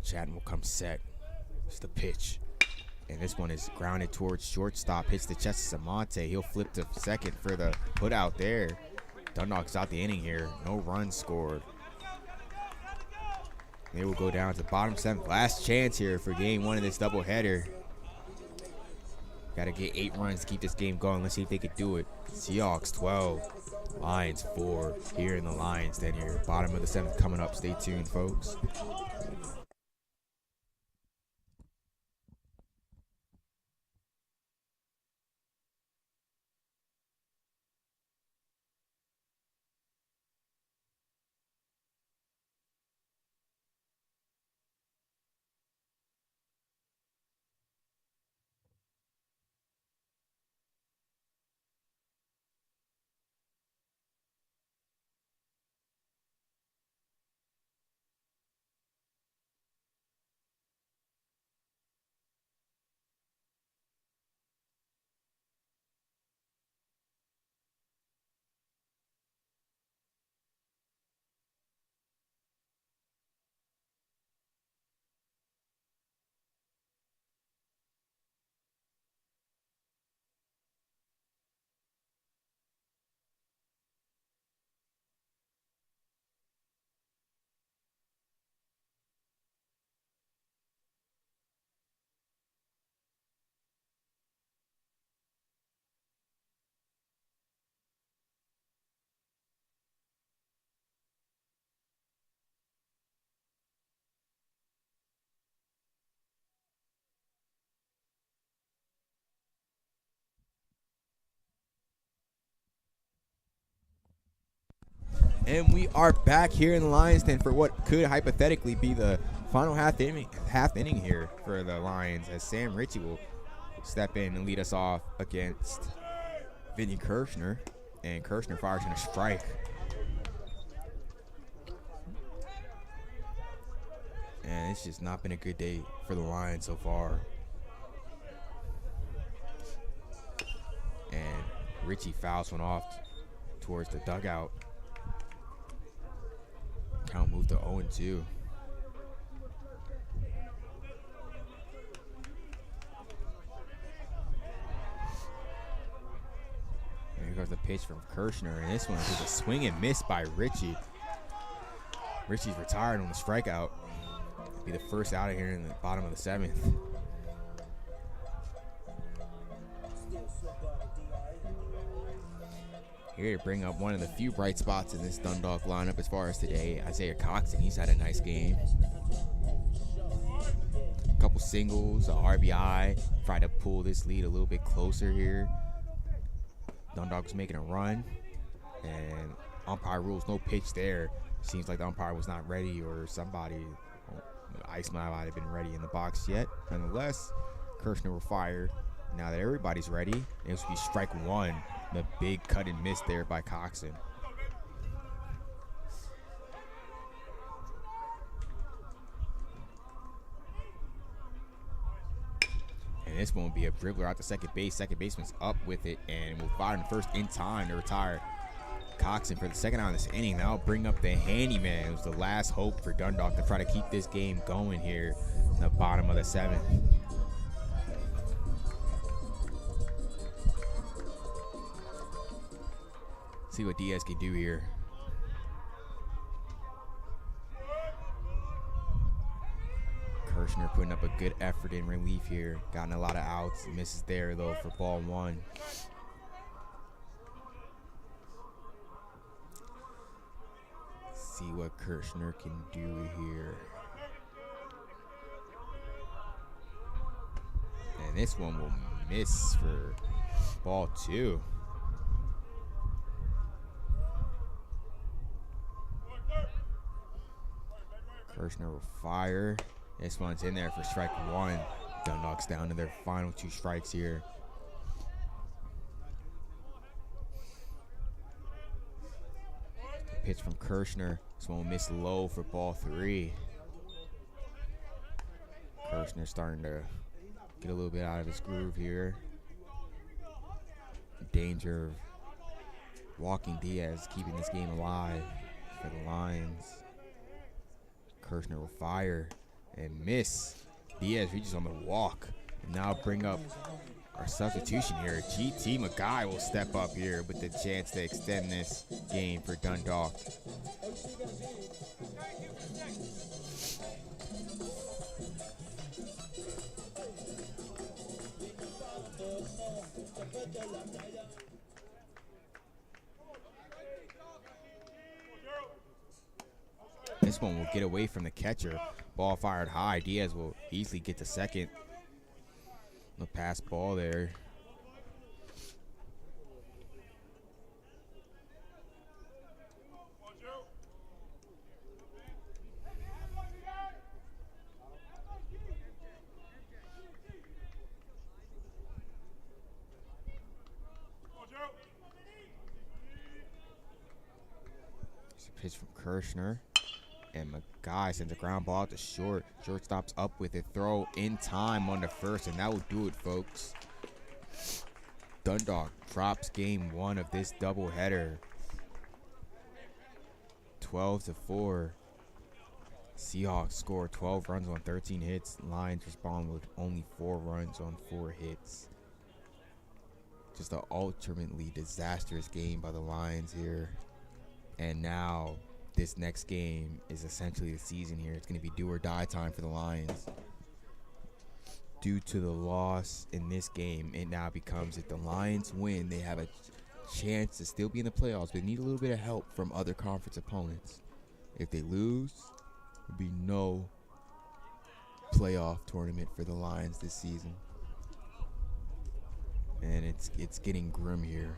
Chad will come set. It's the pitch. And this one is grounded towards shortstop. Hits the chest of Samonte. He'll flip to 2nd for the put out there. Dundalk's out the inning here. No runs scored. They will go down to bottom 7th. Last chance here for game 1 of this doubleheader. Got to get 8 runs to keep this game going. Let's see if they could do it. Seahawks 12. Lions 4 here in the Lions Den here. Bottom of the 7th coming up. Stay tuned, folks. And we are back here in the Lions Den for what could hypothetically be the final half inning here for the Lions, as Sam Ritchie will step in and lead us off against Vinny Kirshner. And Kirshner fires in a strike. And it's just not been a good day for the Lions so far. And Ritchie fouls one off towards the dugout. Count moved to 0-2. And here goes the pitch from Kirshner, and this one is a swing and miss by Ritchie. Ritchie's retired on the strikeout. It'll be the first out of here in the bottom of the 7th. Here to bring up one of the few bright spots in this Dundalk lineup as far as today, Isaiah Coxon. He's had a nice game. A couple singles, a RBI. Tried to pull this lead a little bit closer here. Dundalk was making a run, and umpire rules no pitch there. Seems like the umpire was not ready, or somebody, ice might have been ready in the box yet. Nonetheless, Kirshner will fire. Now that everybody's ready, it will be strike one. The big cut and miss there by Coxon. And this one will be a dribbler out to second base. Second baseman's up with it and will fire in first in time to retire Coxon for the second out of this inning. That'll bring up the handyman. It was the last hope for Dundalk to try to keep this game going here in the bottom of the 7th. See what Diaz can do here. Kirshner putting up a good effort in relief here. Gotten a lot of outs. Misses there though for ball 1. See what Kirshner can do here. And this one will miss for ball 2. Kirshner will fire. This one's in there for strike 1. Dundalk's down to their final 2 strikes here. Pitch from Kirshner. This one will miss low for ball 3. Kirshner starting to get a little bit out of his groove here. Danger of walking Diaz, keeping this game alive for the Lions. Kirshner will fire and miss. Diaz reaches on the walk. And now bring up our substitution here. GT Mackay will step up here with the chance to extend this game for Dundalk. this one will get away from the catcher. Ball fired high. Diaz will easily get to second. The pass ball there. It's a pitch from Kirshner. And Magai sends a ground ball to short. Shortstop's up with a throw in time on the first, and that will do it, folks. Dundalk drops game 1 of this doubleheader. 12-4. Seahawks score 12 runs on 13 hits. Lions respond with only 4 runs on 4 hits. Just an ultimately disastrous game by the Lions here. And now this next game is essentially the season here. It's going to be do or die time for the Lions. Due to the loss in this game, it now becomes if the Lions win, they have a chance to still be in the playoffs, but need a little bit of help from other conference opponents. If they lose, there'll be no playoff tournament for the Lions this season. And it's getting grim here.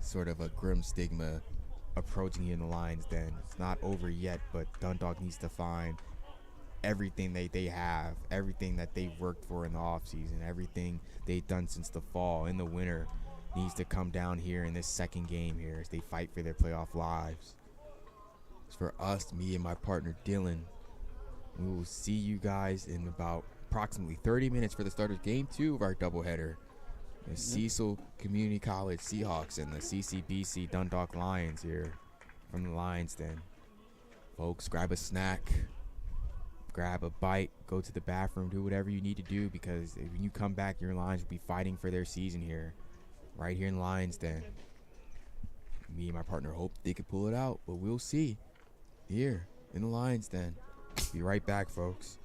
Sort of a grim stigma approaching here in the Lions Den. It's not over yet, but Dundalk needs to find everything they have, everything that they've worked for in the offseason, everything they've done since the fall, in the winter, needs to come down here in this second game here as they fight for their playoff lives. As for us, me and my partner Dylan, we will see you guys in about approximately 30 minutes for the start of game 2 of our doubleheader. The Cecil Community College Seahawks and the CCBC Dundalk Lions here from the Lions Den. Folks, grab a snack, grab a bite, go to the bathroom, do whatever you need to do, because when you come back, your Lions will be fighting for their season here, right here in the Lions Den. Me and my partner hope they could pull it out, but we'll see here in the Lions Den. Be right back, folks.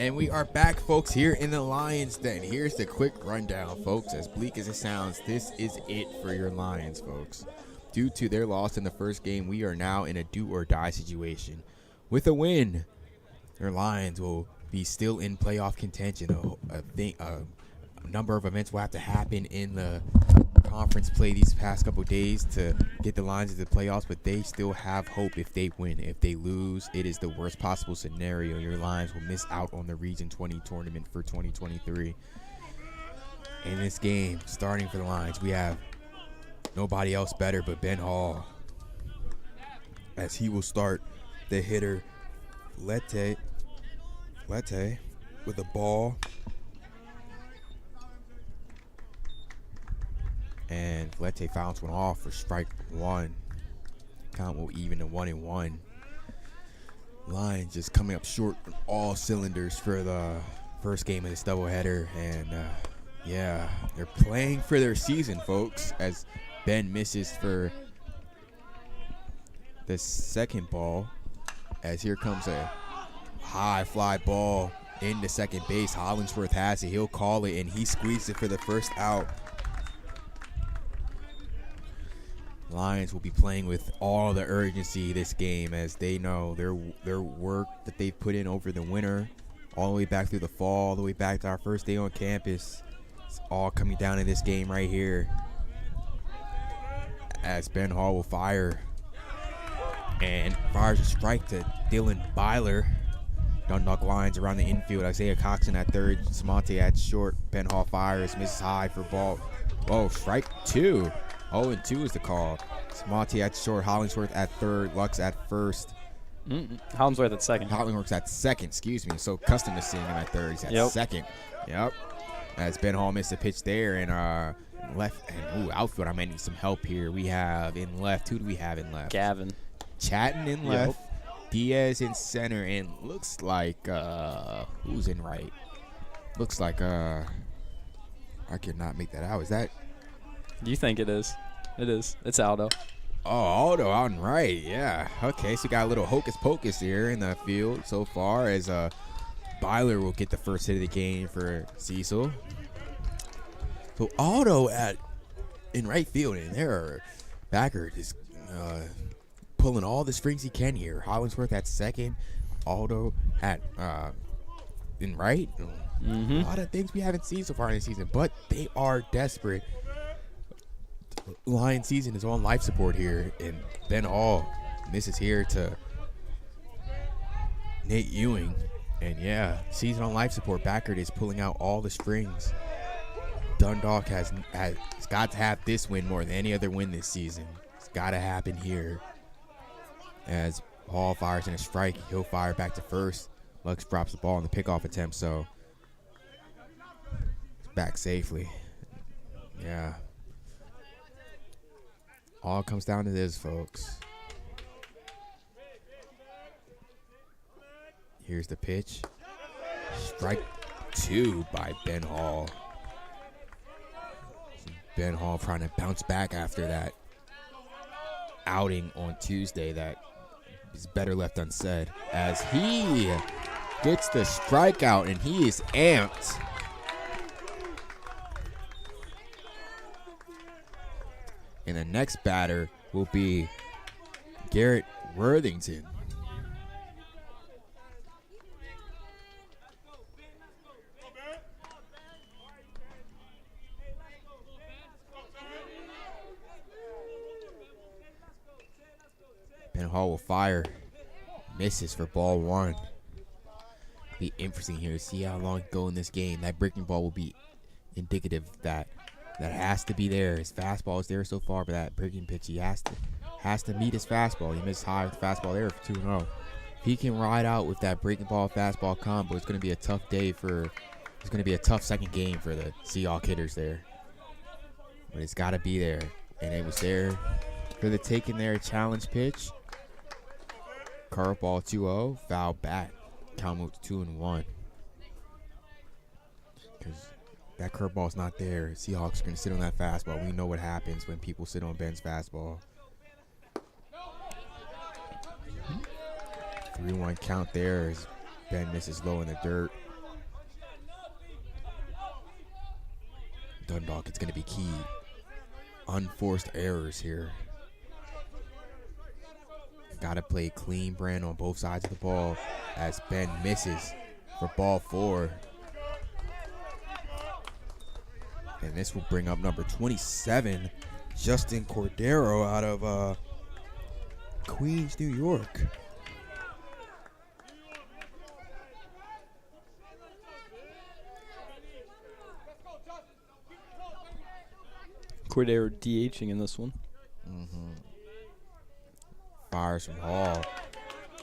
And we are back, folks, here in the Lions Den. Here's the quick rundown, folks. As bleak as it sounds, this is it for your Lions, folks. Due to their loss in the first game, we are now in a do-or-die situation. With a win, your Lions will be still in playoff contention. A number of events will have to happen in the conference play these past couple days to get the Lions into the playoffs, but they still have hope if they win. If they lose, it is the worst possible scenario. Your Lions will miss out on the Region 20 tournament for 2023. In this game, starting for the Lions, we have nobody else better but Ben Hall, as he will start the hitter Lete with a ball. And Lete fouls one off for strike one. Count will even to 1-1. Lions just coming up short on all cylinders for the first game of this doubleheader. And yeah, they're playing for their season, folks, as Ben misses for the second ball. As here comes a high fly ball into second base. Hollingsworth has it. He'll call it, and he squeezed it for the first out. Lions will be playing with all the urgency this game, as they know their work that they've put in over the winter, all the way back through the fall, all the way back to our first day on campus. It's all coming down in this game right here, as Ben Hall will fire and fires a strike to Dylan Byler. Dundalk Lions around the infield. Isaiah Coxon at third, Samonte at short. Ben Hall fires, misses high for ball. Oh, strike two. 0-2 is the call. Samonte at short, Hollingsworth at third, Lux at first. Hollingsworth at second. Hollingsworth at second, excuse me. So custom to seeing him at third. He's at second. Yep. As Ben Hall missed a pitch there, and left, and outfield, I might need some help here. We have in left, who do we have in left? Gavin. Chatton in left. Diaz in center, and looks like, who's in right? Looks like, I cannot make that out. Is that? You think it is? It is. It's Aldo. Oh, Aldo on right. Yeah. Okay, so we got a little hocus pocus here in the field so far, as Byler will get the first hit of the game for Cecil. So Aldo in right field, and there Backer is pulling all the strings he can here. Hollingsworth at second, Aldo at in right. A lot of things we haven't seen so far in the season, but they are desperate. Lion season is on life support here, and Ben Hall misses here to Nate Ewing. And yeah, season on life support. Backert is pulling out all the strings. Dundalk has got to have this win more than any other win this season. It's got to happen here. As Hall fires in a strike, he'll fire back to first. Lux drops the ball in the pickoff attempt, so it's back safely. Yeah. All comes down to this, folks. Here's the pitch. Strike two by Ben Hall. Ben Hall trying to bounce back after that outing on Tuesday that is better left unsaid, as he gets the strikeout, and he is amped. And the next batter will be Garrett Worthington. Ben Hall will fire. Misses for ball one. Be interesting here to see how long it go in this game. That breaking ball will be indicative that has to be there. His fastball is there so far, but that breaking pitch, he has to meet his fastball. He missed high with the fastball there for 2-0. If he can ride out with that breaking ball fastball combo, it's going to be a tough day it's going to be a tough second game for the Seahawks hitters there. But it's got to be there, and it was there for the taking there. Challenge pitch. Curveball 2-0, foul back. Count moved to 2-1. Because that curveball's not there. Seahawks are going to sit on that fastball. We know what happens when people sit on Ben's fastball. 3-1 count there as Ben misses low in the dirt. Dundalk, it's going to be key. Unforced errors here. Got to play clean brand on both sides of the ball as Ben misses for ball 4. And this will bring up number 27, Justin Cordero out of Queens, New York. Cordero DHing in this one. Fires from Hall.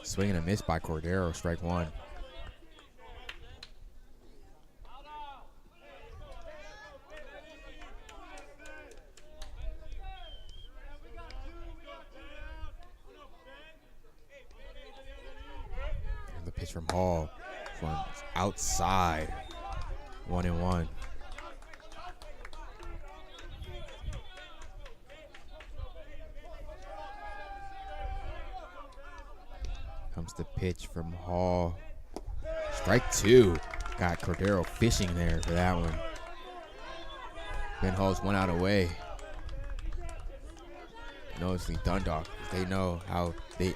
Swing and a miss by Cordero, strike 1. And the pitch from Hall from outside. 1-1. Comes the pitch from Hall. Strike 2. Got Cordero fishing there for that one. Ben Hall's 1 out away. Noticeably Dundalk, they know how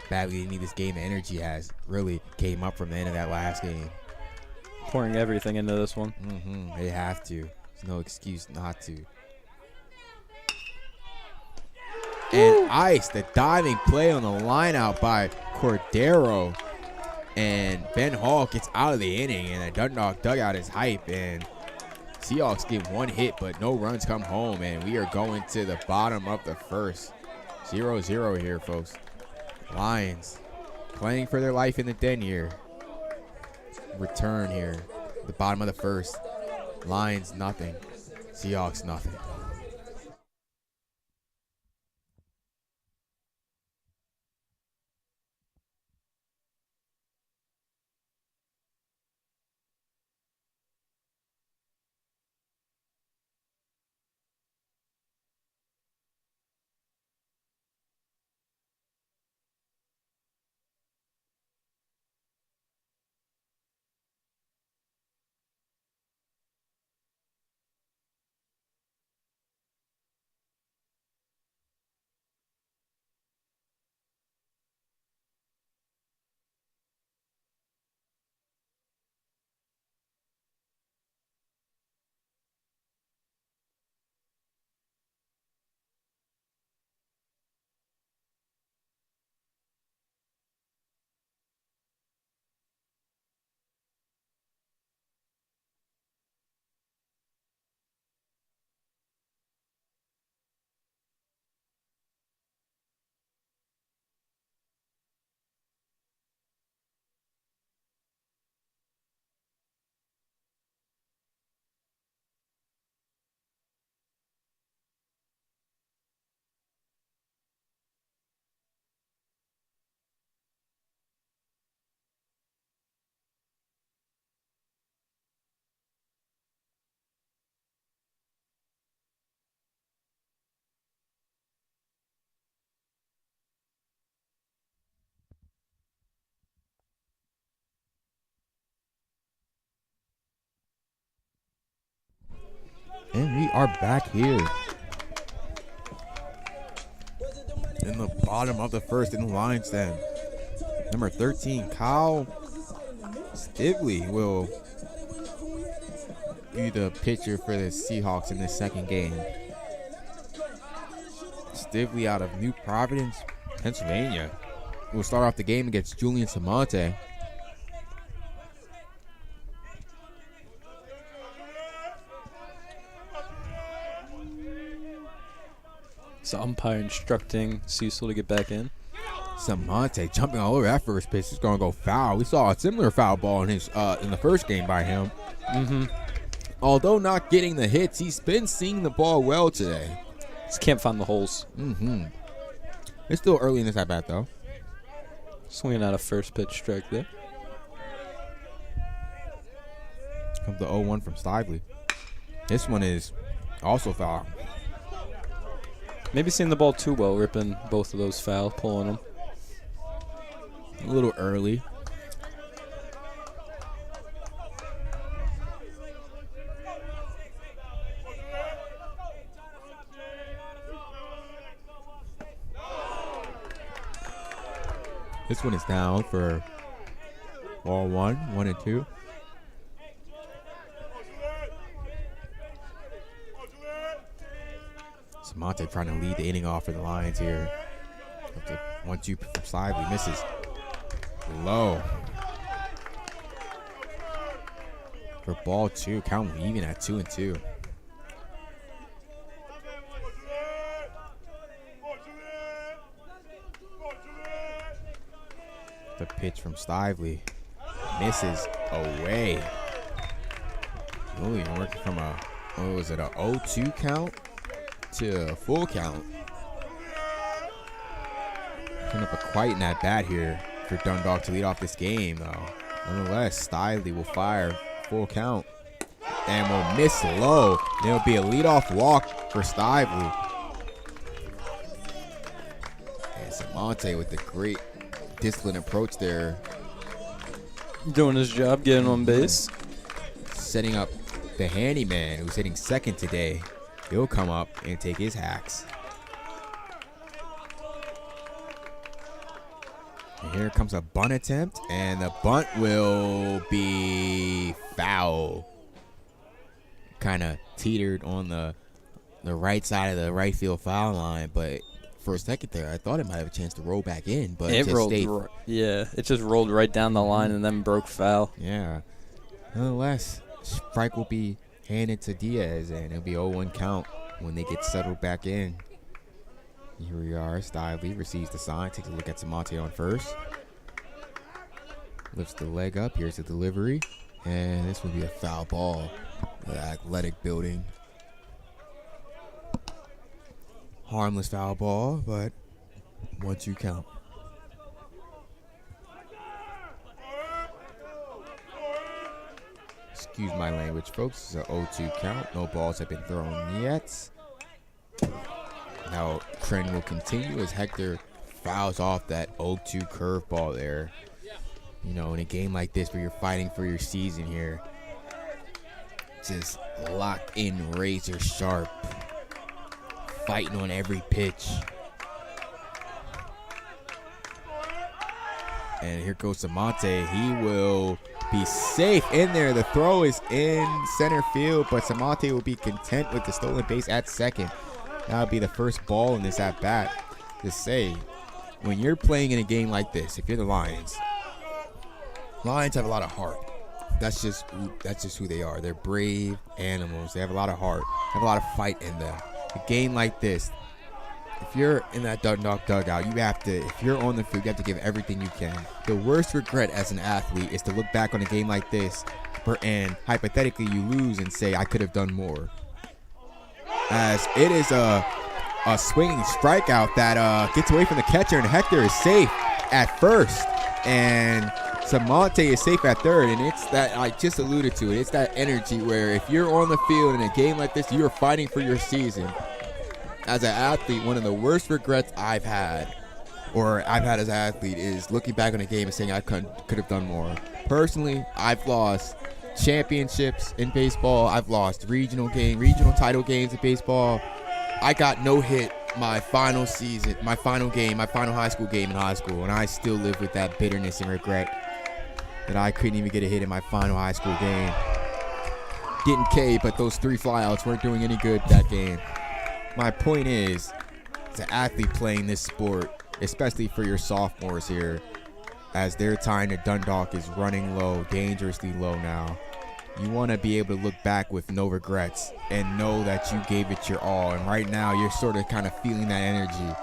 badly they need this game. The energy has really came up from the end of that last game. Pouring everything into this one. They have to. There's no excuse not to. And ice, the diving play on the line out by Cordero. And Ben Hall gets out of the inning, and the Dundalk dugout is hype. And Seahawks get 1 hit, but no runs come home. And we are going to the bottom of the first. 0-0 here, folks. Lions playing for their life in the den here. Return here. The bottom of the first. Lions, nothing. Seahawks, nothing. And we are back here in the bottom of the first in the Lions den. Number 13, Kyle Stively will be the pitcher for the Seahawks in this second game. Stively out of New Providence, Pennsylvania, will start off the game against Julian Samonte. So umpire instructing Cecil to get back in. Samonte jumping all over that first pitch is going to go foul. We saw a similar foul ball in his in the first game by him. Although not getting the hits, he's been seeing the ball well today. Just can't find the holes. It's still early in this at bat though. Swinging out a first pitch strike there. Comes the 0-1 from Stively. This one is also foul. Maybe seeing the ball too well, ripping both of those foul, pulling them. A little early. This one is down for ball 1 and 2. Samonte trying to lead the inning off for the Lions here. 1-2 from Slively, misses. Low. For ball 2, count even at 2 and 2. The pitch from Stively misses away. Oh, you're working from a, what was it, a 0-2 count to a full count. Putting up a quite in at bat here for Dundalk to lead off this game, though. Nonetheless, Stively will fire full count and will miss low. There'll be a leadoff walk for Stively. And Samonte with the great disciplined approach there. Doing his job, getting on base. Setting up the handyman who's hitting second today. He'll come up and take his hacks. And here comes a bunt attempt, and the bunt will be foul. Kind of teetered on the right side of the right field foul line, but for a second there, I thought it might have a chance to roll back in, but it just rolled. stayed. Yeah, it just rolled right down the line and then broke foul. Yeah. Nonetheless, strike will be handed to Diaz, and it'll be 0-1 count when they get settled back in. Here we are. Stively receives the sign, takes a look at Samonte on first. Lifts the leg up. Here's the delivery. And this will be a foul ball. The athletic building. Harmless foul ball, but 1-2 count. Excuse my language, folks. It's an 0-2 count. No balls have been thrown yet. Now, trend will continue as Hector fouls off that 0-2 curveball there. You know, in a game like this where you're fighting for your season here, just locked in razor sharp, fighting on every pitch. And here goes Samonte. He will be safe in there. The throw is in center field, but Samonte will be content with the stolen base at second. That'll be the first ball in this at-bat. To say, when you're playing in a game like this, if you're the Lions have a lot of heart. That's just who they are. They're brave animals. They have a lot of heart. They have a lot of fight in them. A game like this, if you're in that Dundalk dugout, you have to, if you're on the field, you have to give everything you can. The worst regret as an athlete is to look back on a game like this and hypothetically you lose and say, I could have done more. As it is a swinging strikeout that gets away from the catcher, and Hector is safe at first. And Samonte is safe at third, and it's that I just alluded to it. It's that energy where if you're on the field in a game like this, you're fighting for your season. As an athlete, one of the worst regrets I've had as an athlete is looking back on a game and saying I could have done more. Personally, I've lost championships in baseball. I've lost regional title games in baseball. I got no hit my final season, my final high school game in high school, and I still live with that bitterness and regret that I couldn't even get a hit in my final high school game. Getting K, but those 3 flyouts weren't doing any good that game. My point is, as an athlete playing this sport, especially for your sophomores here, as their time at Dundalk is running low, dangerously low now, you want to be able to look back with no regrets and know that you gave it your all. And right now, you're sort of kind of feeling that energy,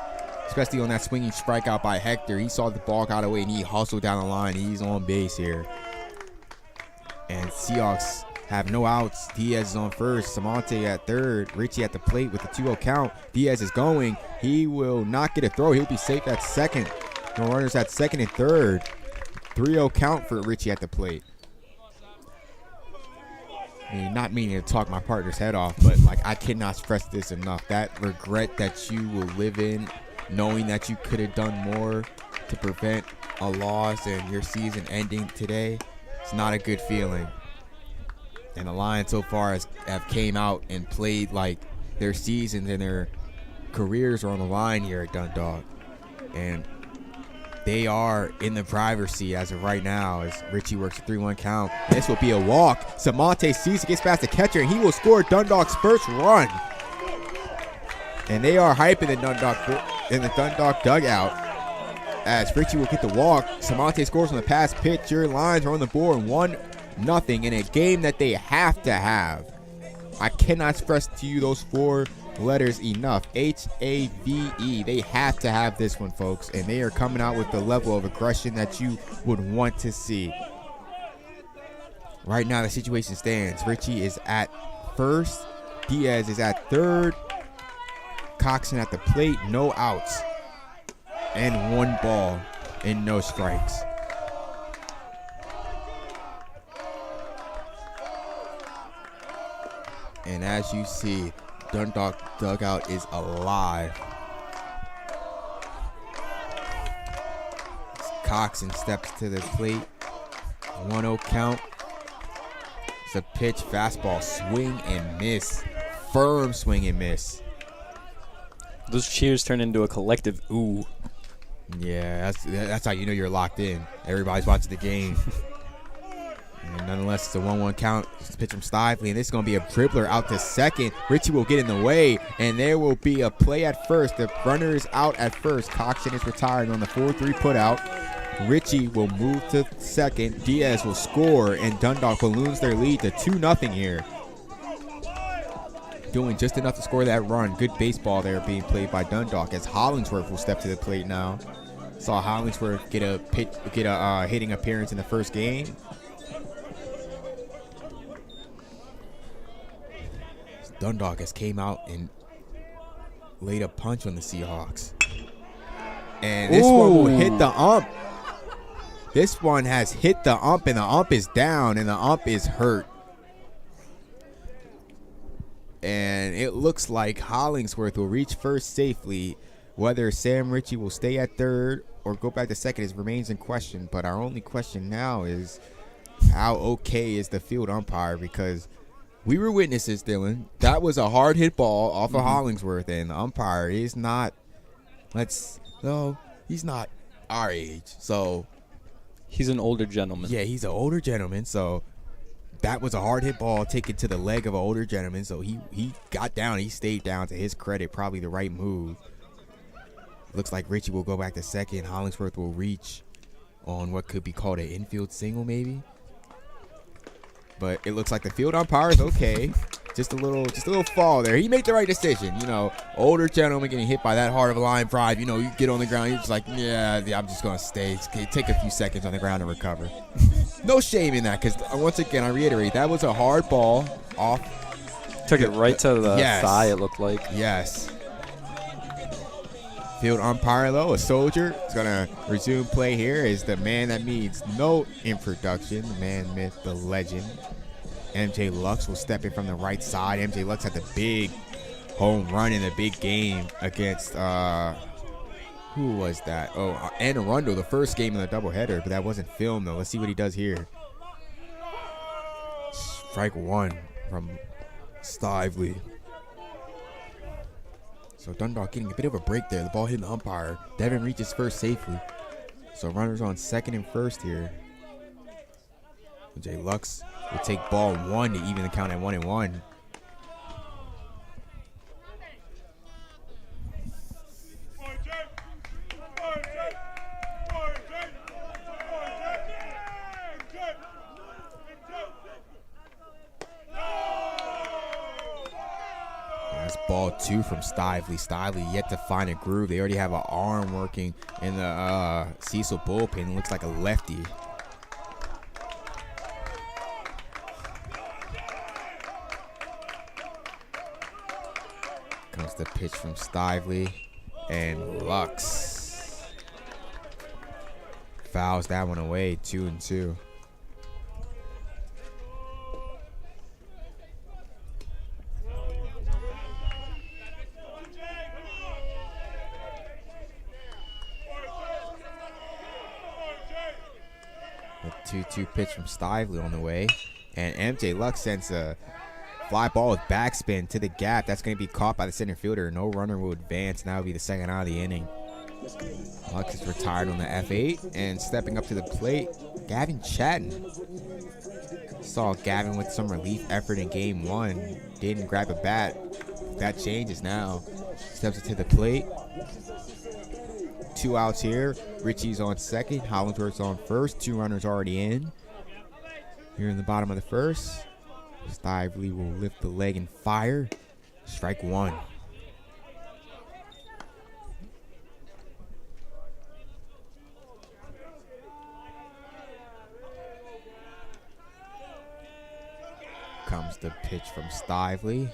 especially on that swinging strikeout by Hector. He saw the ball got away and he hustled down the line. He's on base here. And Seahawks have no outs. Diaz is on first. Samonte at third. Richie at the plate with the 2-0 count. Diaz is going. He will not get a throw. He'll be safe at second. No runners at second and third. 3-0 count for Richie at the plate. I mean, not meaning to talk my partner's head off, but like I cannot stress this enough. That regret that you will live in, knowing that you could have done more to prevent a loss and your season ending today, it's not a good feeling. And the Lions so far have came out and played like their seasons and their careers are on the line here at Dundalk. And they are in the driver's seat as of right now as Richie works a 3-1 count. This will be a walk. Samonte Cecil gets past the catcher, and he will score Dundalk's first run. And they are hyping the Dundalk dugout as Richie will get the walk. Samonte scores on the pass pitch. Your Lions are on the board 1-0 in a game that they have to have. I cannot express to you those 4 letters enough. H-A-V-E. They have to have this one, folks, and they are coming out with the level of aggression that you would want to see. Right now the situation stands. Richie is at first, Diaz is at third, Coxon at the plate, no outs, and 1 ball and no strikes. And as you see, Dundalk dugout is alive. Coxon steps to the plate. 1-0 count. It's a pitch, fastball, swing and miss. Firm swing and miss. Those cheers turn into a collective ooh. Yeah, that's how you know you're locked in. Everybody's watching the game. And nonetheless, it's a 1-1 count. It's a pitch from Stively, and this is going to be a dribbler out to second. Richie will get in the way, and there will be a play at first. The runner is out at first. Coxon is retiring on the 4-3 putout. Richie will move to second. Diaz will score, and Dundalk balloons their lead to 2-0 here. Doing just enough to score that run. Good baseball there being played by Dundalk as Hollingsworth will step to the plate now. Saw Hollingsworth get a hitting appearance in the first game. Dundalk has came out and laid a punch on the Seahawks. And this one will hit the ump. This one has hit the ump, and the ump is down, and the ump is hurt. And it looks like Hollingsworth will reach first safely. Whether Sam Ritchie will stay at third or go back to second remains in question. But our only question now is how okay is the field umpire, because we were witnesses, Dylan. That was a hard hit ball off of Hollingsworth, and the umpire is not, he's not our age. So he's an older gentleman. Yeah, he's an older gentleman. So that was a hard hit ball taken to the leg of an older gentleman. So he got down. He stayed down, to his credit. Probably the right move. Looks like Richie will go back to second. Hollingsworth will reach on what could be called an infield single, maybe. But it looks like the field umpire is okay. Just a little fall there. He made the right decision. You know, older gentleman getting hit by that hard of a line drive. You know, you get on the ground, you're just like, yeah, I'm just going to stay. Take a few seconds on the ground and recover. No shame in that, because once again, I reiterate, that was a hard ball off. Took it right to the thigh, it looked like. Yes. Field umpire, though, a soldier, is going to resume play here. Is the man that needs no introduction, the man, myth, the legend. MJ Lux will step in from the right side. MJ Lux had the big home run in the big game against, who was that? Oh, Anne Arundel, the first game in the doubleheader, but that wasn't filmed, though. Let's see what he does here. Strike 1 from Stively. So Dundalk getting a bit of a break there. The ball hitting the umpire. Devin reaches first safely. So runners on second and first here. Jay Lux will take ball 1 to even the count at 1-1. That's ball 2 from Stively. Stively yet to find a groove. They already have an arm working in the Cecil bullpen. Looks like a lefty. Comes the pitch from Stively, and Lux fouls that one away. 2-2. A 2-2 pitch from Stively on the way, and MJ Lux sends a fly ball with backspin to the gap. That's going to be caught by the center fielder. No runner will advance, and that will be the second out of the inning. Lux is retired on the F8 and stepping up to the plate, Gavin Chatton. Saw Gavin with some relief effort in game 1. Didn't grab a bat. That changes now. Steps to the plate. 2 outs here. Richie's on second. Hollingsworth's on first. 2 runners already in. Here in the bottom of the first. Stively will lift the leg and fire. Strike 1. Comes the pitch from Stively.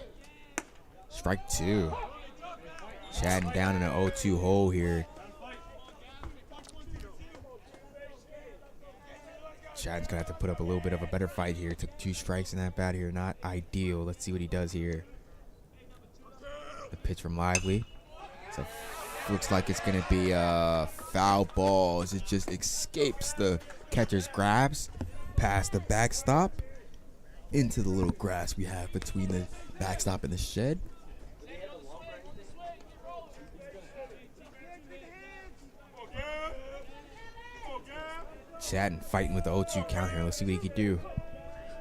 Strike 2. Chatting down in an 0-2 hole here. Chatton's gonna have to put up a little bit of a better fight here. Took 2 strikes in that bat here. Not ideal. Let's see what he does here. The pitch from Lively. So looks like it's gonna be a foul ball as it just escapes the catcher's grabs past the backstop into the little grass we have between the backstop and the shed. Chatton fighting with the 0-2 count here. Let's see what he can do. You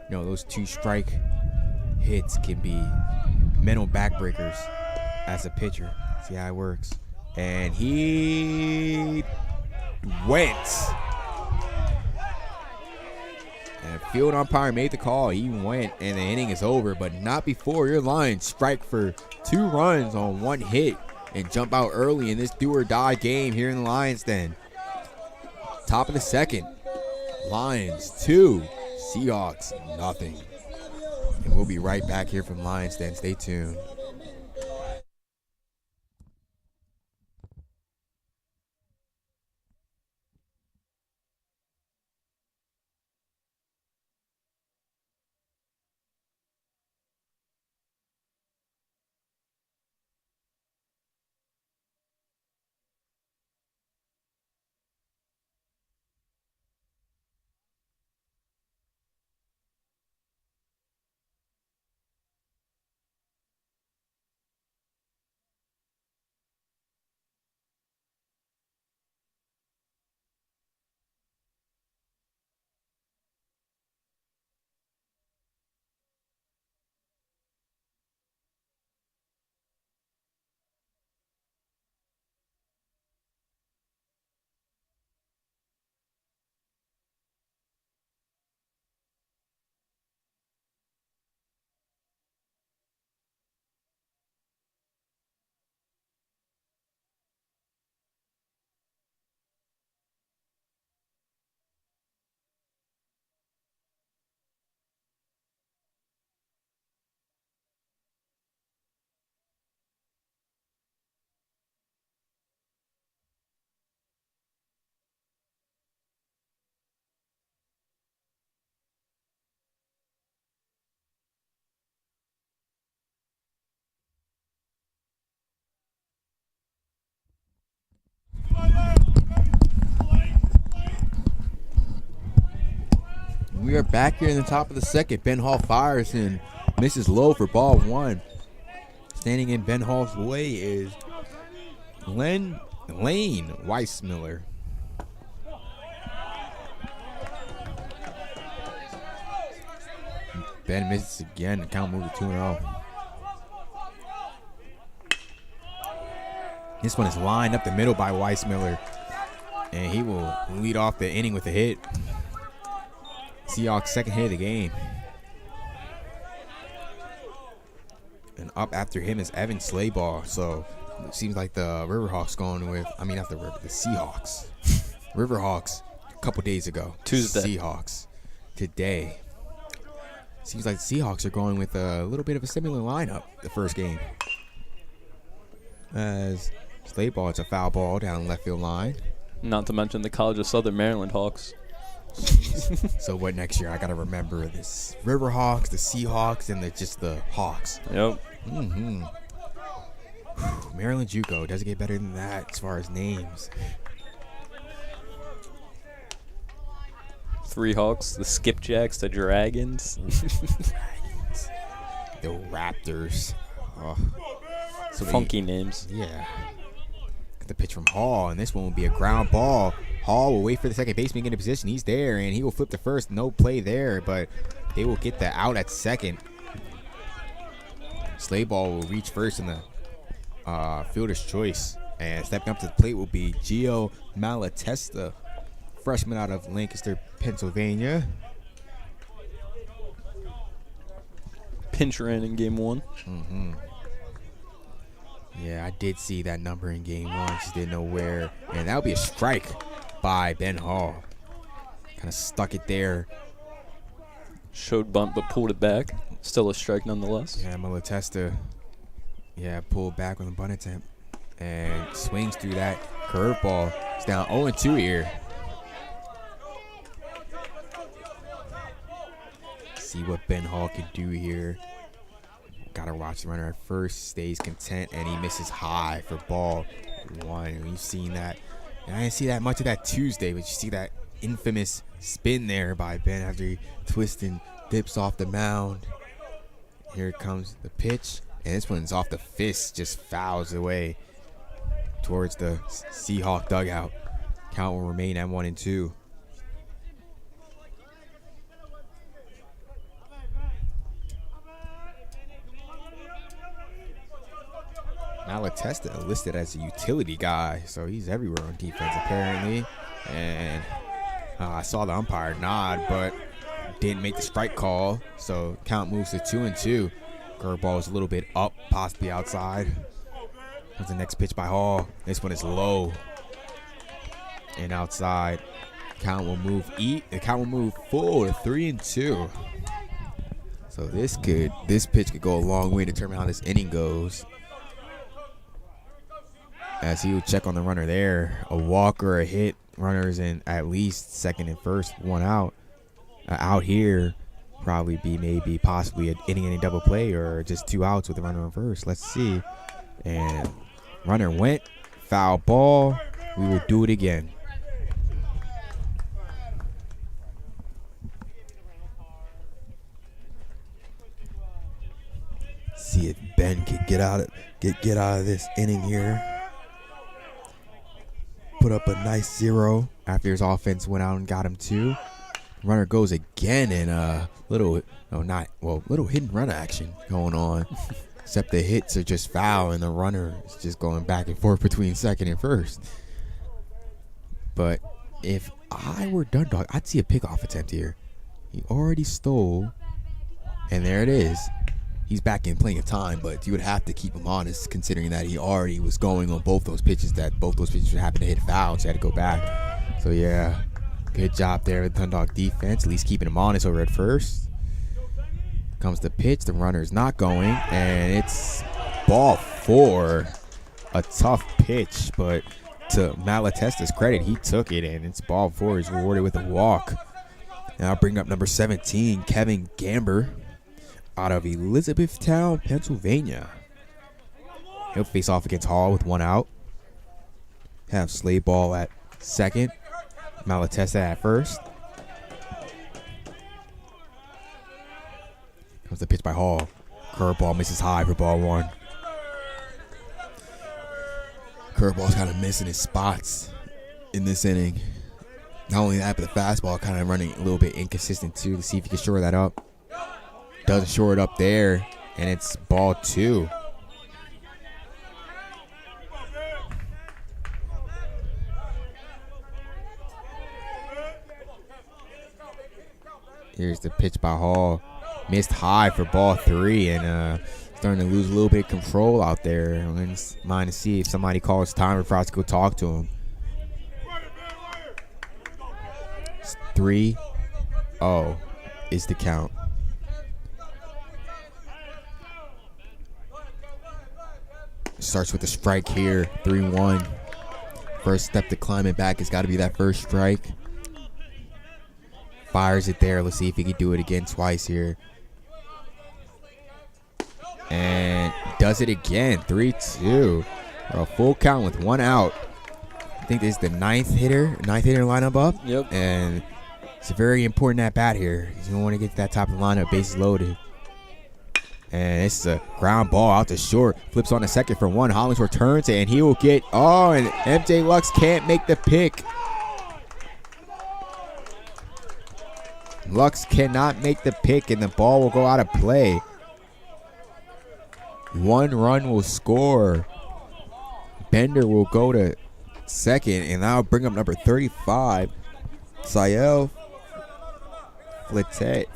know, those 2 strike hits can be mental backbreakers as a pitcher. See how it works. And he went. And the field umpire made the call. He went, and the inning is over, but not before your Lions strike for 2 runs on 1 hit and jump out early in this do-or-die game here in the Lions Den. Top of the second. Lions 2, Seahawks nothing. And we'll be right back here from Lions Den. Stay tuned. We are back here in the top of the second. Ben Hall fires and misses low for ball 1. Standing in Ben Hall's way is Lane Weissmiller. Ben misses again. The count moves to 2-0. This one is lined up the middle by Weissmiller, and he will lead off the inning with a hit. Seahawks' second hit of the game. And up after him is Evan Slayball. So it seems like the Riverhawks going with, I mean, not the River, the Seahawks. Riverhawks a couple days ago. Tuesday. Seahawks today. Seems like the Seahawks are going with a little bit of a similar lineup the first game. As Slayball, it's a foul ball down the left field line. Not to mention the College of Southern Maryland Hawks. So what next year? I got to remember this Riverhawks, the Seahawks, and just the Hawks. Yep. Mm-hmm. Maryland JUCO doesn't get better than that as far as names. 3 Hawks, the Skipjacks, the Dragons. Dragons. The Raptors. Oh. So funky names. Yeah. The pitch from Hall, and this one will be a ground ball. Hall will wait for the second baseman to get in position. He's there, and he will flip to first. No play there, but they will get the out at second. Slayball will reach first in the fielder's choice. And stepping up to the plate will be Gio Malatesta, freshman out of Lancaster, Pennsylvania. Pinch ran in game 1. Yeah, I did see that number in game 1. Just didn't know where. And that would be a strike by Ben Hall. Kind of stuck it there. Showed bunt but pulled it back. Still a strike nonetheless. Yeah, Malatesta, pulled back with a bunt attempt. And swings through that curveball. It's down 0-2 here. See what Ben Hall can do here. Gotta watch the runner at first. Stays content, and he misses high for ball 1. You've seen that. And I didn't see that much of that Tuesday, but you see that infamous spin there by Ben after he twists and dips off the mound. Here comes the pitch, and this one's off the fist, just fouls away towards the Seahawk dugout. Count will remain at 1-2. Malatesta listed as a utility guy, so he's everywhere on defense apparently. And I saw the umpire nod, but didn't make the strike call, so count moves to 2-2. Curveball is a little bit up, possibly outside. Here's the next pitch by Hall. This one is low and outside. Count will move full to 3-2. So this pitch could go a long way to determine how this inning goes. As he would check on the runner there. A walk or a hit. Runners in at least second and first, 1 out. Out here, probably be possibly an inning double play or just 2 outs with the runner on first. Let's see. And runner went. Foul ball. We will do it again. See if Ben can get out of this inning here. Put up a nice 0 after his offense went out and got him 2. Runner goes again, and little hidden run action going on. Except the hits are just foul, and the runner is just going back and forth between second and first. But if I were Dundalk, I'd see a pickoff attempt here. He already stole, and there it is. He's back in plenty of time, but you would have to keep him honest considering that he already was going on both those pitches would happen to hit foul, so he had to go back. So yeah, good job there with Dundalk defense, at least keeping him honest over at first. Comes the pitch, the runner is not going, and it's ball 4. A tough pitch, but to Malatesta's credit, he took it, and it's ball 4. He's rewarded with a walk. Now I'll bring up number 17, Kevin Gamber, out of Elizabethtown, Pennsylvania. He'll face off against Hall with 1 out. Have Slayball at second. Malatesta at first. Comes the pitch by Hall. Curveball misses high for ball 1. Curveball's kind of missing his spots in this inning. Not only that, but the fastball kind of running a little bit inconsistent too, to see if he can shore that up. Doesn't shore it up there, and it's ball 2. Here's the pitch by Hall. Missed high for ball 3, and starting to lose a little bit of control out there. I'm going to mind to see if somebody calls timer for us to go talk to him. 3-0 is the count. Starts with a strike here, 3-1. First step to climbing back has got to be that first strike. Fires it there. Let's see if he can do it again twice here. And does it again, 3-2. A full count with 1 out. I think this is the ninth hitter lineup up. Yep. And it's a very important at bat here. You don't want to get to that top of the lineup, bases loaded. And it's a ground ball out to short. Flips on the second for one. Hollingsworth turns and he will get, and MJ Lux can't make the pick. Lux cannot make the pick and the ball will go out of play. 1 run will score. Bender will go to second and that'll bring up number 35. Sayel Flette.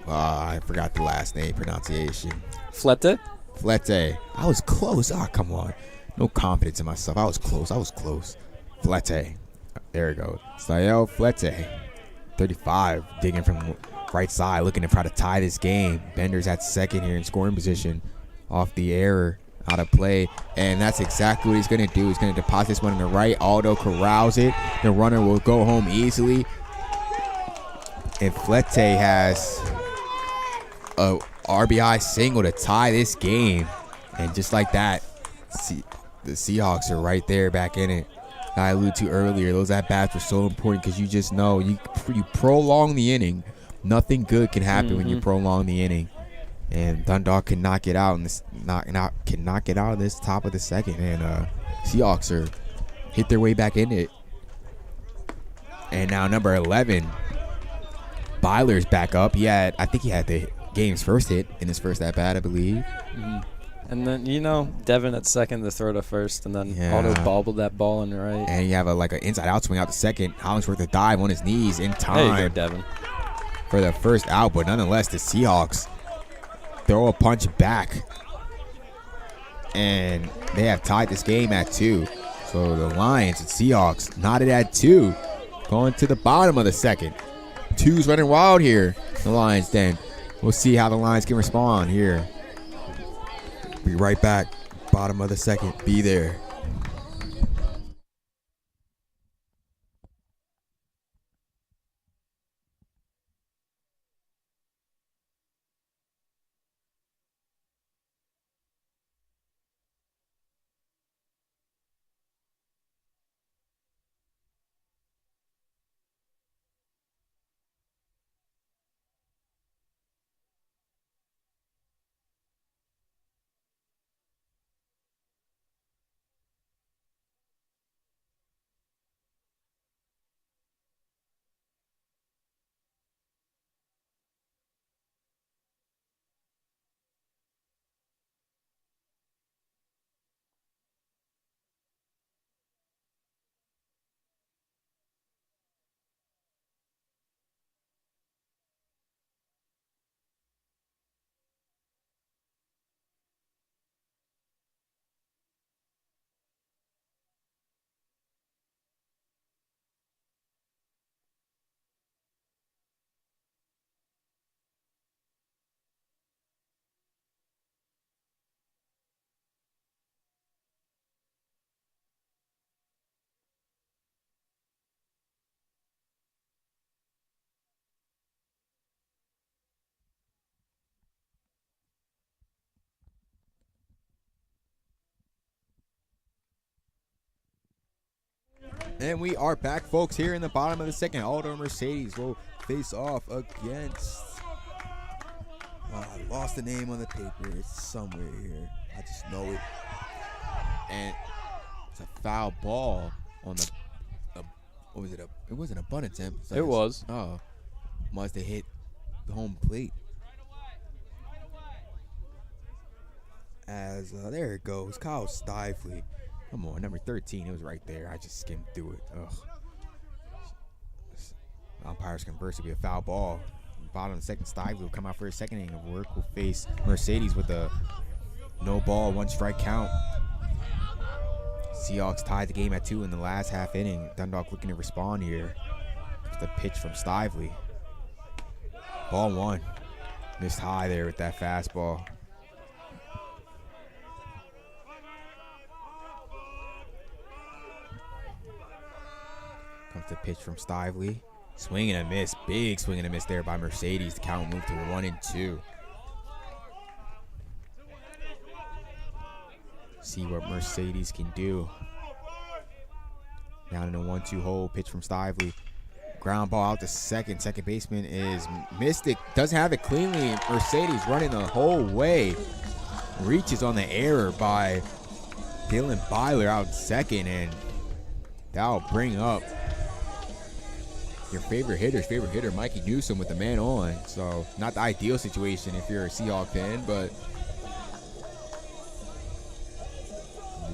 I forgot the last name pronunciation. Flette? Flette. I was close. Come on. No confidence in myself. I was close. Flette. There we go. Sayel Flette. 35. Digging from right side. Looking to try to tie this game. Bender's at second here in scoring position. Off the error. Out of play. And that's exactly what he's going to do. He's going to deposit this one in the right. Aldo corrals it. The runner will go home easily. And Flette has a RBI single to tie this game. And just like that, the Seahawks are right there back in it. I alluded to earlier, those at-bats were so important because you just know you prolong the inning. Nothing good can happen when you prolong the inning. And Dundalk can knock it out in this knock it out of this top of the second. And Seahawks are hit their way back in it. And now number 11, Byler's back up. I think he had the game's first hit in his first at bat, I believe. And then, Devin at second to throw to first, and then Aldo bobbled that ball in the right. And you have an inside out swing out to second. Hollingsworth a dive on his knees in time. There you go, Devin. For the first out, but nonetheless, the Seahawks throw a punch back. And they have tied this game at 2. So the Lions and Seahawks knotted at 2. Going to the bottom of the second. 2's running wild here. The Lions then. We'll see how the Lions can respond here. Be right back. Bottom of the second. Be there. And we are back, folks, here in the bottom of the second. Aldo Mercedes will face off against... I lost the name on the paper. It's somewhere here. I just know it. And it's a foul ball on the... what was it? It wasn't a bunt attempt. It was. Oh. Must have hit the home plate. As there it goes. Kyle Stifley. Come on, number 13. It was right there. I just skimmed through it. Ugh. Umpires converse to be a foul ball. Bottom of the second, Stifley will come out for his second inning of work. Will face Mercedes with a no ball, 1 strike count. Seahawks tied the game at 2 in the last half inning. Dundalk looking to respond here. Just a pitch from Stifley. Ball 1. Missed high there with that fastball. Comes the pitch from Stifley. Swing and a miss. Big swing and a miss there by Mercedes. The count moved to 1-2. See what Mercedes can do. Down in a 1-2 hole. Pitch from Stifley. Ground ball out to second. Second baseman is Mystic. Doesn't have it cleanly. Mercedes running the whole way. Reaches on the error by Dylan Byler out in second, and that'll bring up your favorite hitter, Mikey Newsom, with the man on. So not the ideal situation if you're a Seahawk fan, but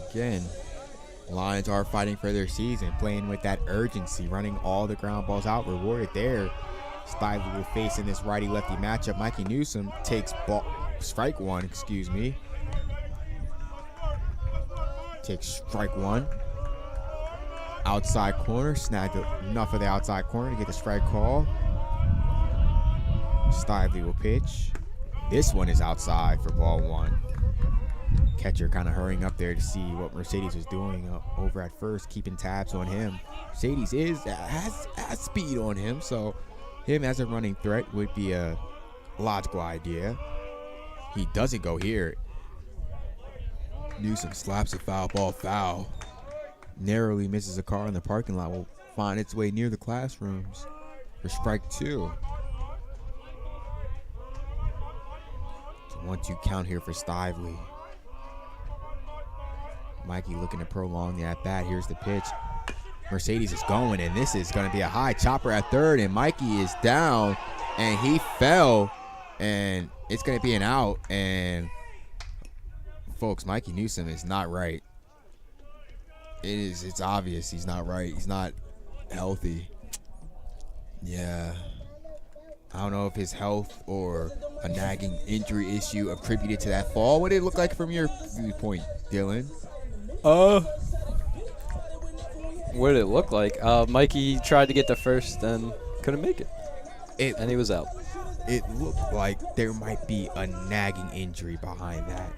again, Lions are fighting for their season, playing with that urgency, running all the ground balls out, rewarded there. Stively will face in this righty-lefty matchup. Mikey Newsom takes strike one, Takes strike one. Outside corner, snagged enough of the outside corner to get the strike call. Stively will pitch. This one is outside for ball one. Catcher kind of hurrying up there to see what Mercedes was doing over at first, keeping tabs on him. Mercedes has speed on him, so him as a running threat would be a logical idea. He doesn't go here. Newsom slaps a foul ball foul. Narrowly misses a car in the parking lot. Will find its way near the classrooms for strike two. It's a 1-2 count here for Stively. Mikey looking to prolong the at-bat. Here's the pitch. Mercedes is going, and this is going to be a high chopper at third, and Mikey is down, and he fell, and it's going to be an out. And folks, Mikey Newsom is not right. It's obvious he's not right. He's not healthy. Yeah. I don't know if his health or a nagging injury issue attributed to that fall. What did it look like from your viewpoint, Dylan? What did it look like? Mikey tried to get the first and couldn't make it. And he was out. It looked like there might be a nagging injury behind that,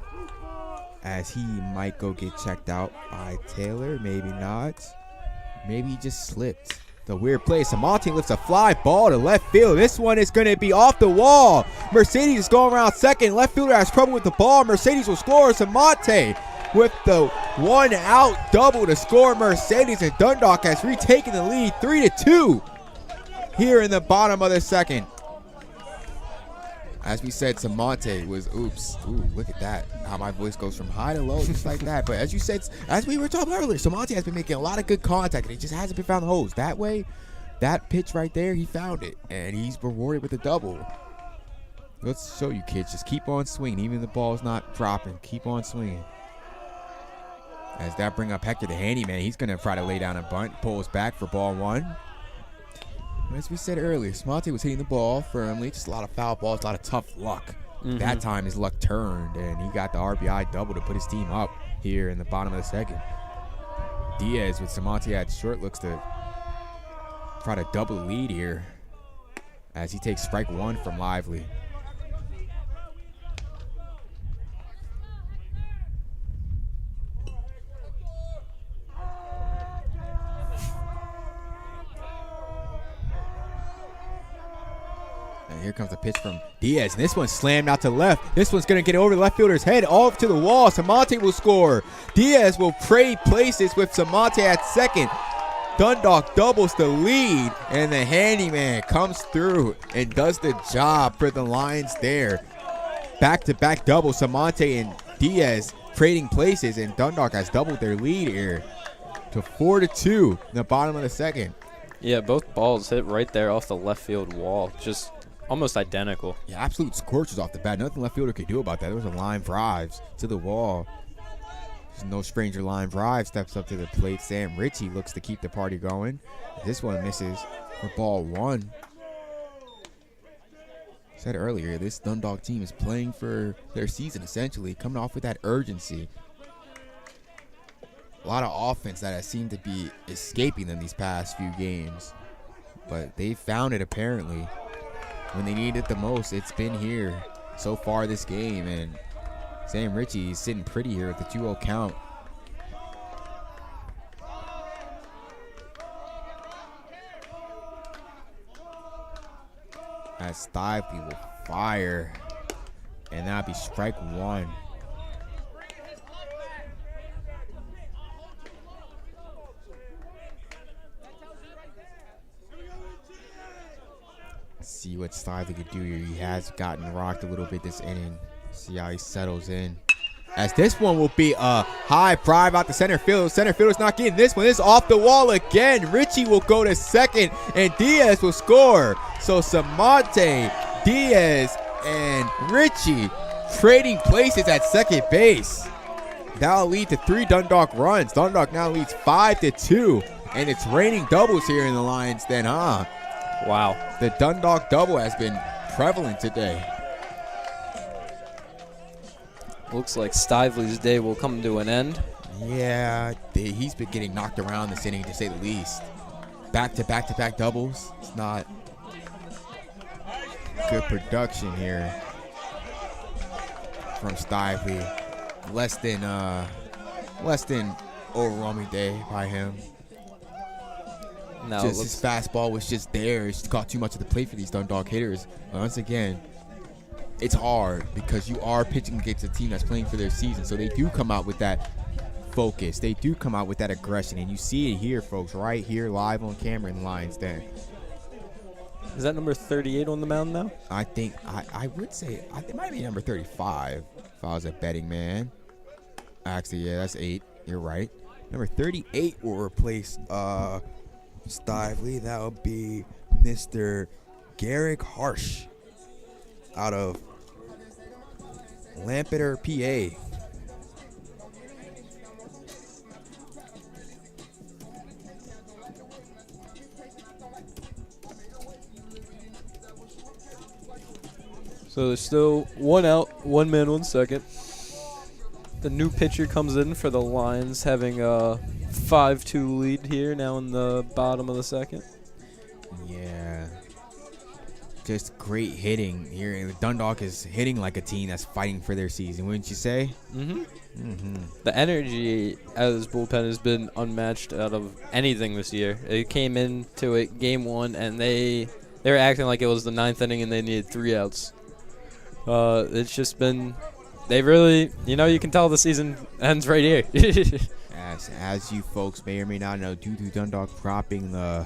as he might go get checked out by Taylor. Maybe not. Maybe he just slipped. The weird play. Samonte lifts a fly ball to left field. This one is going to be off the wall. Mercedes is going around second. Left fielder has trouble with the ball. Mercedes will score. Samonte with the 1-out double to score. Mercedes, and Dundalk has retaken the lead 3-2 here in the bottom of the second. As we said, Samonte was, oops. Ooh, look at that. How my voice goes from high to low just like that. But as you said, as we were talking earlier, Samonte has been making a lot of good contact, and he just hasn't been found the holes. That way, that pitch right there, he found it, and he's rewarded with a double. Let's show you, kids. Just keep on swinging. Even if the ball's not dropping, keep on swinging. As that bring up Hector the handyman, he's going to try to lay down a bunt. Pulls back for ball one. As we said earlier, Samonte was hitting the ball firmly. Just a lot of foul balls, a lot of tough luck. That time his luck turned, and he got the RBI double to put his team up here in the bottom of the second. Diaz with Samonte at short looks to try to double the lead here as he takes strike one from Lively. Here comes the pitch from Diaz, and this one's slammed out to left. This one's going to get over the left fielder's head, off to the wall. Samonte will score. Diaz will trade places with Samonte at second. Dundalk doubles the lead, and the handyman comes through and does the job for the Lions there. Back-to-back double, Samonte and Diaz trading places, and Dundalk has doubled their lead here to 4-2 in the bottom of the second. Yeah, both balls hit right there off the left field wall. Just almost identical. Yeah, absolute scorches off the bat. Nothing left fielder could do about that. There was a line drive to the wall. There's no stranger line drive. Steps up to the plate. Sam Ritchie looks to keep the party going. This one misses for ball one. Said earlier, this Dundalk team is playing for their season, essentially, coming off with that urgency. A lot of offense that has seemed to be escaping them these past few games. But they found it, apparently. When they need it the most, it's been here so far this game, and Sam Ritchie is sitting pretty here with the 2-0 count. As Stively will fire, and that'll be strike one. see what Stively could do here. He has gotten rocked a little bit this inning. See how he settles in. As this one will be a high drive out to center field. Center fielder's not getting this one. This is off the wall again. Richie will go to second, and Diaz will score. So Samante, Diaz, and Richie trading places at second base. That'll lead to 3 Dundalk runs. Dundalk now leads 5-2, and it's raining doubles here in the Lions Den, huh? Wow. The Dundalk double has been prevalent today. Looks like Stively's day will come to an end. Yeah, he's been getting knocked around this inning, to say the least. Back-to-back doubles. It's not good production here from Stively. Less than overwhelming day by him. No, Just his fastball was just there. It's got too much of the plate for these Dundalk hitters. Once again, it's hard because you are pitching against a team that's playing for their season. So they do come out with that focus. They do come out with that aggression. And you see it here, folks, right here live on camera in the Lions Den. Is that number 38 on the mound now? I think, I would say, it might be number 35 if I was a betting man. Actually, yeah, that's 8. You're right. Number 38 will replace Stively. That will be Mr. Garrick Harsh out of Lampeter, PA. So there's still 1 out, 1 man, 1 second. The new pitcher comes in for the Lions, having a 5-2 lead here now in the bottom of the second. Yeah. Just great hitting here. Dundalk is hitting like a team that's fighting for their season, wouldn't you say? The energy out of this bullpen has been unmatched out of anything this year. It came into it game 1, and they were acting like it was the 9th inning and they needed 3 outs. It's just been, they really, you can tell the season ends right here. As you folks may or may not know, due to Dundalk dropping the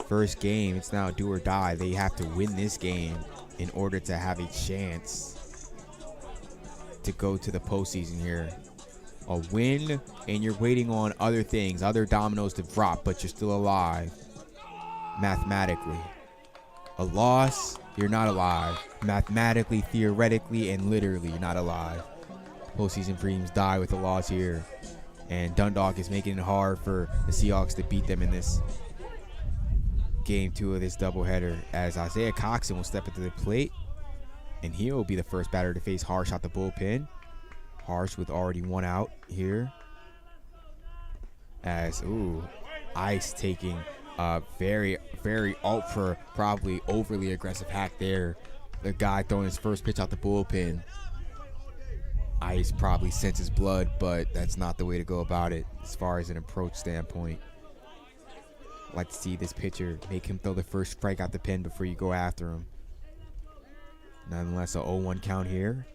first game, it's now do or die. They have to win this game in order to have a chance to go to the postseason here. A win, and you're waiting on other things, other dominoes to drop, but you're still alive mathematically. A loss, you're not alive. Mathematically, theoretically, and literally, you're not alive. Postseason dreams die with a loss here. And Dundalk is making it hard for the Seahawks to beat them in this game 2 of this doubleheader, as Isaiah Coxon will step into the plate, and he will be the first batter to face Harsh out the bullpen. Harsh with already 1 out here. As, Ice taking a very, very ultra, probably overly aggressive hack there. The guy throwing his first pitch out the bullpen. Ice probably senses blood, but that's not the way to go about it as far as an approach standpoint. Like to see this pitcher make him throw the first strike out the pen before you go after him. Nonetheless, a 0-1 count here.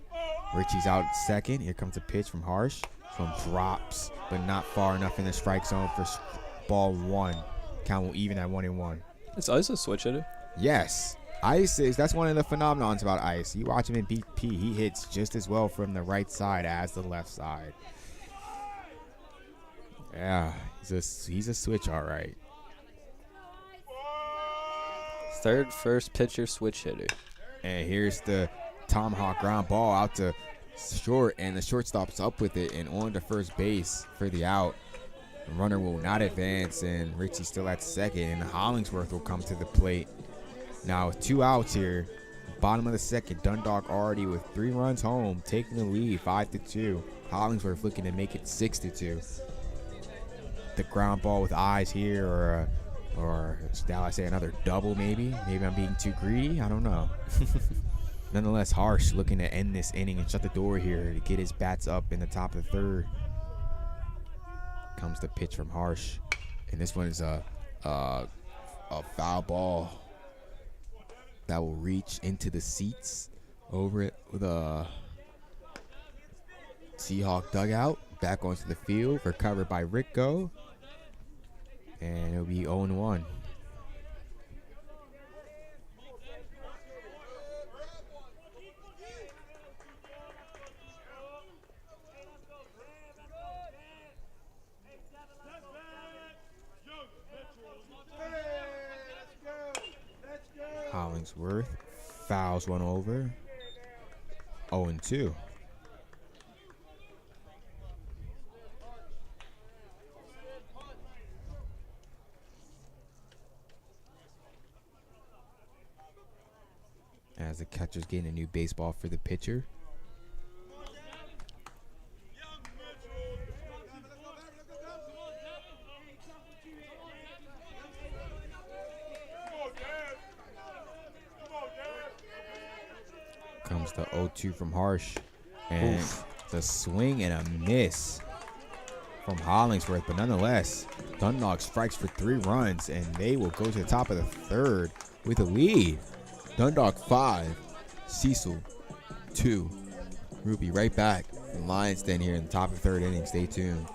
Richie's out at second. Here comes a pitch from Harsh. From drops, but not far enough in the strike zone for ball 1. Count will even at 1-1. Is Ice a switch hitter? Yes. Ice is, that's one of the phenomenons about Ice. You watch him in BP, he hits just as well from the right side as the left side. Yeah, he's a switch, all right. Third first pitcher switch hitter. And here's the tomahawk ground ball out to short, and the shortstop's up with it and on to first base for the out. The runner will not advance, and Richie's still at second, and Hollingsworth will come to the plate. Now with 2 outs here, bottom of the second, Dundalk already with 3 runs home, taking the lead 5-2. Hollingsworth looking to make it 6-2. The ground ball with eyes here, or shall I say another double maybe? Maybe I'm being too greedy. I don't know. Nonetheless, Harsh looking to end this inning and shut the door here to get his bats up in the top of the third. Comes the pitch from Harsh, and this one is a foul ball that will reach into the seats over it with a Seahawk dugout. Back onto the field, recovered by Rico, and it'll be 0-1. Hollingsworth fouls one over. 0-2. As the catcher's getting a new baseball for the pitcher. Comes the 0-2 from Harsh. And the swing and a miss from Hollingsworth. But nonetheless, Dundalk strikes for 3 runs, and they will go to the top of the 3rd with a lead. Dundalk 5, Cecil 2. We'll be right back from Lions Den here in the top of the 3rd inning. Stay tuned.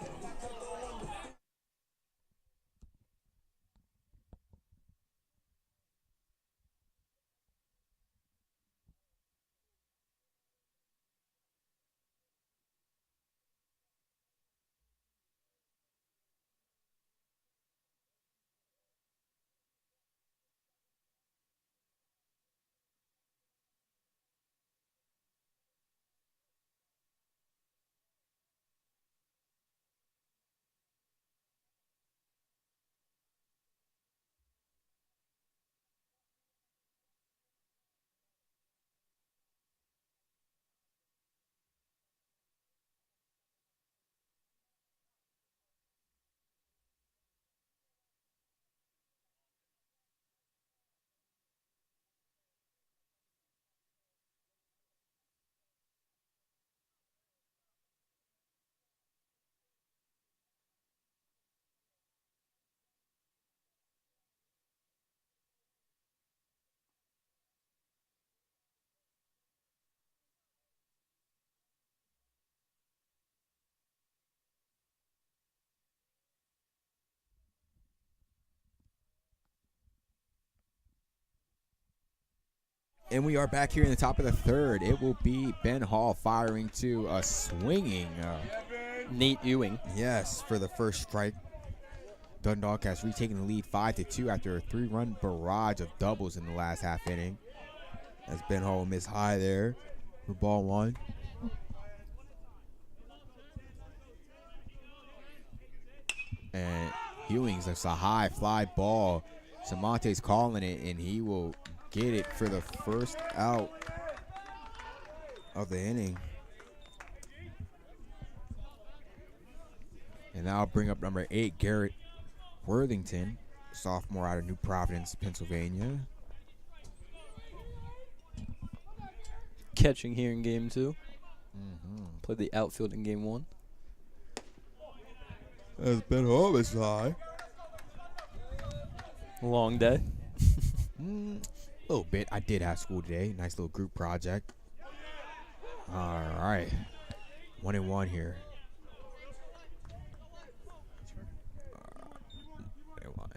And we are back here in the top of the 3rd. It will be Ben Hall firing to a swinging. Nate Ewing. Yes, for the first strike. Dundalk has retaken the lead 5-2 after a 3-run barrage of doubles in the last half inning. As Ben Hall missed high there for ball 1. And Ewing's a high fly ball. Samonte's calling it, and he will get it for the first out of the inning. And now I'll bring up number 8, Garrett Worthington, sophomore out of New Providence, Pennsylvania. Catching here in game 2. Played the outfield in game 1. As Ben Hall is high. Long day. A little bit. I did have school today. Nice little group project. All right. 1-1 here. 1-1.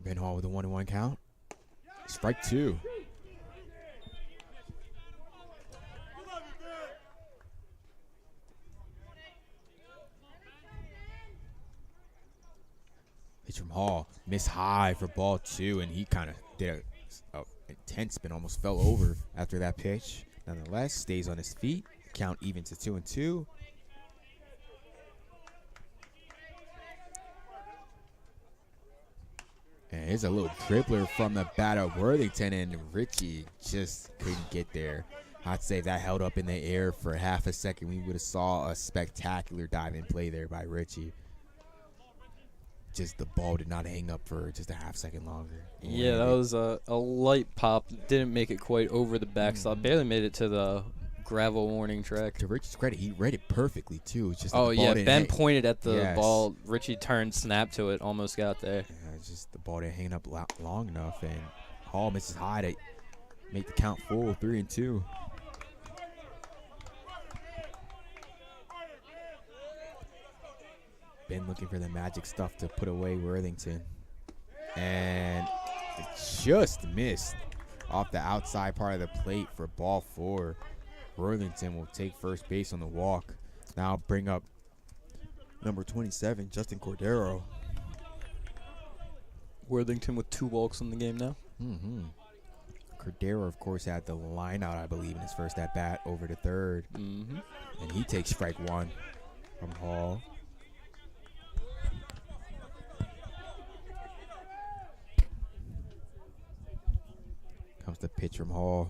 Ben Hall with a 1-1 count. Strike 2. Pitch from Hall. Miss high for ball 2, and he kind of did a intense spin, almost fell over after that pitch. Nonetheless, stays on his feet. Count even to 2-2. And here's a little dribbler from the bat of Worthington, and Richie just couldn't get there. I'd say that held up in the air for half a second. We would have saw a spectacular dive-in play there by Richie. Just the ball did not hang up for just a half second longer. Yeah, that was a light pop. Didn't make it quite over the backstop. Barely made it to the gravel warning track. To Richie's credit, he read it perfectly, too. It's just oh, yeah, Ben pointed at the ball. Richie turned, snapped to it, almost got there. Yeah, it's just the ball didn't hang up long enough, and Hall misses high to make the count full, 3-2. Ben looking for the magic stuff to put away Worthington. And it just missed off the outside part of the plate for ball 4. Worthington will take first base on the walk. Now bring up number 27, Justin Cordero. Worthington with 2 walks in the game now. Mm-hmm. Cordero, of course, had the line out, I believe, in his first at-bat over to third. Mm-hmm. And he takes strike one from Hall. Comes the pitch from Hall.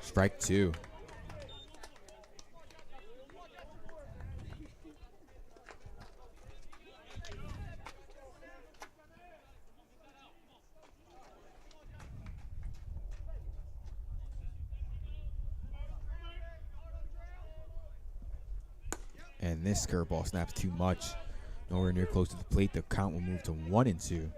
Strike two. And this curveball snaps too much. Nowhere near close to the plate. The count will move to 1-2.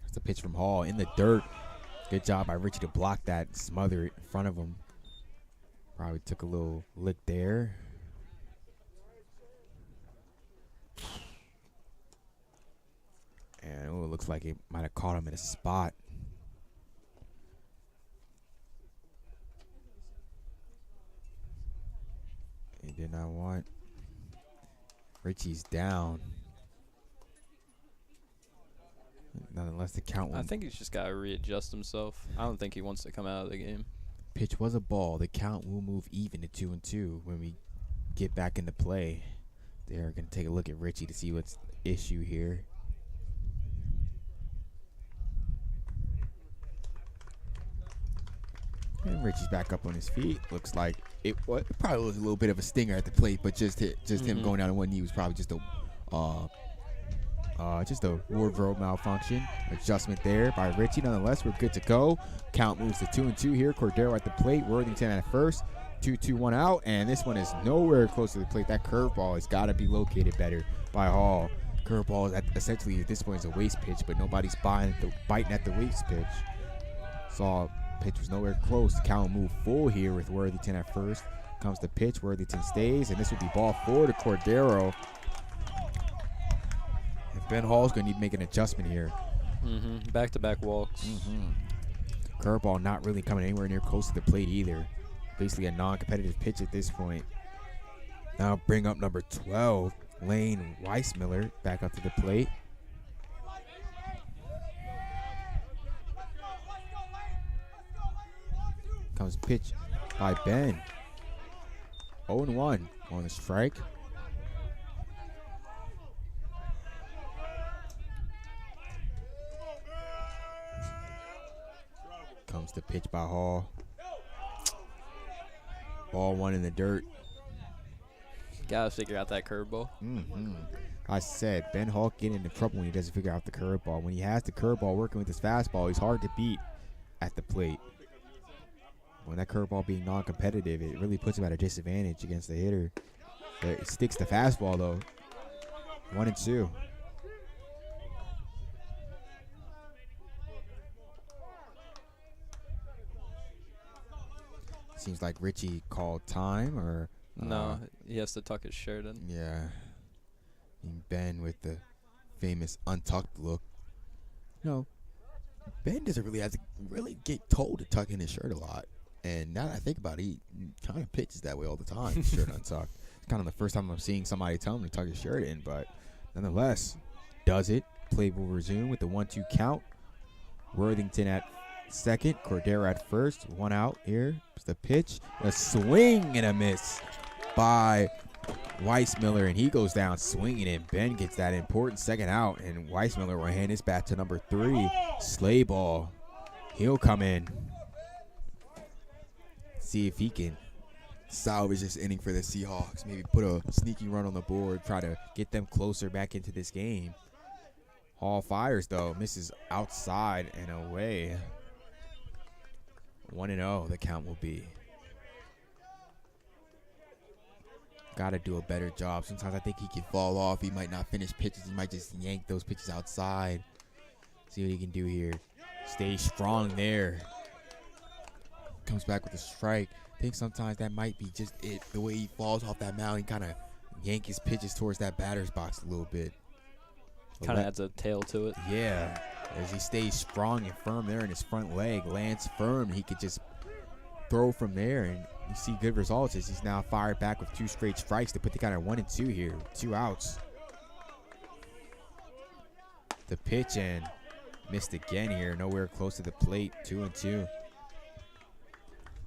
That's the pitch from Hall in the dirt. Good job by Richie to block that and smother it in front of him. Probably took a little lick there. And it looks like it might have caught him in a spot. He did not want. Richie's down. Nonetheless, the count will. I think he's just got to readjust himself. I don't think he wants to come out of the game. Pitch was a ball. The count will move even to 2-2 when we get back into play. They're going to take a look at Richie to see what's the issue here. And Richie's back up on his feet. Looks like it probably was a little bit of a stinger at the plate, but just him going down on one knee was probably just a wardrobe malfunction. Adjustment there by Richie. Nonetheless, we're good to go. Count moves to 2-2 here. Cordero at the plate. Worthington at first. 2-2-1 out, and this one is nowhere close to the plate. That curveball has got to be located better by Hall. Curveball is essentially at this point is a waste pitch, but nobody's biting at the waste pitch. Saw pitch was nowhere close. The count will move full here with Worthington at first. Comes the pitch. Worthington stays, and this will be ball 4 to Cordero. And Ben Hall's going to need to make an adjustment here. Mm-hmm. Back-to-back walks. Mm-hmm. Curveball not really coming anywhere near close to the plate either. Basically a non-competitive pitch at this point. Now bring up number 12, Lane Weissmiller, back up to the plate. Comes pitch by Ben. 0-1 on the strike. Comes the pitch by Hall. Ball 1 in the dirt. Gotta figure out that curveball. I said, Ben Hall getting into trouble when he doesn't figure out the curveball. When he has the curveball working with his fastball, he's hard to beat at the plate. When that curveball being non-competitive, it really puts him at a disadvantage against the hitter. But it sticks to fastball, though. 1-2. Seems like Richie called time, or No, he has to tuck his shirt in. yeah. And Ben with the famous untucked look. You know, Ben doesn't really have to really get told to tuck in his shirt a lot. And now that I think about it, he kind of pitches that way all the time, shirt untucked. It's kind of the first time I'm seeing somebody tell him to tuck his shirt in, but nonetheless, does it. Play will resume with the 1-2 count. Worthington at second, Cordero at first. 1 out here. It's the pitch. A swing and a miss by Weissmiller, and he goes down swinging, and Ben gets that important second out, and Weissmiller will hand his bat to number 3, Slay Ball. He'll come in. See if he can salvage this inning for the Seahawks. Maybe put a sneaky run on the board, try to get them closer back into this game. Hall fires, though. Misses outside and away. 1-0 the count will be. Got to do a better job. Sometimes I think he can fall off. He might not finish pitches. He might just yank those pitches outside. See what he can do here. Stay strong there. Comes back with a strike. I think sometimes that might be just it. The way he falls off that mound, he kind of yank his pitches towards that batter's box a little bit. Kind of adds a tail to it. Yeah. As he stays strong and firm there in his front leg, lands firm, he could just throw from there, and you see good results as he's now fired back with 2 straight strikes to put the count at 1-2 here. 2 outs. The pitch and missed again here. Nowhere close to the plate. 2-2.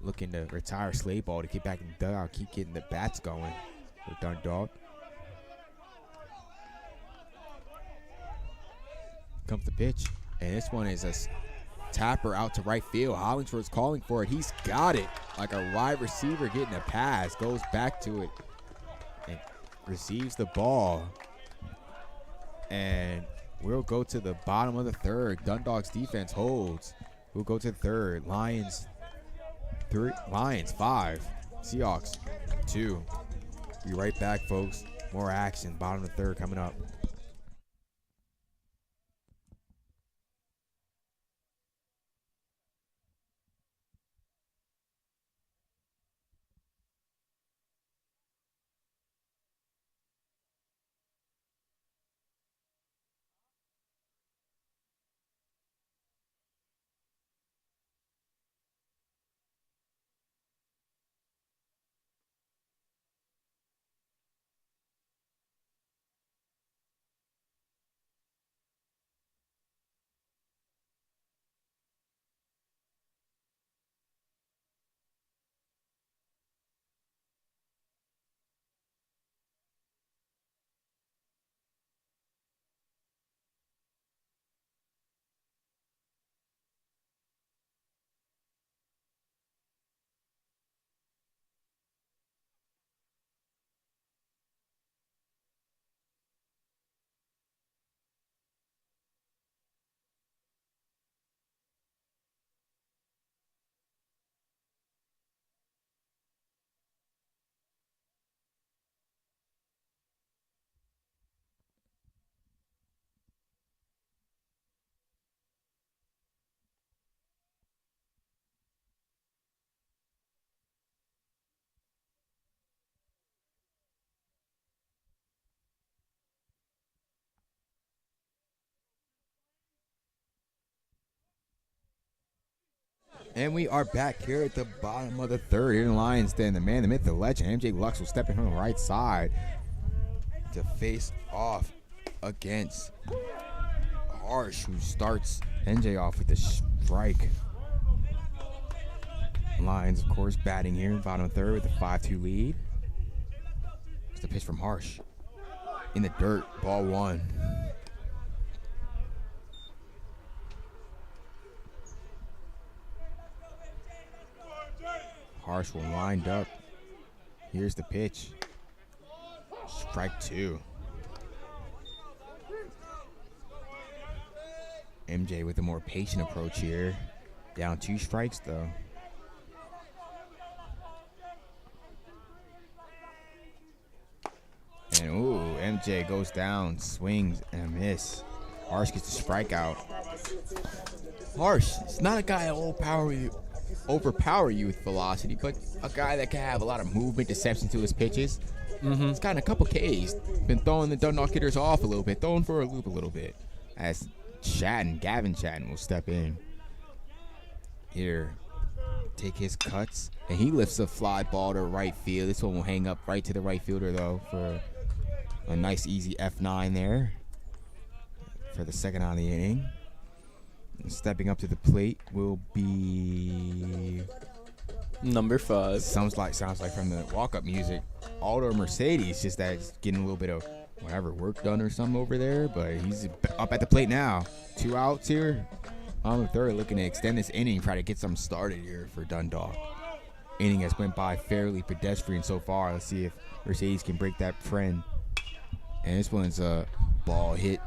Looking to retire Slayball to get back in the dugout. Keep getting the bats going for Dundalk. Comes the pitch. And this one is a tapper out to right field. Hollingsworth's calling for it. He's got it. Like a wide receiver getting a pass. Goes back to it. And receives the ball. And we'll go to the bottom of the third. Dundalk's defense holds. We'll go to the third. Lions 5. Seahawks 2. Be right back, folks. More action. Bottom of the third coming up. And we are back here at the bottom of the third. Here in the Lions den, the man, the myth, the legend, MJ Lux will step in from the right side to face off against Harsh, who starts MJ off with a strike. Lions, of course, batting here in bottom of the third with a 5-2 lead. It's the pitch from Harsh. In the dirt, ball 1. Harsh will wind up. Here's the pitch. Strike 2. MJ with a more patient approach here. Down 2 strikes though. And ooh, MJ goes down, swings and a miss. Harsh gets the strikeout. Harsh, it's not a guy that overpower you with velocity, but a guy that can have a lot of movement, deception to his pitches. He's gotten a couple Ks. Been throwing the Dundalk hitters off a little bit, throwing for a loop a little bit. As Gavin Chatton will step in here, take his cuts, and he lifts a fly ball to right field. This one will hang up right to the right fielder though for a nice easy F9 there for the second out of the inning. And stepping up to the plate will be number 5. Sounds like from the walk-up music, Aldo Mercedes. Just that it's getting a little bit of whatever work done or something over there, but he's up at the plate now. 2 outs here on the third, looking to extend this inning, try to get something started here for Dundalk. Inning has went by fairly pedestrian so far. Let's see if Mercedes can break that trend. And this one's a ball hit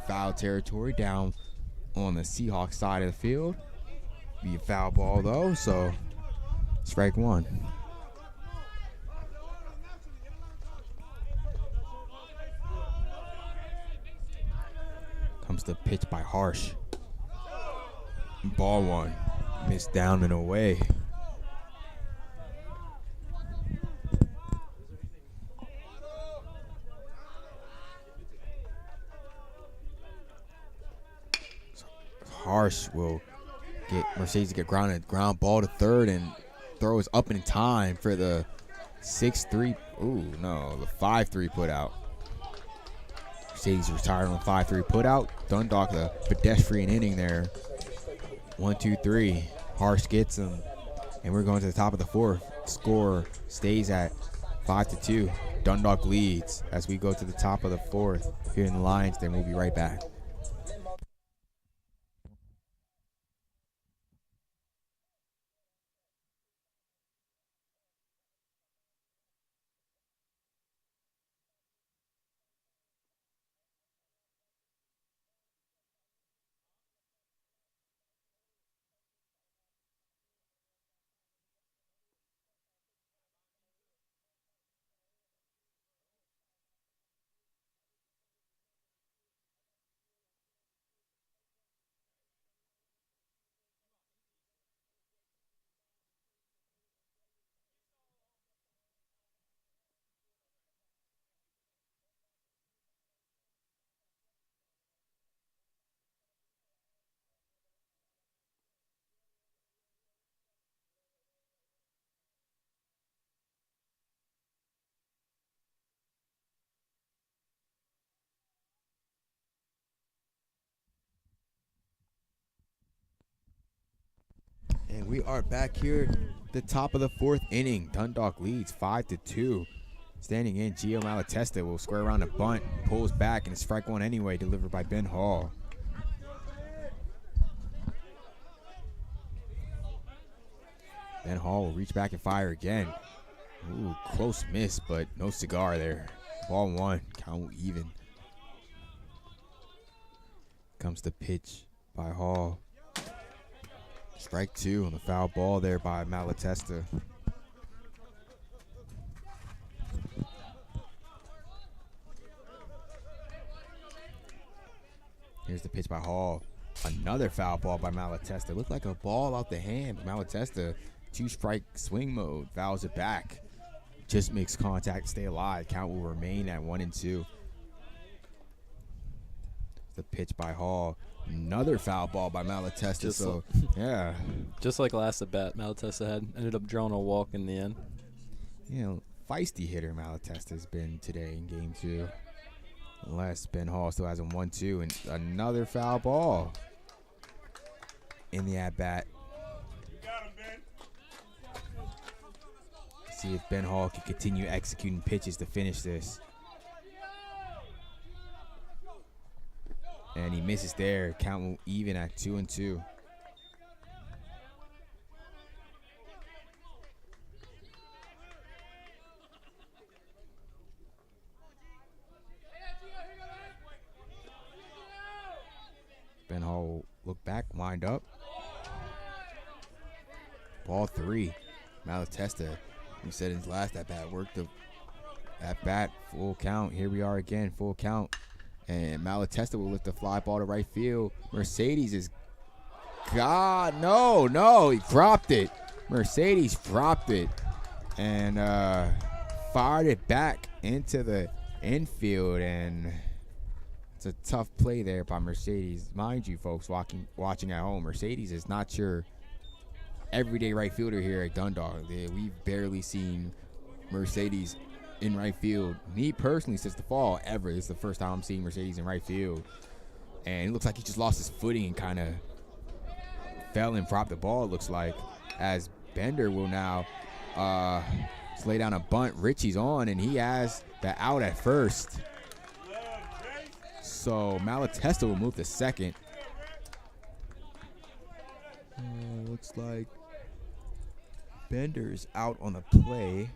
foul territory down on the Seahawks side of the field. Be a foul ball though, so strike 1. Comes the pitch by Harsh. Ball 1. Missed down and away. Harsh will get Mercedes to get ground ball to third, and throw is up in time for the 6-3. Ooh, no, the 5-3 put out. Mercedes retired on 5-3 put out. Dundalk, the pedestrian inning there. 1-2-3. Harsh gets him. And we're going to the top of the fourth. Score stays at 5-2. Dundalk leads as we go to the top of the fourth here in the Lions. Then we'll be right back. And we are back here at the top of the fourth inning. Dundalk leads 5-2. Standing in, Gio Malatesta will square around a bunt, pulls back, and it's strike one anyway, delivered by Ben Hall. Ben Hall will reach back and fire again. Ooh, close miss, but no cigar there. Ball one, count even. Comes the pitch by Hall. Strike two on the foul ball there by Malatesta. Here's the pitch by Hall. Another foul ball by Malatesta. Looked like a ball out the hand. Malatesta, two-strike swing mode. Fouls it back. Just makes contact, stay alive. Count will remain at 1-2. The pitch by Hall. Another foul ball by Malatesta. Yeah. Just like last at bat, Malatesta had ended up drawing a walk in the end. You know, feisty hitter Malatesta has been today in game two. Unless Ben Hall still has a 1-2 and another foul ball in the at-bat. See if Ben Hall can continue executing pitches to finish this. And he misses there. Count will even at 2-2. Ben Hall will look back, wind up. Ball three. Malatesta, he said in his last at-bat, worked the at-bat, full count. Here we are again, full count. And Malatesta will lift the fly ball to right field. Mercedes is, no, he dropped it. Mercedes dropped it and fired it back into the infield. And it's a tough play there by Mercedes. Mind you, folks, watching at home, Mercedes is not your everyday right fielder here at Dundalk. We've barely seen Mercedes in right field. Me personally, since the fall ever. This is the first time I'm seeing Mercedes in right field. And it looks like he just lost his footing and kind of fell and dropped the ball, it looks like. As Bender will now lay down a bunt. Richie's on, and he has the out at first. So Malatesta will move to second. Looks like Bender's out on the play.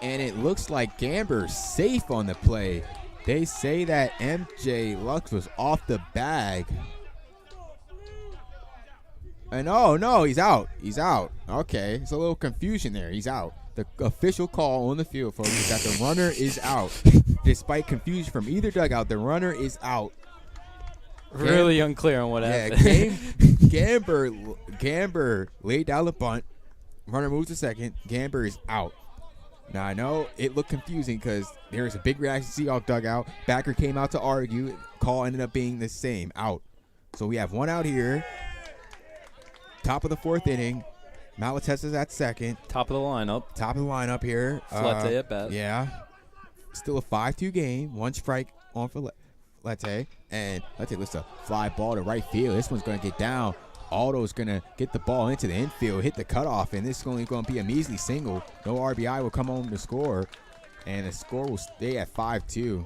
And it looks like Gamber's safe on the play. They say that MJ Lux was off the bag. And oh no, he's out. He's out. Okay, it's a little confusion there. He's out. The official call on the field, folks, is that the runner is out. Despite confusion from either dugout, the runner is out. Really unclear on what happened. Gamber laid down the bunt. Runner moves to second. Gamber is out. Now, I know it looked confusing because there was a big reaction to Seahawks dugout. Backer came out to argue. Call ended up being the same, out. So we have one out here. Top of the fourth inning. Malatesta's at second. Top of the lineup. Top of the lineup here. Flete at bat. Yeah. Still a 5-2 game. One strike on for Flete. And Flete lifts a fly ball to right field. This one's going to get down. Aldo's going to get the ball into the infield, hit the cutoff, and this is only going to be a measly single. No RBI will come home to score, and the score will stay at 5-2.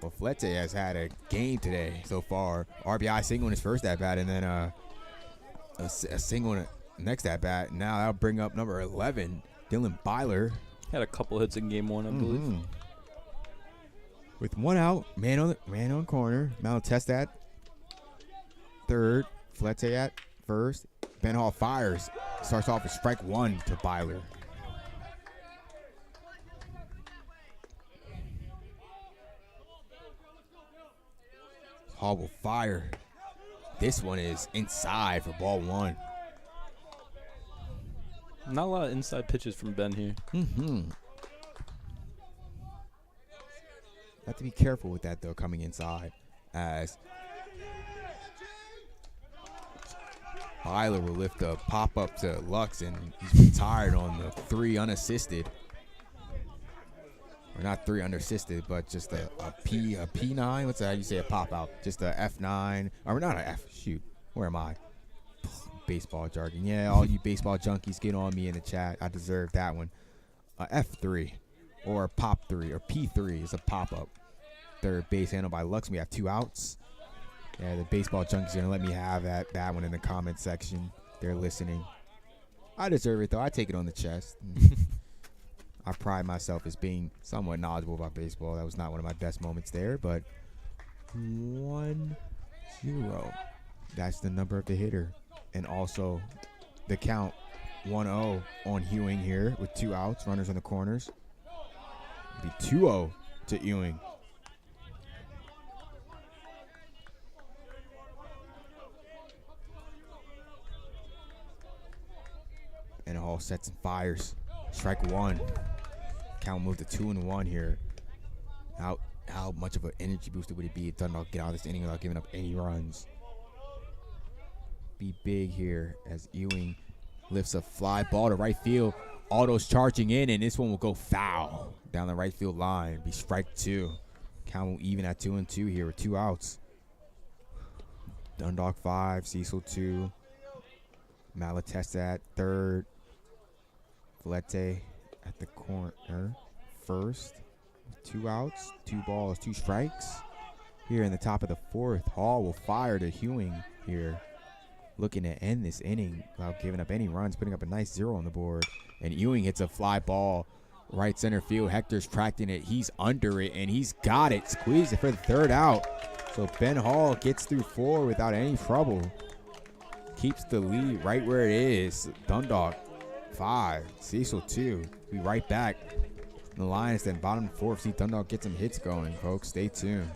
Well, Flete has had a game today so far. RBI single in his first at-bat, and then a single in the next at-bat. Now that'll bring up number 11, Dylan Byler. Had a couple hits in game one, I believe. With one out, man on corner. Malatesta at third. Flete at first. Ben Hall fires. Starts off with strike one to Byler. Hall will fire. This one is inside for ball one. Not a lot of inside pitches from Ben here. Have to be careful with that, though, coming inside, as Byler will lift a pop-up to Lux, and he's retired on the 3 unassisted. Or not 3 unassisted, but just a P9. What's that? How you say a pop-out? Just a F9. Or not an F. Shoot. Where am I? Baseball jargon. Yeah, all you baseball junkies, get on me in the chat. I deserve that one. F3 or pop 3 or P3 is a pop-up. Third base handled by Lux. We have 2 outs. Yeah, the baseball junkies are going to let me have that one in the comment section. They're listening. I deserve it, though. I take it on the chest. I pride myself as being somewhat knowledgeable about baseball. That was not one of my best moments there, but 1-0. That's the number of the hitter. And also the count 1-0 on Ewing here with 2 outs, runners in the corners. It'll be 2-0 to Ewing. And Hall sets and fires. Strike one. Count moved to 2-1 here. How much of an energy booster would it be if Dundalk get out of this inning without giving up any runs? Be big here as Ewing lifts a fly ball to right field. Aldo's charging in, and this one will go foul down the right field line. Be strike 2. Count will even at 2-2 here with 2 outs. Dundalk 5, Cecil 2. Malatesta at third. Flete at the corner first. 2 outs, 2 balls, 2 strikes. Here in the top of the fourth, Hall will fire to Ewing here. Looking to end this inning without giving up any runs, putting up a nice 0 on the board. And Ewing hits a fly ball right center field. Hector's tracking it. He's under it, and he's got it. Squeezed it for the 3rd out. So Ben Hall gets through 4 without any trouble. Keeps the lead right where it is. Dundalk 5, Cecil 2. Be right back. The Lions then bottom 4th. See Dundalk get some hits going, folks. Stay tuned.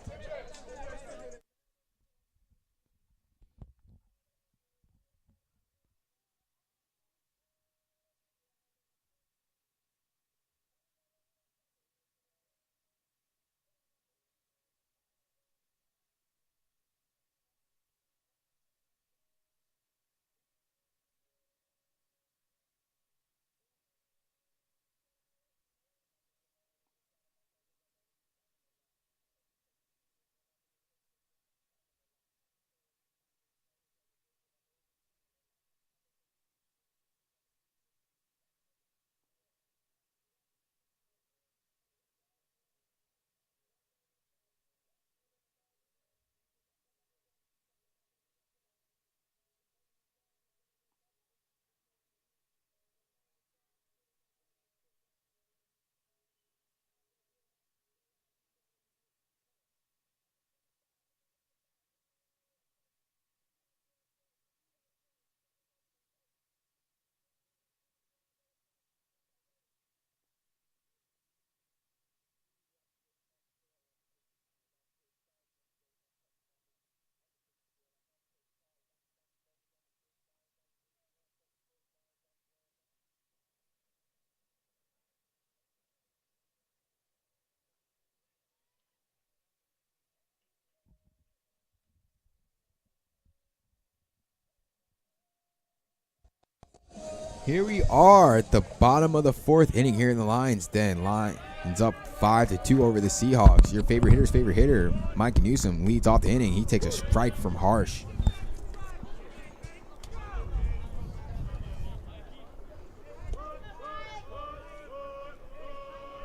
Here we are at the bottom of the 4th inning here in the Lions Den. Lions up 5-2 over the Seahawks. Your favorite hitter's favorite hitter, Mike Newsom, leads off the inning. He takes a strike from Harsh.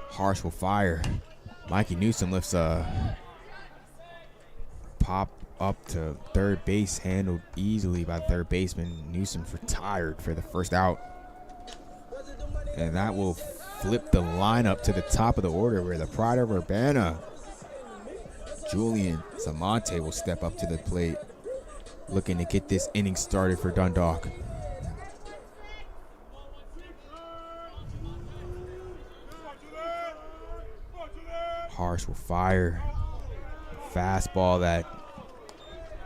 Harsh will fire. Mikey Newsom lifts a pop up to third base, handled easily by the third baseman. Newsom retired for the first out. And that will flip the lineup to the top of the order where the pride of Urbana, Julian Samonte, will step up to the plate, looking to get this inning started for Dundalk. Harsh will fire. Fastball that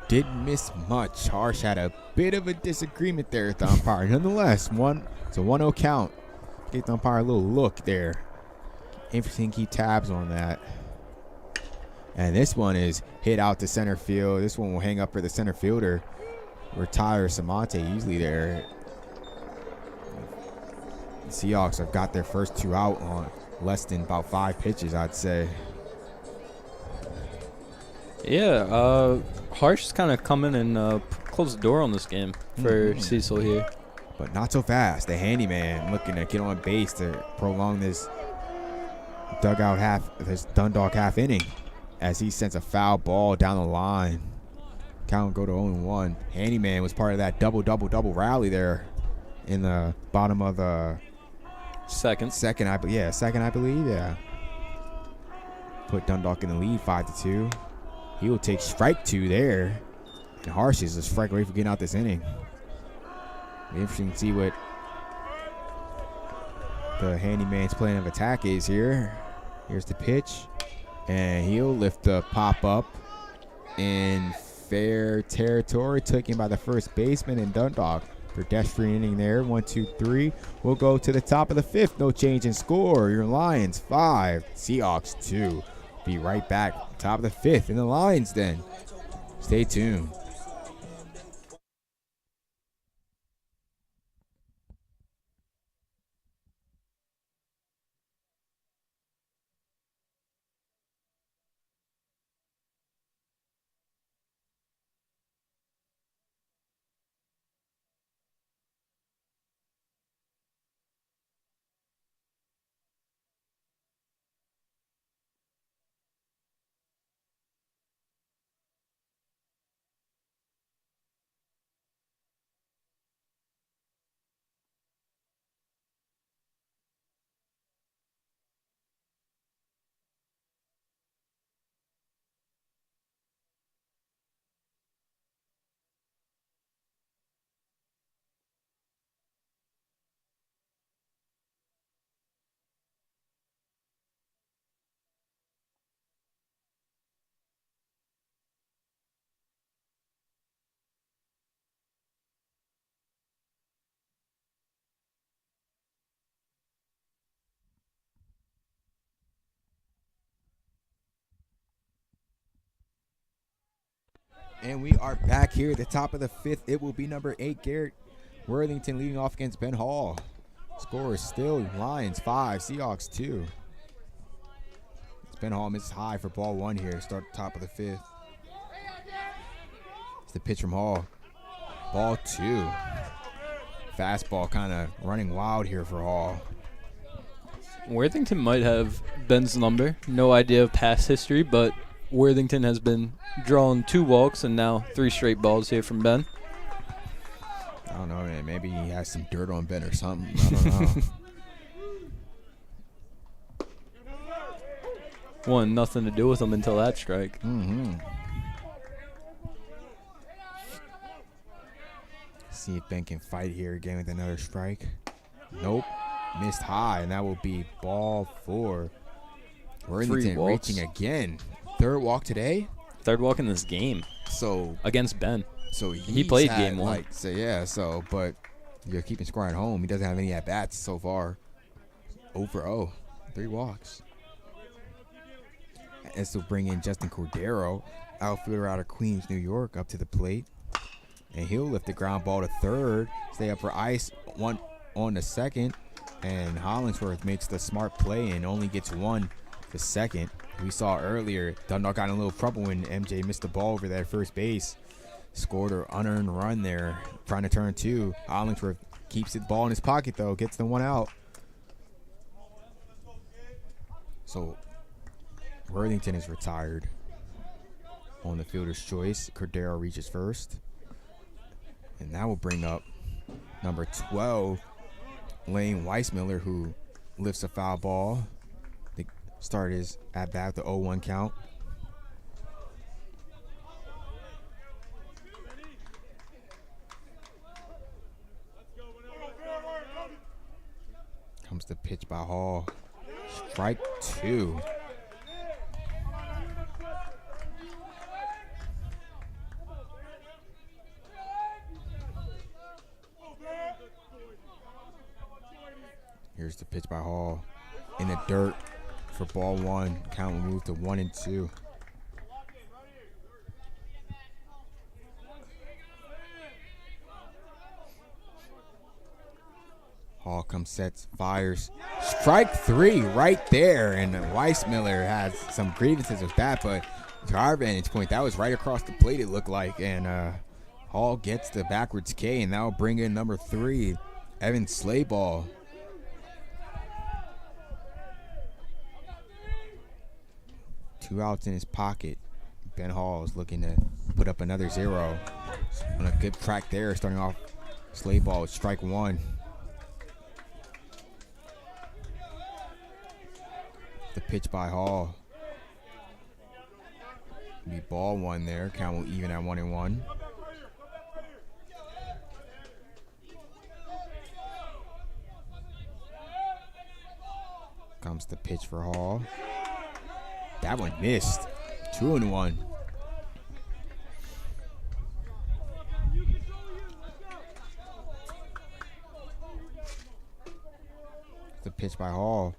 didn't miss much. Harsh had a bit of a disagreement there with the umpire. Nonetheless, it's a 1-0 count. Get the umpire a little look there. Interesting, keep tabs on that. And this one is hit out to center field. This one will hang up for the center fielder. Retire Samonte easily there. The Seahawks have got their first 2 out on less than about 5 pitches, I'd say. Yeah, Harsh is kind of coming and closed the door on this game for Cecil here. But not so fast. The handyman looking to get on base to prolong this Dundalk half inning as he sends a foul ball down the line. Count go to 0-1. Handyman was part of that double rally there in the bottom of the second, I believe. Yeah. Put Dundalk in the lead 5-2. He will take strike 2 there. And Harsh is a strike away from getting out this inning. Interesting to see what the handyman's plan of attack is here. Here's the pitch. And he'll lift the pop up in fair territory. Taken by the first baseman in Dundalk. Pedestrian inning there. 1, 2, 3. We'll go to the top of the 5th. No change in score. Your Lions 5. Seahawks 2. Be right back. Top of the 5th in the Lions Den. Stay tuned. And we are back here at the top of the 5th. It will be number 8, Garrett Worthington leading off against Ben Hall. Score is still Lions 5, Seahawks 2. Ben Hall misses high for ball 1 here to start the top of the 5th. It's the pitch from Hall. Ball 2. Fastball kind of running wild here for Hall. Worthington might have Ben's number. No idea of past history, but Worthington has been drawing 2 walks and now 3 straight balls here from Ben. I don't know, man. Maybe he has some dirt on Ben or something. I don't know. 1, nothing to do with him until that strike. See if Ben can fight here again with another strike. Nope. Missed high, and that will be ball 4. Worthington reaching again. 3rd walk today? 3rd walk in this game. So against Ben. So he played game 1. But you're keeping score at home. He doesn't have any at bats so far. 0-for-0. 3 walks. This will bring in Justin Cordero, outfielder out of Queens, New York, up to the plate. And he'll lift the ground ball to 3rd. Stay up for ice. 1 on the second, and Hollingsworth makes the smart play and only gets one the second. We saw earlier, Dundalk got in a little trouble when MJ missed the ball over that first base. Scored an unearned run there, trying to turn two. Hollingsworth keeps the ball in his pocket, though, gets the one out. So Worthington is retired on the fielder's choice. Cordero reaches first. And that will bring up number 12, Lane Weissmiller, who lifts a foul ball. The start is at bat, the 0-1 count. Comes the pitch by Hall. Strike two. Here's the pitch by Hall. In the dirt for ball one. Count will move to 1-2. Hall comes, sets, fires. Strike three right there. And Weissmiller has some grievances with that, but to our vantage point, that was right across the plate, it looked like. And Hall gets the backwards K, and that will bring in number 3, Evan Slayball. Two outs in his pocket. Ben Hall is looking to put up another 0. On a good track there, starting off Slayball with strike one. The pitch by Hall. Be ball one there. Count will even at 1-1. Comes the pitch for Hall. That one missed. 2-1. The pitch by Hall.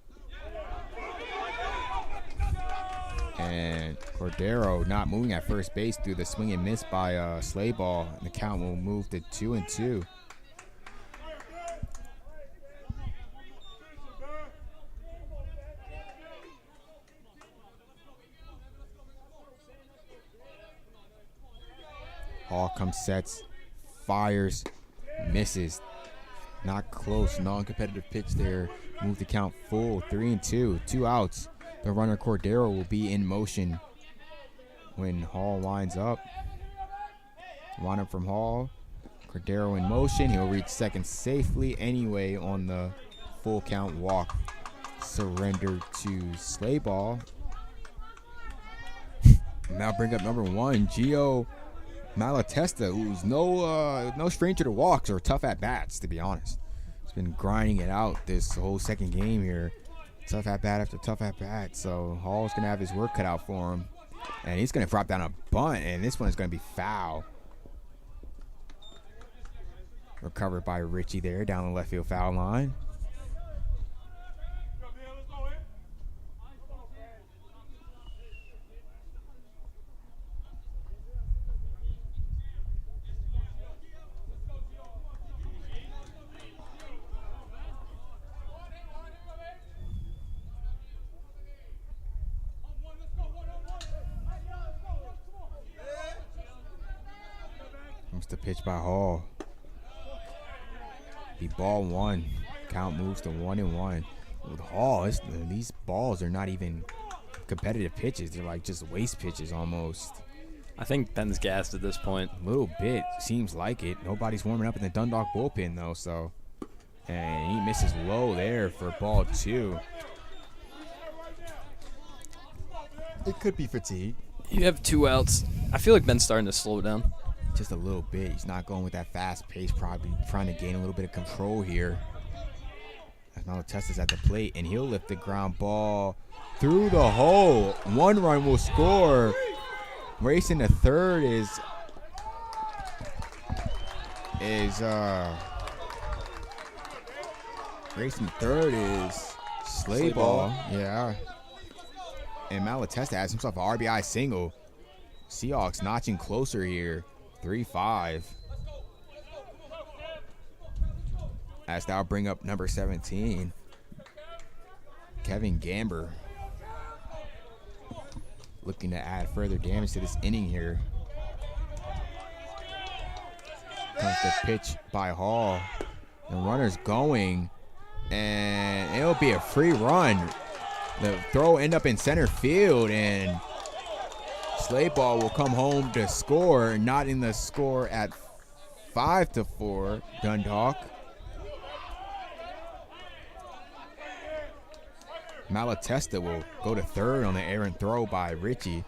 And Cordero not moving at first base through the swing and miss by Slayball. And the count will move to 2-2. Hall comes, sets, fires, misses. Not close, non-competitive pitch there. Move the count full, 3-2, 2 outs. The runner Cordero will be in motion when Hall lines up. Line up from Hall. Cordero in motion. He'll reach second safely anyway on the full count walk. Surrender to Slayball. Now bring up number 1, Gio Malatesta, who's no stranger to walks or tough at bats, to be honest. He's been grinding it out this whole second game here. Tough at bat after tough at bat. So Hall's gonna have his work cut out for him, and he's gonna drop down a bunt, and this one is gonna be foul. Recovered by Richie there down the left field foul line. Comes the pitch by Hall. The ball one. Count moves to 1-1. With Hall, these balls are not even competitive pitches. They're like just waste pitches almost. I think Ben's gassed at this point. A little bit. Seems like it. Nobody's warming up in the Dundalk bullpen, though, so. And he misses low there for ball 2. It could be fatigue. You have 2 outs. I feel like Ben's starting to slow down. Just a little bit. He's not going with that fast pace, probably trying to gain a little bit of control here. Malatesta's at the plate, and he'll lift the ground ball through the hole. 1 run will score. Racing to third is Slayball. Yeah. And Malatesta has himself an RBI single. Seahawks notching closer here. 3-5. As that'll bring up number 17, Kevin Gamber. Looking to add further damage to this inning here. Comes the pitch by Hall. The runner's going, and it'll be a free run. The throw end up in center field, and Sladeball will come home to score, not in the score at 5-4, Dundalk. Malatesta will go to third on the errant throw by Richie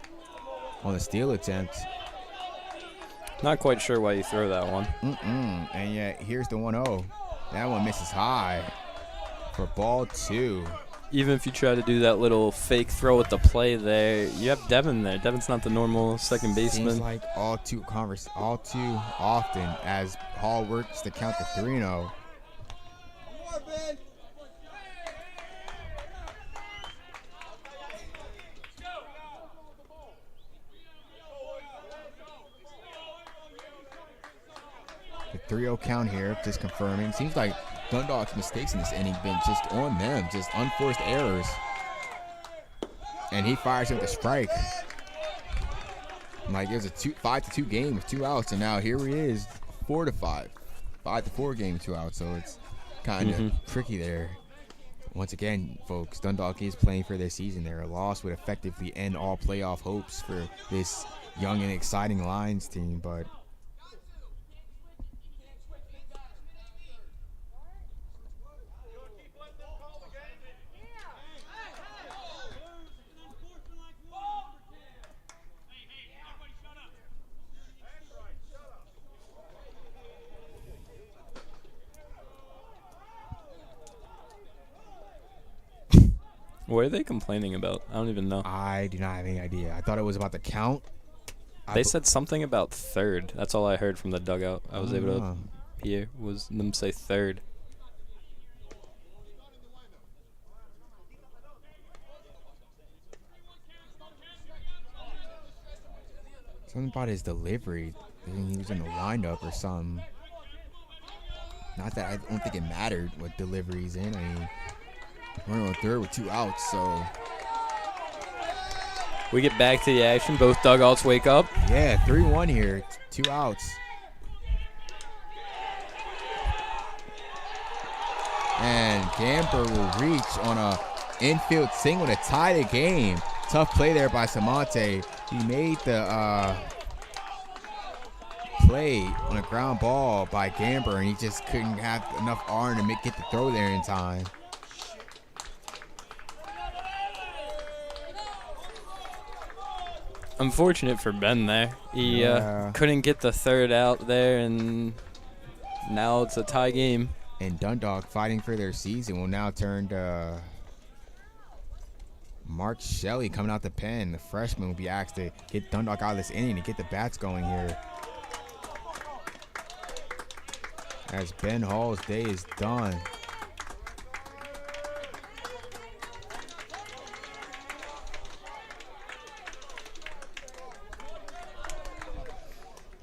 on the steal attempt. Not quite sure why you throw that one. And yet, here's the 1-0. That one misses high for ball 2. Even if you try to do that little fake throw at the play there, you have Devin there. Devin's not the normal second baseman. Seems like all too often as Hall works to count the 3-0. The 3-0 count here, just confirming. Seems like Dundalk's mistakes in this inning been just on them, just unforced errors. And he fires him with a strike. Like it was a 5-2 game with 2 outs, and now here he is, 4-5, 5-4 game with 2 outs. So it's kind of tricky there. Once again, folks, Dundalk is playing for their season. Their loss would effectively end all playoff hopes for this young and exciting Lions team, but what are they complaining about? I don't even know. I do not have any idea. I thought it was about the count. They said something about third. That's all I heard from the dugout. I was able to hear was them say third. Something about his delivery. I think he was in the windup or something. Not that I don't think it mattered what delivery he's in. I mean, we're on third with 2 outs, so. We get back to the action. Both dugouts wake up. Yeah, 3-1 here. 2 outs. And Gamper will reach on a infield single to tie the game. Tough play there by Samante. He made the play on a ground ball by Gamber, and he just couldn't have enough arm to get the throw there in time. Unfortunate for Ben there. He couldn't get the third out there, and now it's a tie game. And Dundalk, fighting for their season, will now turn to Mark Shelley coming out the pen. The freshman will be asked to get Dundalk out of this inning to get the bats going here. As Ben Hall's day is done.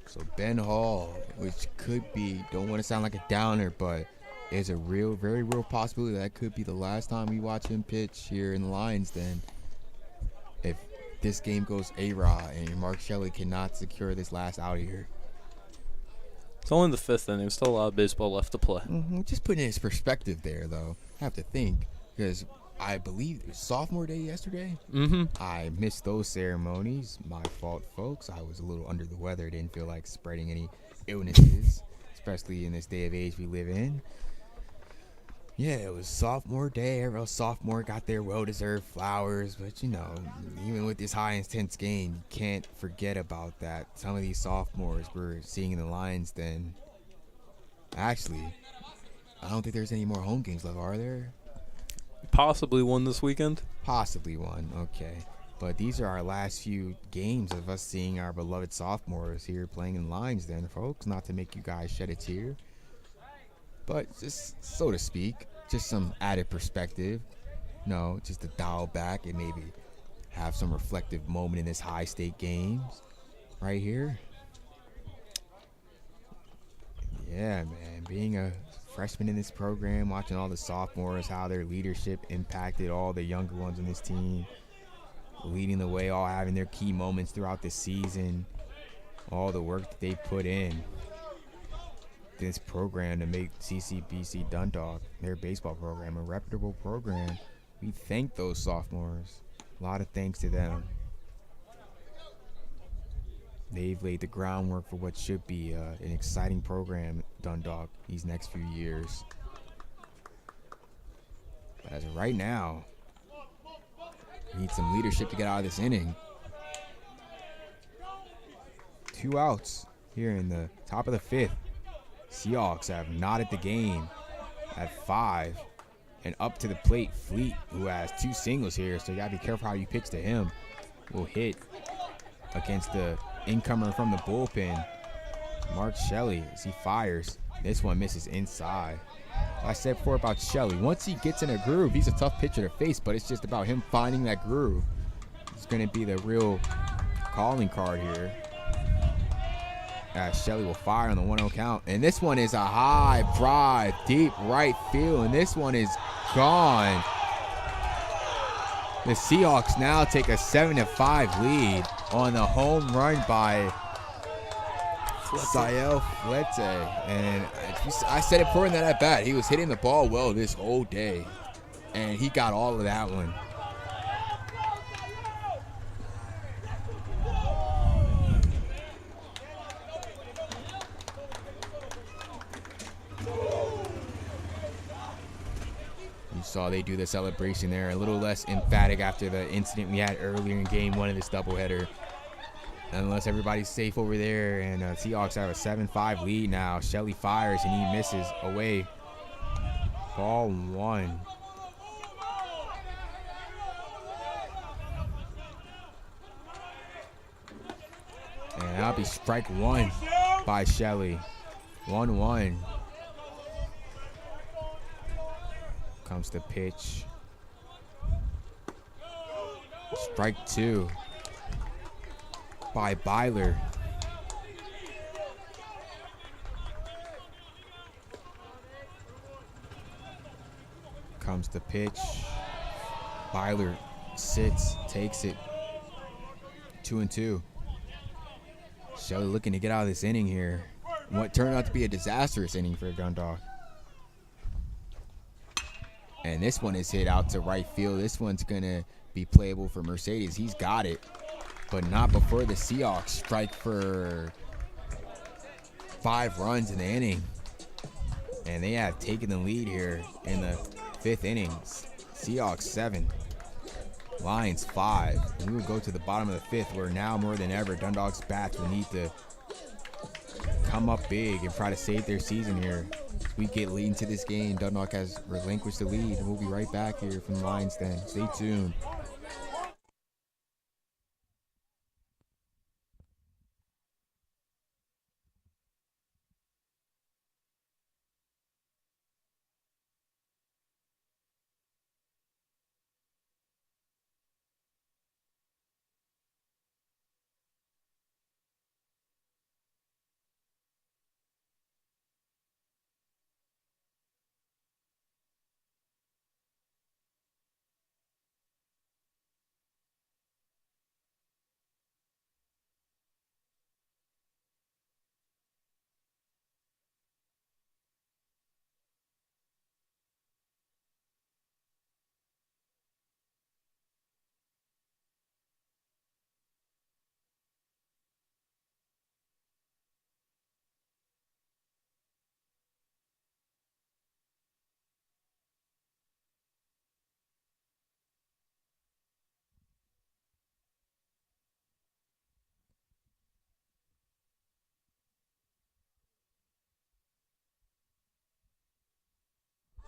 So Ben Hall, which could be, don't want to sound like a downer, but is a real, very real possibility that could be the last time we watch him pitch here in the Lions then. If this game goes A-Rod and Mark Shelley cannot secure this last out here. It's only the 5th inning. There's still a lot of baseball left to play. Just putting it in perspective there, though. I have to think, because I believe it was sophomore day yesterday. I missed those ceremonies. My fault, folks. I was a little under the weather. Didn't feel like spreading any illnesses, especially in this day of age we live in. Yeah, it was sophomore day. Every sophomore got their well-deserved flowers. But, you know, even with this high-intense game, you can't forget about that. Some of these sophomores we're seeing in the Lions then. Actually, I don't think there's any more home games left, are there? Possibly one this weekend. Possibly one, okay. But these are our last few games of us seeing our beloved sophomores here playing in Lions then, folks. Not to make you guys shed a tear, but just, so to speak, just some added perspective. No, just to dial back and maybe have some reflective moment in this high-stake games right here. Yeah, man, being a freshmen in this program, watching all the sophomores, how their leadership impacted all the younger ones on this team, leading the way, all having their key moments throughout the season, all the work that they put in this program to make CCBC Dundalk, their baseball program, a reputable program. We thank those sophomores. A lot of thanks to them. They've laid the groundwork for what should be an exciting program at Dundalk these next few years. But as of right now, we need some leadership to get out of this inning. 2 outs here in the top of the 5th. Seahawks have knotted the game at 5. And up to the plate, Fleet, who has 2 singles here, so you got to be careful how you pitch to him, will hit against the incomer from the bullpen, Mark Shelley, as he fires. This one misses inside. I said before about Shelley, once he gets in a groove, he's a tough pitcher to face, but it's just about him finding that groove. It's going to be the real calling card here. Shelley will fire on the 1-0 count. And this one is a high drive, deep right field. And this one is gone. The Seahawks now take a 7-5 lead on the home run by Cecil Seahawks. And I said it before in that at bat. He was hitting the ball well this whole day. And he got all of that one. Saw they do the celebration there, a little less emphatic after the incident we had earlier in game 1 of this doubleheader. Unless everybody's safe over there, and Seahawks have a 7-5 lead now. Shelley fires and he misses away. Ball 1. And that'll be strike 1 by Shelley. 1-1. Comes the pitch. Strike 2 by Byler. Comes the pitch. Byler sits, takes it. 2-2. Shelley looking to get out of this inning here. What turned out to be a disastrous inning for Dundalk. And this one is hit out to right field. This one's going to be playable for Mercedes. He's got it, but not before the Seahawks strike for 5 runs in the inning. And they have taken the lead here in the 5th inning. Seahawks 7, Lions 5. And we will go to the bottom of the 5th, where now more than ever Dundalk's bats will need to come up big and try to save their season here. We get lead into this game. Dundalk has relinquished the lead, and we'll be right back here from the Lions Den. Stay tuned.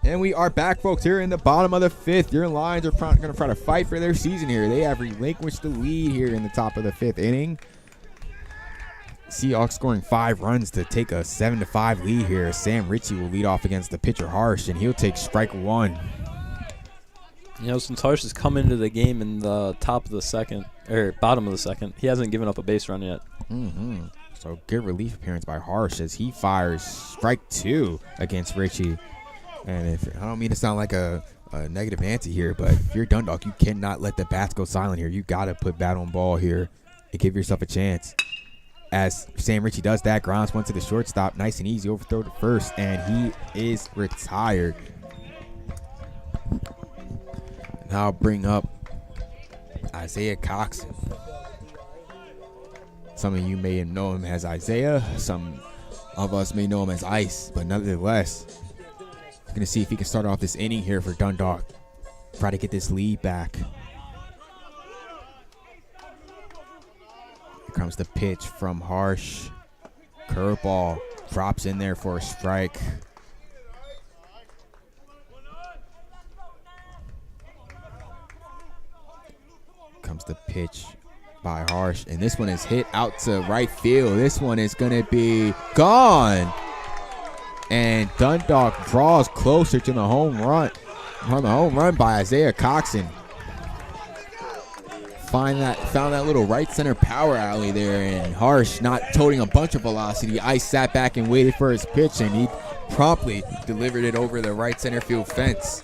And we are back, folks, here in the bottom of the 5th. Your Lions are going to try to fight for their season here. They have relinquished the lead here in the top of the 5th inning. Seahawks scoring 5 runs to take a 7-5 lead here. Sam Ritchie will lead off against the pitcher Harsh, and he'll take strike 1. You know, since Harsh has come into the game in the top of the 2nd, or bottom of the 2nd, he hasn't given up a base run yet. So good relief appearance by Harsh as he fires strike 2 against Richie. And if I don't mean to sound like a negative Nancy here, but if you're Dundalk, you cannot let the bats go silent here. You got to put bat on ball here and give yourself a chance. As Sam Ritchie does that, grounds one to the shortstop. Nice and easy overthrow to first, and he is retired. Now I'll bring up Isaiah Coxon. Some of you may know him as Isaiah. Some of us may know him as Ice, but nonetheless, we're going to see if he can start off this inning here for Dundalk. Try to get this lead back. Here comes the pitch from Harsh. Curveball drops in there for a strike. Comes the pitch by Harsh, and this one is hit out to right field. This one is going to be gone. And Dundalk draws closer to the home run. On the home run by Isaiah Coxon. Found that little right center power alley there, and Harsh not toting a bunch of velocity. Ice sat back and waited for his pitch, and he promptly delivered it over the right center field fence.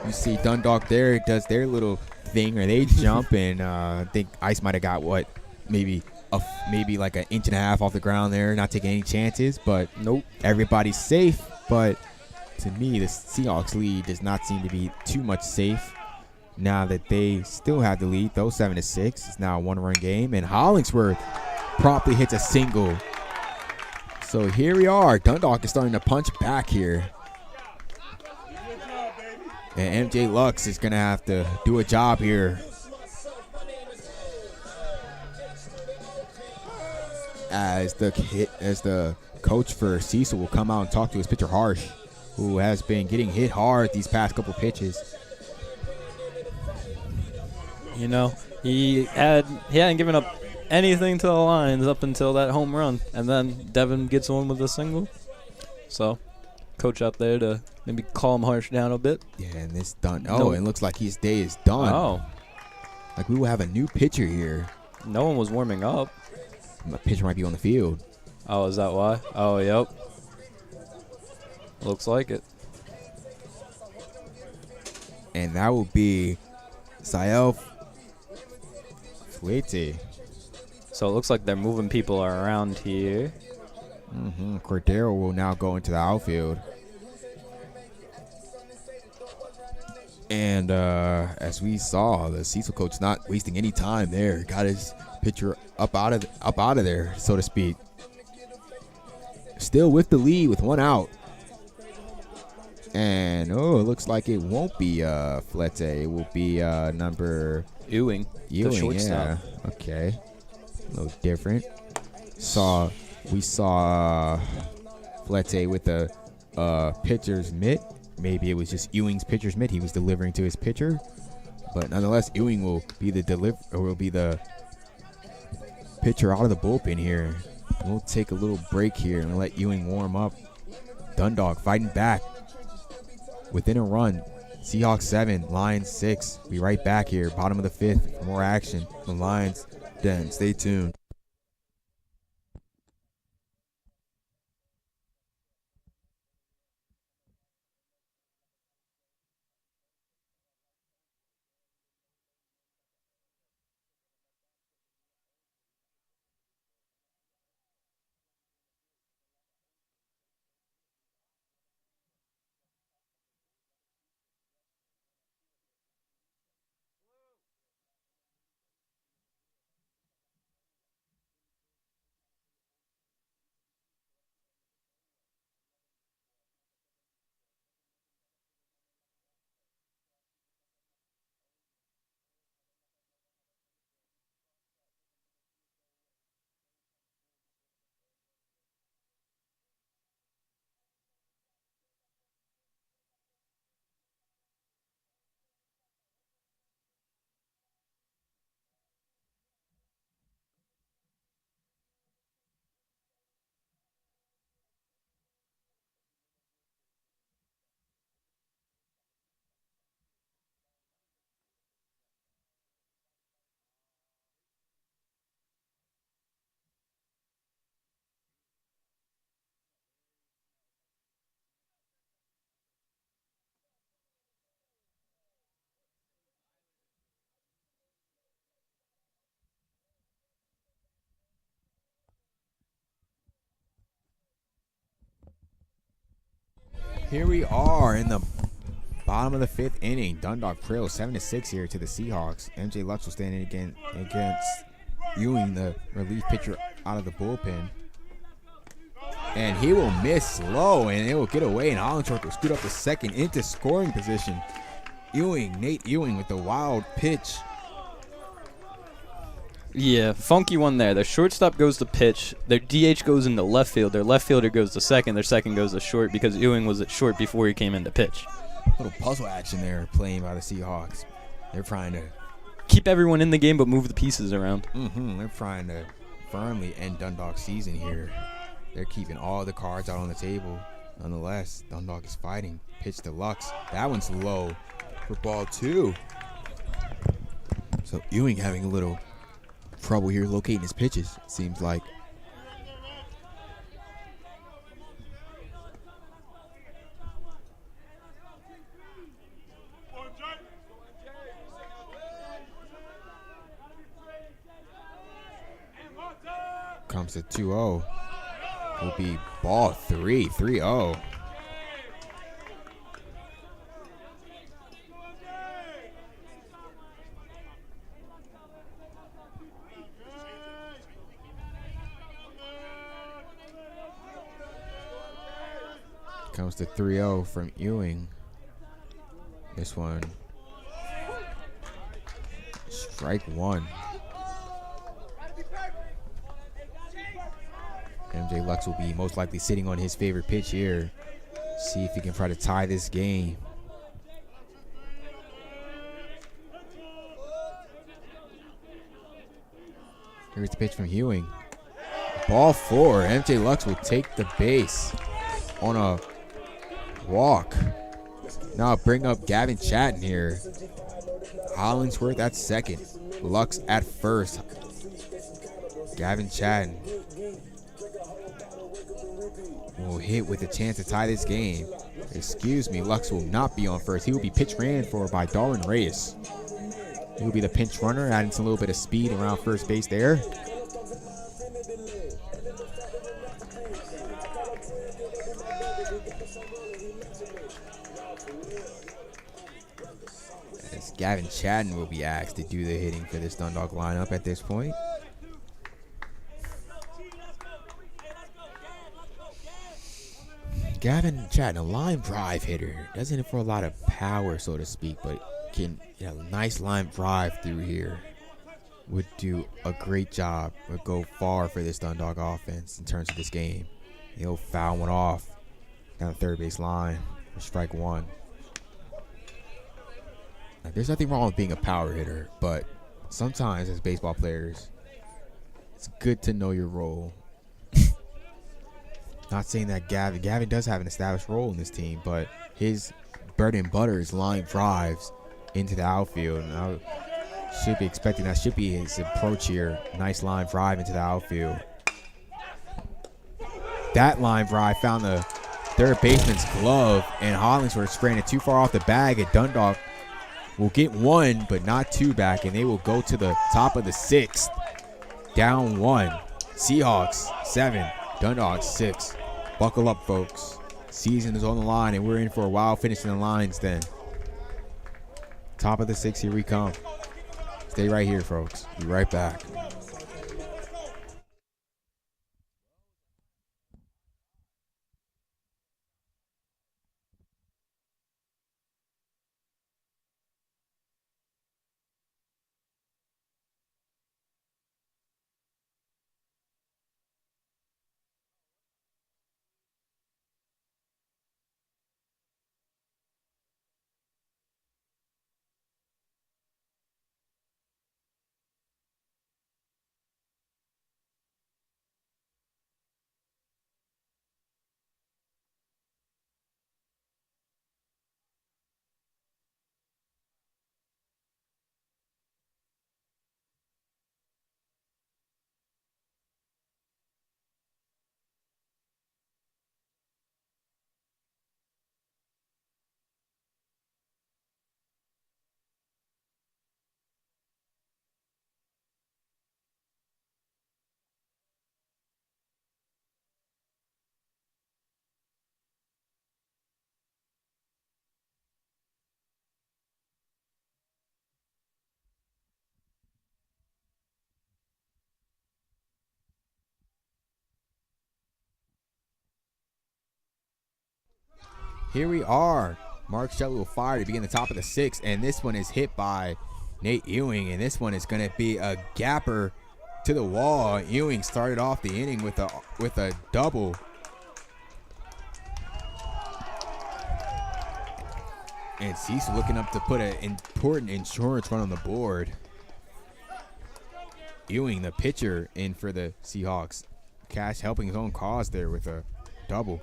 You see Dundalk there does their little thing where they jump, and I think Ice might have got maybe like an inch and a half off the ground there, not taking any chances, but nope, everybody's safe. But to me, the Seahawks lead does not seem to be too much safe now that they still have the lead, though 7-6. It's now a 1-run game, and Hollingsworth promptly hits a single. So here we are. Dundalk is starting to punch back here. And MJ Lux is going to have to do a job here. As the coach for Cecil will come out and talk to his pitcher Harsh, who has been getting hit hard these past couple pitches. You know, he hadn't given up anything to the Lions up until that home run, and then Devin gets one with a single. So, coach out there to maybe calm Harsh down a bit. Yeah, and this done. Oh, it looks like his day is done. Oh, like we will have a new pitcher here. No one was warming up. The pitcher might be on the field. Oh, is that why? Oh, yep. Looks like it. And that will be Sael Fuete. So it looks like they're moving people around here. Cordero will now go into the outfield. And as we saw, the Cecil coach not wasting any time there. Got his pitcher up out of there, so to speak. Still with the lead with 1 out. And it looks like it won't be Flete. It will be number Ewing, the shortstop. Yeah. Okay. A little different. We saw Flete with the pitcher's mitt. Maybe it was just Ewing's pitcher's mitt he was delivering to his pitcher. But nonetheless, Ewing will be the pitcher out of the bullpen here. We'll take a little break here and let Ewing warm up. Dundalk fighting back within a run. Seahawks 7, Lions 6. Be right back here, bottom of the 5th, for more action. The Lions Den. Stay tuned. Here we are in the bottom of the 5th inning. Dundalk trails 7-6 here to the Seahawks. MJ Lutz will stand in again against Ewing, the relief pitcher out of the bullpen. And he will miss slow, and it will get away, and Hollingsworth will scoot up to second into scoring position. Nate Ewing with the wild pitch. Yeah, funky one there. Their shortstop goes to pitch. Their DH goes into left field. Their left fielder goes to second. Their second goes to short because Ewing was at short before he came into pitch. Little puzzle action there playing by the Seahawks. They're trying to keep everyone in the game but move the pieces around. They're trying to firmly end Dundalk's season here. They're keeping all the cards out on the table. Nonetheless, Dundalk is fighting. Pitch to Lux. That one's low for ball 2. So Ewing having a little trouble here locating his pitches, it seems like. Comes to 2-0. Will be ball 3, 3-0. Comes to 3-0 from Ewing. This one, strike 1. MJ Lux will be most likely sitting on his favorite pitch here. See if he can try to tie this game. Here's the pitch from Ewing. Ball 4. MJ Lux will take the base on a walk. Now bring up Gavin Chatton here. Hollingsworth at second. Lux at first. Gavin Chatton will hit with a chance to tie this game. Excuse me, Lux will not be on first. He will be pitch ran for by Darwin Reyes. He will be the pinch runner, adding some little bit of speed around first base there. As Gavin Chatton will be asked to do the hitting for this Dundalk lineup at this point. Gavin Chatton, a line drive hitter. Doesn't hit for a lot of power, so to speak, but can, nice line drive through here. Would do a great job. Would go far for this Dundalk offense in terms of this game. He'll foul one off down the third base line for strike 1. Now, there's nothing wrong with being a power hitter, but sometimes as baseball players, it's good to know your role. Not saying that Gavin does have an established role in this team, but his bread and butter is line drives into the outfield. And I should be expecting that should be his approach here. Nice line drive into the outfield. That line drive found the third baseman's glove, and Hollingsworth spraying it too far off the bag, and Dundalk will get 1, but not 2 back, and they will go to the top of the 6th. Down 1. Seahawks 7. Dundalk 6. Buckle up, folks. Season is on the line, and we're in for a wild finish in the lines then. Top of the 6th, here we come. Stay right here, folks. Be right back. here we are. Mark Shelley will fire to begin the top of the 6th, and this one is hit by Nate Ewing, and this one is going to be a gapper to the wall. Ewing started off the inning with a double. And Cecil looking up to put an important insurance run on the board. Ewing, the pitcher, in for the Seahawks. Cash helping his own cause there with a double.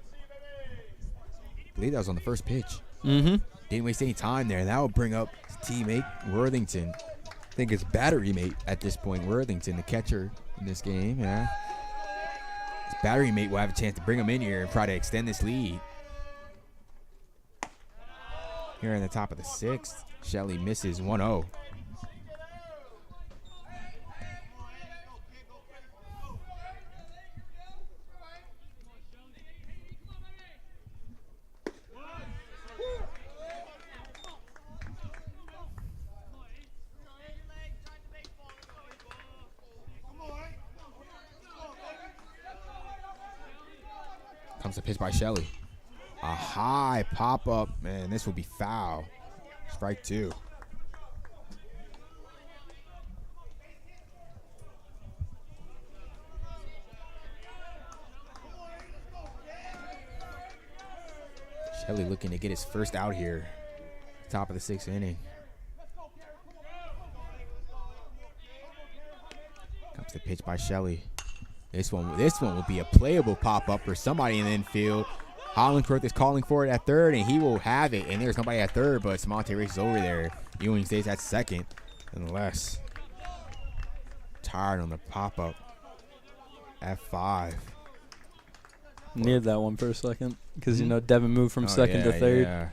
I believe that was on the first pitch. Mm-hmm. Didn't waste any time there. And that will bring up his teammate, Worthington. I think his battery mate at this point, Worthington, the catcher in this game. Yeah. His battery mate will have a chance to bring him in here and try to extend this lead. Here in the top of the 6th, Shelley misses 1-0. Comes the pitch by Shelley. A high pop-up, man, this will be foul. Strike 2. Shelley looking to get his first out here. Top of the 6th inning. Comes the pitch by Shelley. This one will be a playable pop-up for somebody in the infield. Hollingsworth is calling for it at third, and he will have it. And there's nobody at third, but Samonte races over there. Ewing stays at second, nonetheless. Tired on the pop-up. F5. Needed that one for a second because, you know, Devin moved from second to third. Yeah.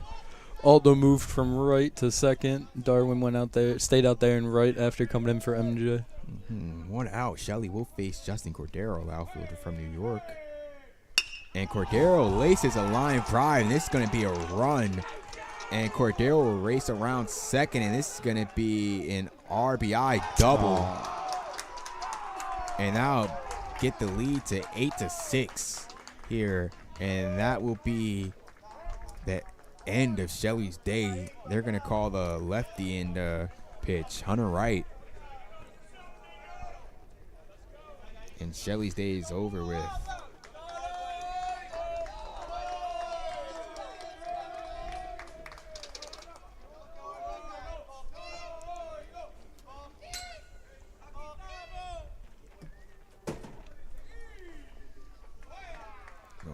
Aldo moved from right to second. Darwin went out there, stayed out there and right after coming in for MJ. One out. Shelley will face Justin Cordero, the outfielder from New York. And Cordero laces a line drive, and this is going to be a run. And Cordero will race around second, and this is going to be an RBI double. And that'll get the lead to 8-6 here. And that will be the end of Shelley's day. They're going to call the lefty in pitch, Hunter Wright. And Shelley's day is over with.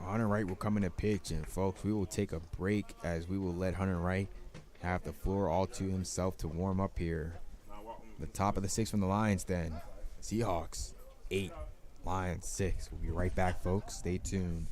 Hunter Wright will come in a pitch, and folks, we will take a break as we will let Hunter Wright have the floor all to himself to warm up here. The top of the 6th from the Lions then. Seahawks 8, Lions 6. We'll be right back, folks. Stay tuned.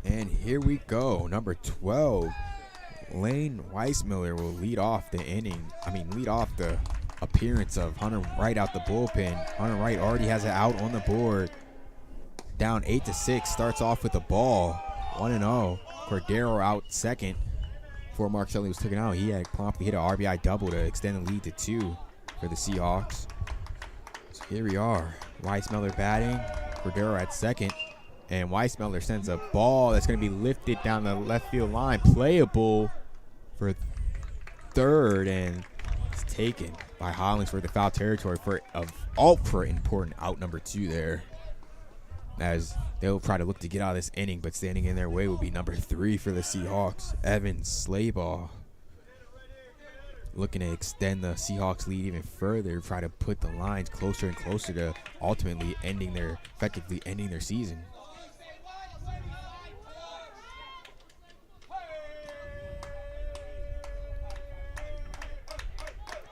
And here we go. Number 12, Lane Weissmiller will lead off the appearance of Hunter Wright out the bullpen. Hunter Wright already has it out on the board. Down 8-6, starts off with a ball. 1-0. Cordero out second. before Mark Shelley was taken out, he had promptly hit an RBI double to extend the lead to 2 for the Seahawks. So here we are. Weissmuller batting, Cordero at second, and Weissmuller sends a ball that's going to be lifted down the left field line, playable for third, and it's taken by Hollings for the foul territory for an ultra important out number 2 there. As they'll try to look to get out of this inning, but standing in their way will be number 3 for the Seahawks, Evan Slayball. Looking to extend the Seahawks lead even further, try to put the lines closer and closer to ultimately effectively ending their season.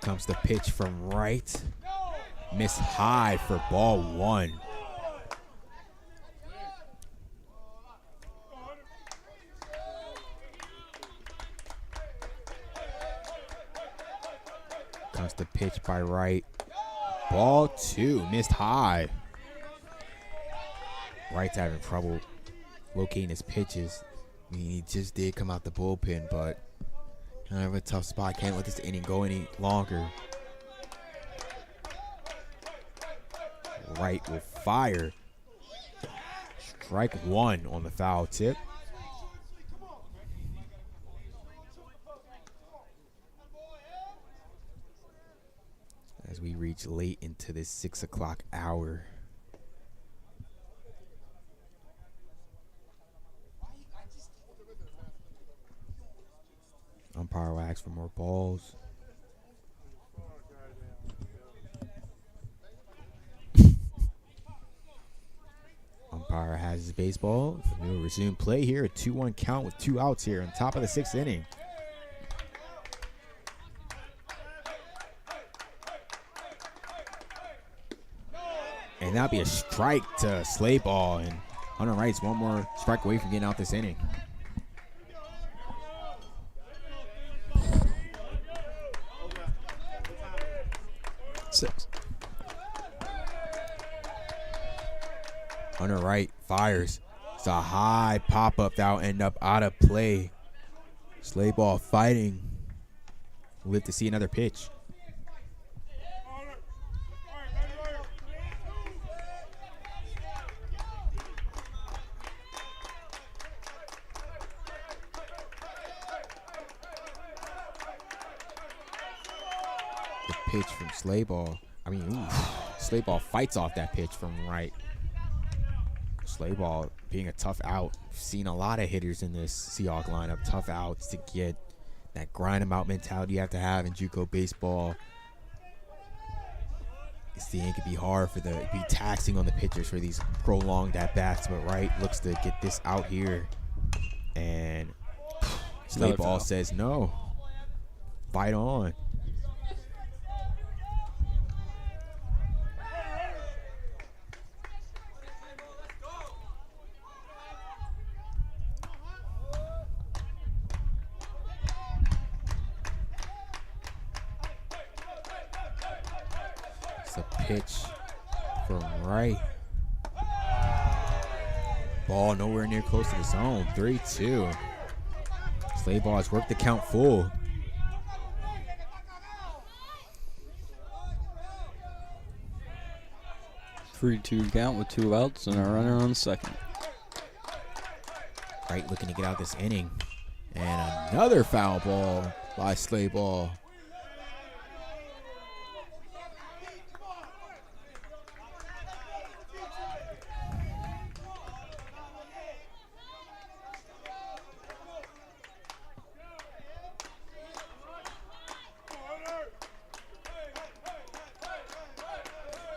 Comes the pitch from right. Miss high for ball 1. Comes the pitch by right. Ball 2, missed high. Wright's having trouble locating his pitches. I mean, he just did come out the bullpen, but kind of a tough spot. Can't let this inning go any longer. Wright will fire. Strike 1 on the foul tip. As we reach late into this 6 o'clock hour. Umpire will ask for more balls. Umpire has his baseball. We will resume play here. A 2-1 count with 2 outs here on top of the 6th inning. And that'll be a strike to Slayball. And Hunter Wright's one more strike away from getting out this inning. Six. Hunter Wright fires. It's a high pop-up that'll end up out of play. Slayball fighting. We'll live to see another pitch. The pitch from Slayball. Slayball fights off that pitch from Wright. Slayball being a tough out. We've seen a lot of hitters in this Seahawk lineup. Tough outs to get that grind them out mentality you have to have in JUCO baseball. It could be hard be taxing on the pitchers for these prolonged at bats, but Wright looks to get this out here, and Slayball says no. Fight on. Pitch from Wright. Ball nowhere near close to the zone. 3-2. Slayball has worked the count full. 3-2 count with 2 outs and a runner on second. Wright looking to get out this inning. And another foul ball by Slayball.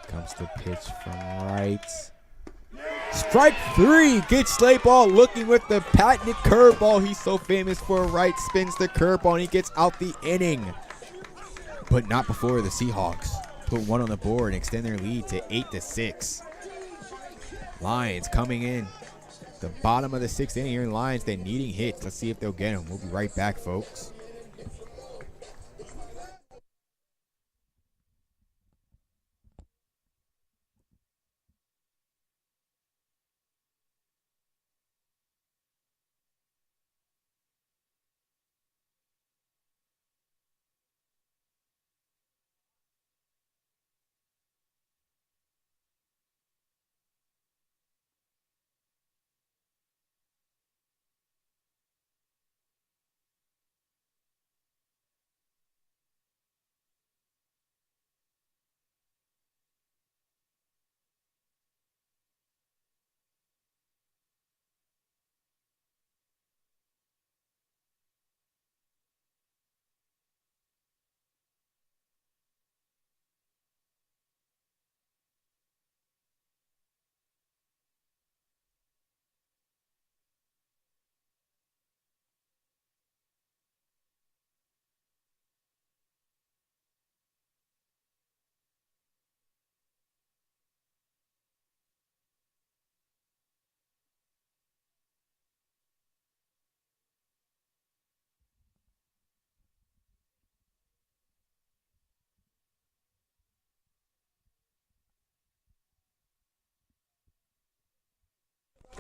Comes the pitch from Wright. Strike 3 gets Slayball looking with the patented curveball he's so famous for. Wright spins the curveball and he gets out the inning. But not before the Seahawks put 1 on the board and extend their lead to 8-6. Lions coming in. The bottom of the 6th inning here in Lions. They're needing hits. Let's see if they'll get them. We'll be right back, folks.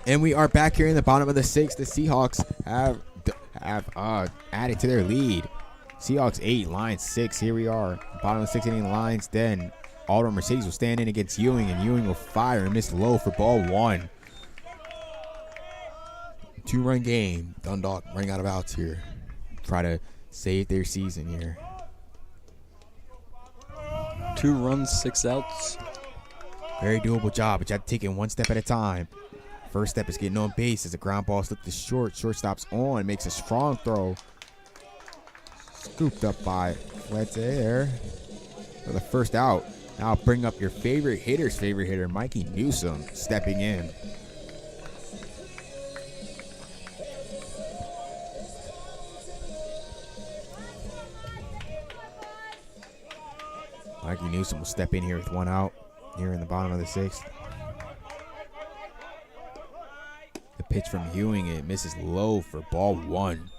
And we are back here in the bottom of the sixth. The Seahawks have added to their lead. Seahawks 8, Lions 6. Here we are. Bottom of the 6th inning, Lions. Then Alderman Mercedes will stand in against Ewing, and Ewing will fire and miss low for ball 1. 2-run game. Dundalk running out of outs here. Try to save their season here. 2 runs, 6 outs. Very doable job, but you have to take it one step at a time. First step is getting on base as the ground ball slipped to short. Shortstop's on, makes a strong throw. Scooped up by Fletair for the first out. Now bring up your favorite hitter's favorite hitter, Mikey Newsom, stepping in. Mikey Newsom will step in here with 1 out here in the bottom of the 6th. The pitch from Ewing, it misses low for ball 1.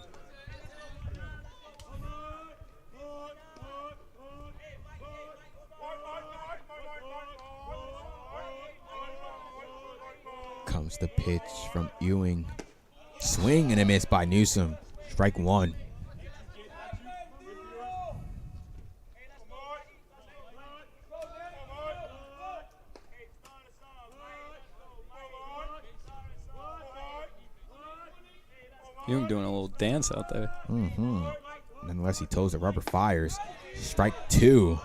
Comes the pitch from Ewing. Swing and a miss by Newsom. Strike 1. Ewing doing a little dance out there. Unless he toes the rubber, fires. Strike 2.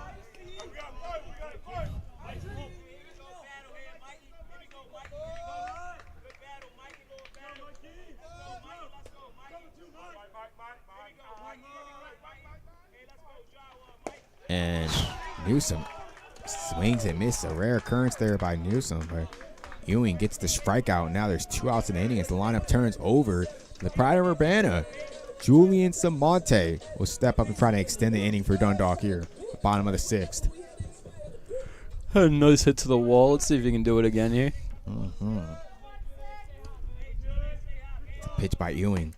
And Newsom swings and misses. A rare occurrence there by Newsom, but Ewing gets the strikeout. Now there's 2 outs in the inning as the lineup turns over. The pride of Urbana, Julian Samonte, will step up and try to extend the inning for Dundalk here, the bottom of the 6th. Had a nice hit to the wall. Let's see if he can do it again here. Pitch by Ewing.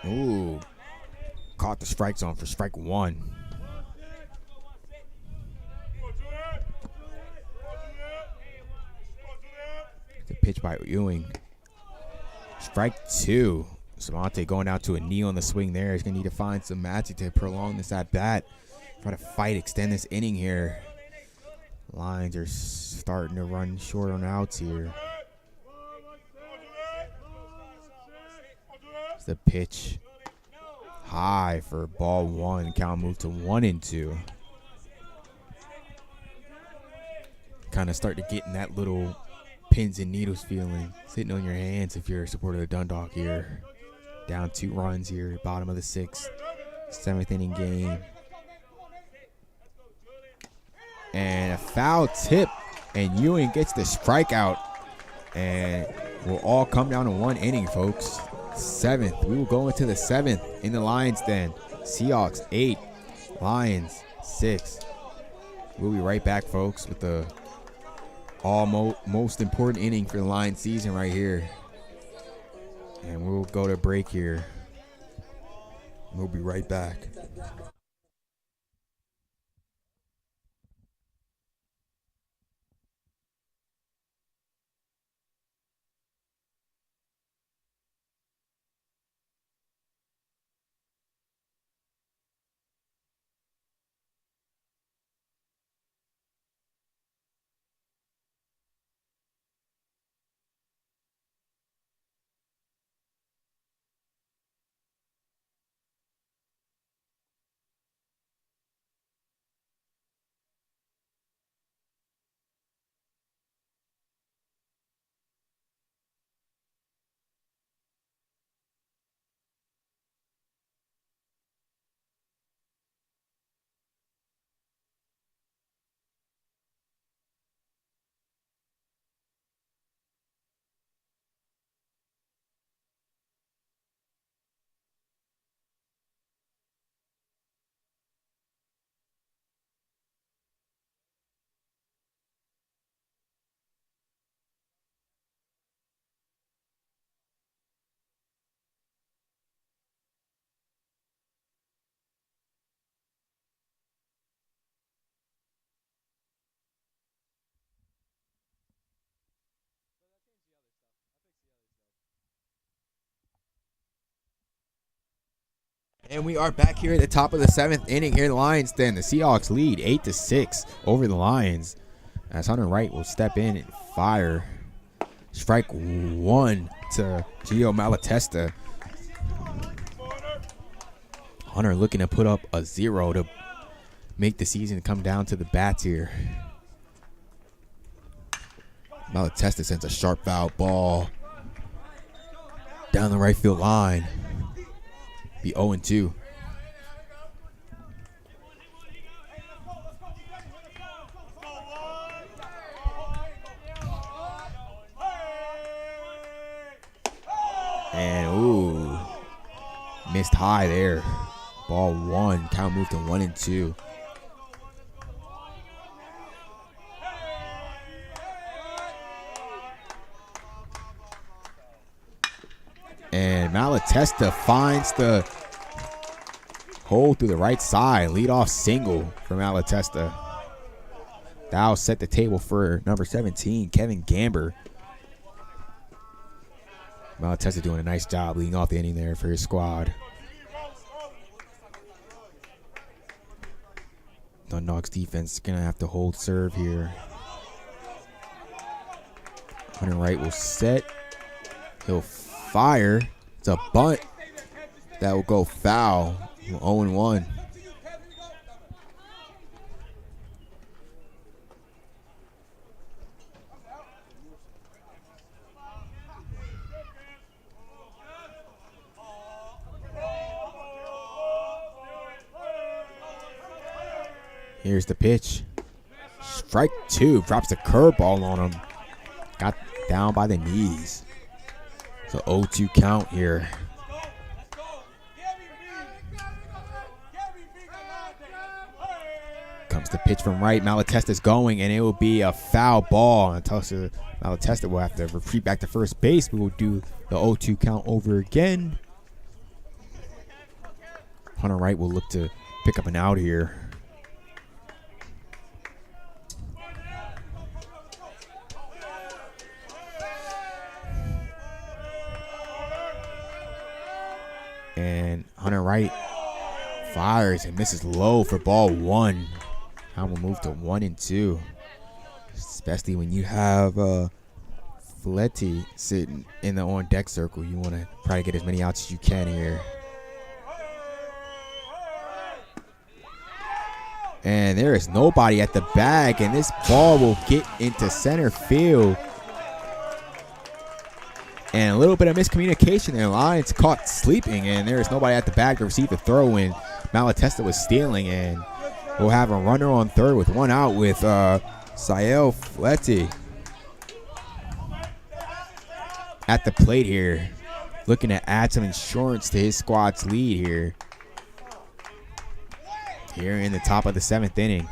Ooh. Caught the strike zone for strike 1. The pitch by Ewing. Strike 2. Samonte going down to a knee on the swing there. He's going to need to find some magic to prolong this at bat. Try to fight, extend this inning here. Lions are starting to run short on outs here. It's the pitch. High for ball 1. Count moved to 1-2. Kind of start to get in that little pins and needles feeling, sitting on your hands if you're a supporter of Dundalk here. Down 2 runs here, bottom of the 6th, 7th inning game. And a foul tip, and Ewing gets the strikeout. And we'll all come down to 1 inning, folks. 7th. We will go into the 7th in the Lions den. Seahawks 8, Lions 6. We'll be right back, folks, with the most important inning for the Lions season right here. And we'll go to break here. We'll be right back. And we are back here at the top of the 7th inning. Here the Lions then. The Seahawks lead 8-6 over the Lions. As Hunter Wright will step in and fire. Strike one to Gio Malatesta. Hunter looking to put up a 0 to make the season come down to the bats here. Malatesta sends a sharp foul ball down the right field line. Be 0-2. And ooh, missed high there. Ball 1. Count moved to 1-2. And Malatesta finds the hole through the right side. Leadoff single for Malatesta. That'll set the table for number 17, Kevin Gamber. Malatesta doing a nice job leading off the inning there for his squad. Dundalk's defense is going to have to hold serve here. Hunter Wright will set. He'll fire. It's a bunt. That will go foul. 0-1. Here's the pitch. Strike 2. Drops the curveball on him. Got down by the knees. So 0-2 count here. Comes the pitch from right. Malatesta's going, and it will be a foul ball. And Malatesta will have to retreat back to first base. We will do the 0-2 count over again. Hunter Wright will look to pick up an out here. And Hunter Wright fires and misses low for ball 1. Count will move to 1-2. Especially when you have Fletty sitting in the on-deck circle. You want to try to get as many outs as you can here. And there is nobody at the bag, and this ball will get into center field. And a little bit of miscommunication there. Lions caught sleeping, and there is nobody at the bag to receive the throw when Malatesta was stealing. And we'll have a runner on third with 1 out with Cecil Fletty at the plate here. Looking to add some insurance to his squad's lead here. Here in the top of the 7th inning.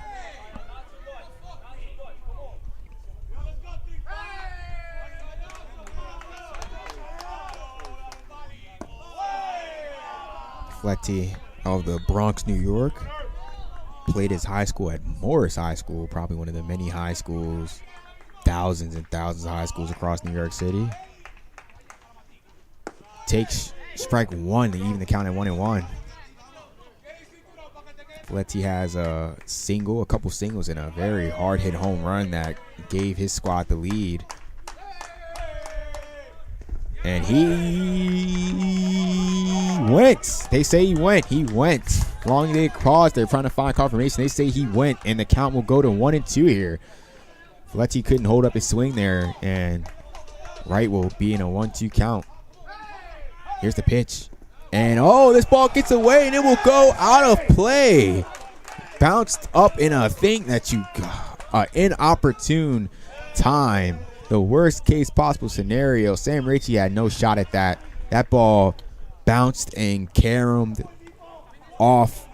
Fletty of the Bronx, New York. Played his high school at Morris High School, probably one of the many high schools, thousands and thousands of high schools across New York City. Takes strike 1 to even the count at 1-1. Fletty has a couple singles, and a very hard-hit home run that gave his squad the lead. And he went. They say he went. He went. Long they paused. They're trying to find confirmation. They say he went, and the count will go to 1-2 here. Fletty couldn't hold up his swing there, and Wright will be in a 1-2 count. Here's the pitch. And, oh, this ball gets away, and it will go out of play. Bounced up in a thing that you got. Inopportune time. The worst case possible scenario. Sam Ricci had no shot at that. That ball bounced and caromed off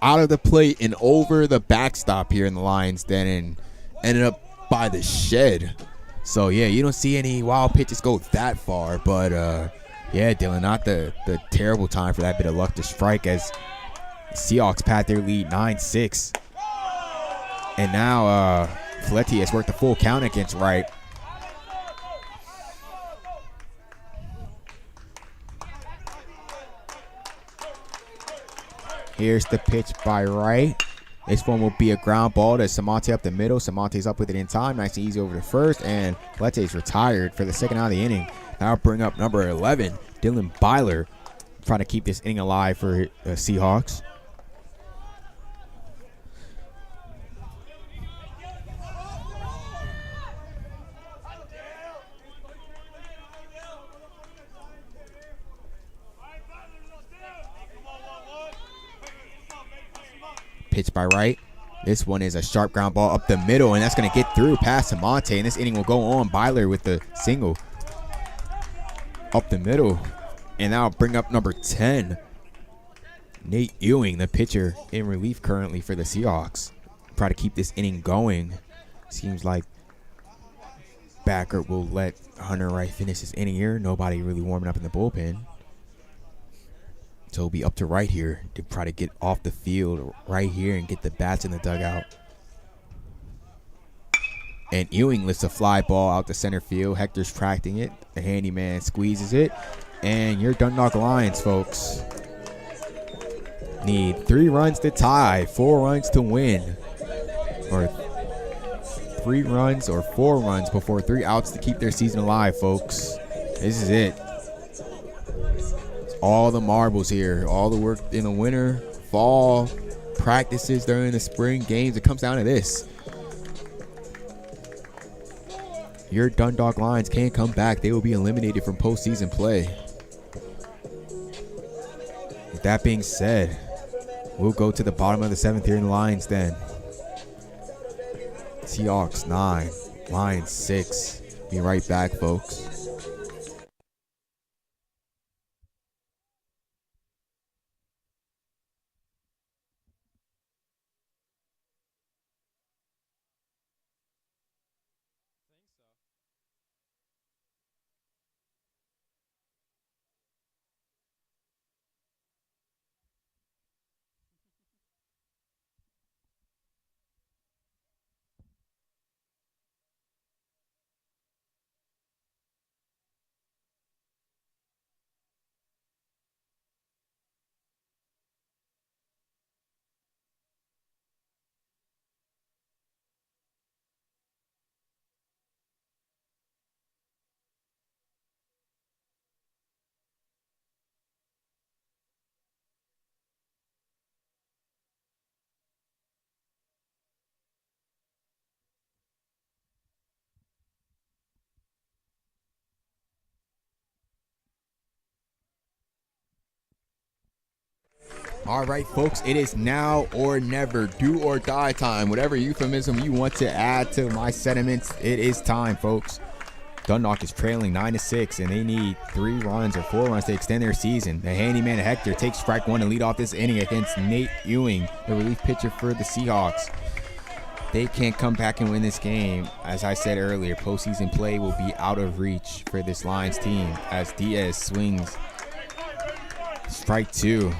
out of the plate and over the backstop here in the Lions Den and ended up by the shed. So, yeah, you don't see any wild pitches go that far. But, yeah, Dylan, not the terrible time for that bit of luck to strike as Seahawks pad their lead 9-6. And now Fletty has worked the full count against Wright. Here's the pitch by Wright. This one will be a ground ball to Samonte up the middle. Samonte's up with it in time. Nice and easy over to first. And Lete's retired for the second out of the inning. Now I'll bring up number 11, Dylan Byler, trying to keep this inning alive for the Seahawks. Pitch by Wright. This one is a sharp ground ball up the middle, and that's going to get through past Samonte, and this inning will go on. Byler with the single up the middle. And now I'll bring up number 10, Nate Ewing, the pitcher in relief currently for the Seahawks. Try to keep this inning going. Seems like Backer will let Hunter Wright finish his inning here. Nobody really warming up in the bullpen. So it'll be up to Wright here to try to get off the field right here and get the bats in the dugout. And Ewing lifts a fly ball out to center field. Hector's tracking it. The handyman squeezes it. And your Dundalk Lions, folks, need 3 runs to tie, 4 runs to win. Or 3 runs or 4 runs before 3 outs to keep their season alive, folks. This is it. All the marbles here, all the work in the winter, fall, practices during the spring games. It comes down to this. Your Dundalk Lions can't come back. They will be eliminated from postseason play. With that being said, we'll go to the bottom of the 7th here in the Lions then. Seahawks 9, Lions 6. Be right back, folks. All right, folks, it is now or never, do or die time. Whatever euphemism you want to add to my sentiments, it is time, folks. Dundalk is trailing 9-6, and they need 3 runs or 4 runs to extend their season. The handyman Hector takes strike 1 to lead off this inning against Nate Ewing, the relief pitcher for the Seahawks. They can't come back and win this game. As I said earlier, postseason play will be out of reach for this Lions team as Diaz swings strike 2.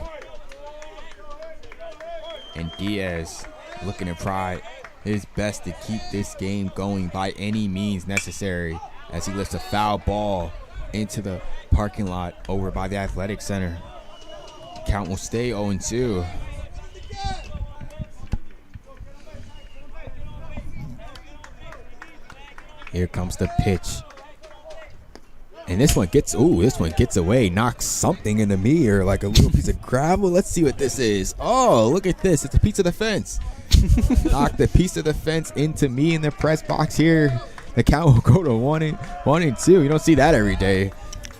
And Diaz looking to try his best to keep this game going by any means necessary as he lifts a foul ball into the parking lot over by the Athletic Center. Count will stay 0-2. Here comes the pitch. And this one gets away, knocks something into me or like a little piece of gravel. Let's see what this is. Oh, look at this. It's a piece of the fence. Knocked the piece of the fence into me in the press box here. The count will go to 1-2. You don't see that every day.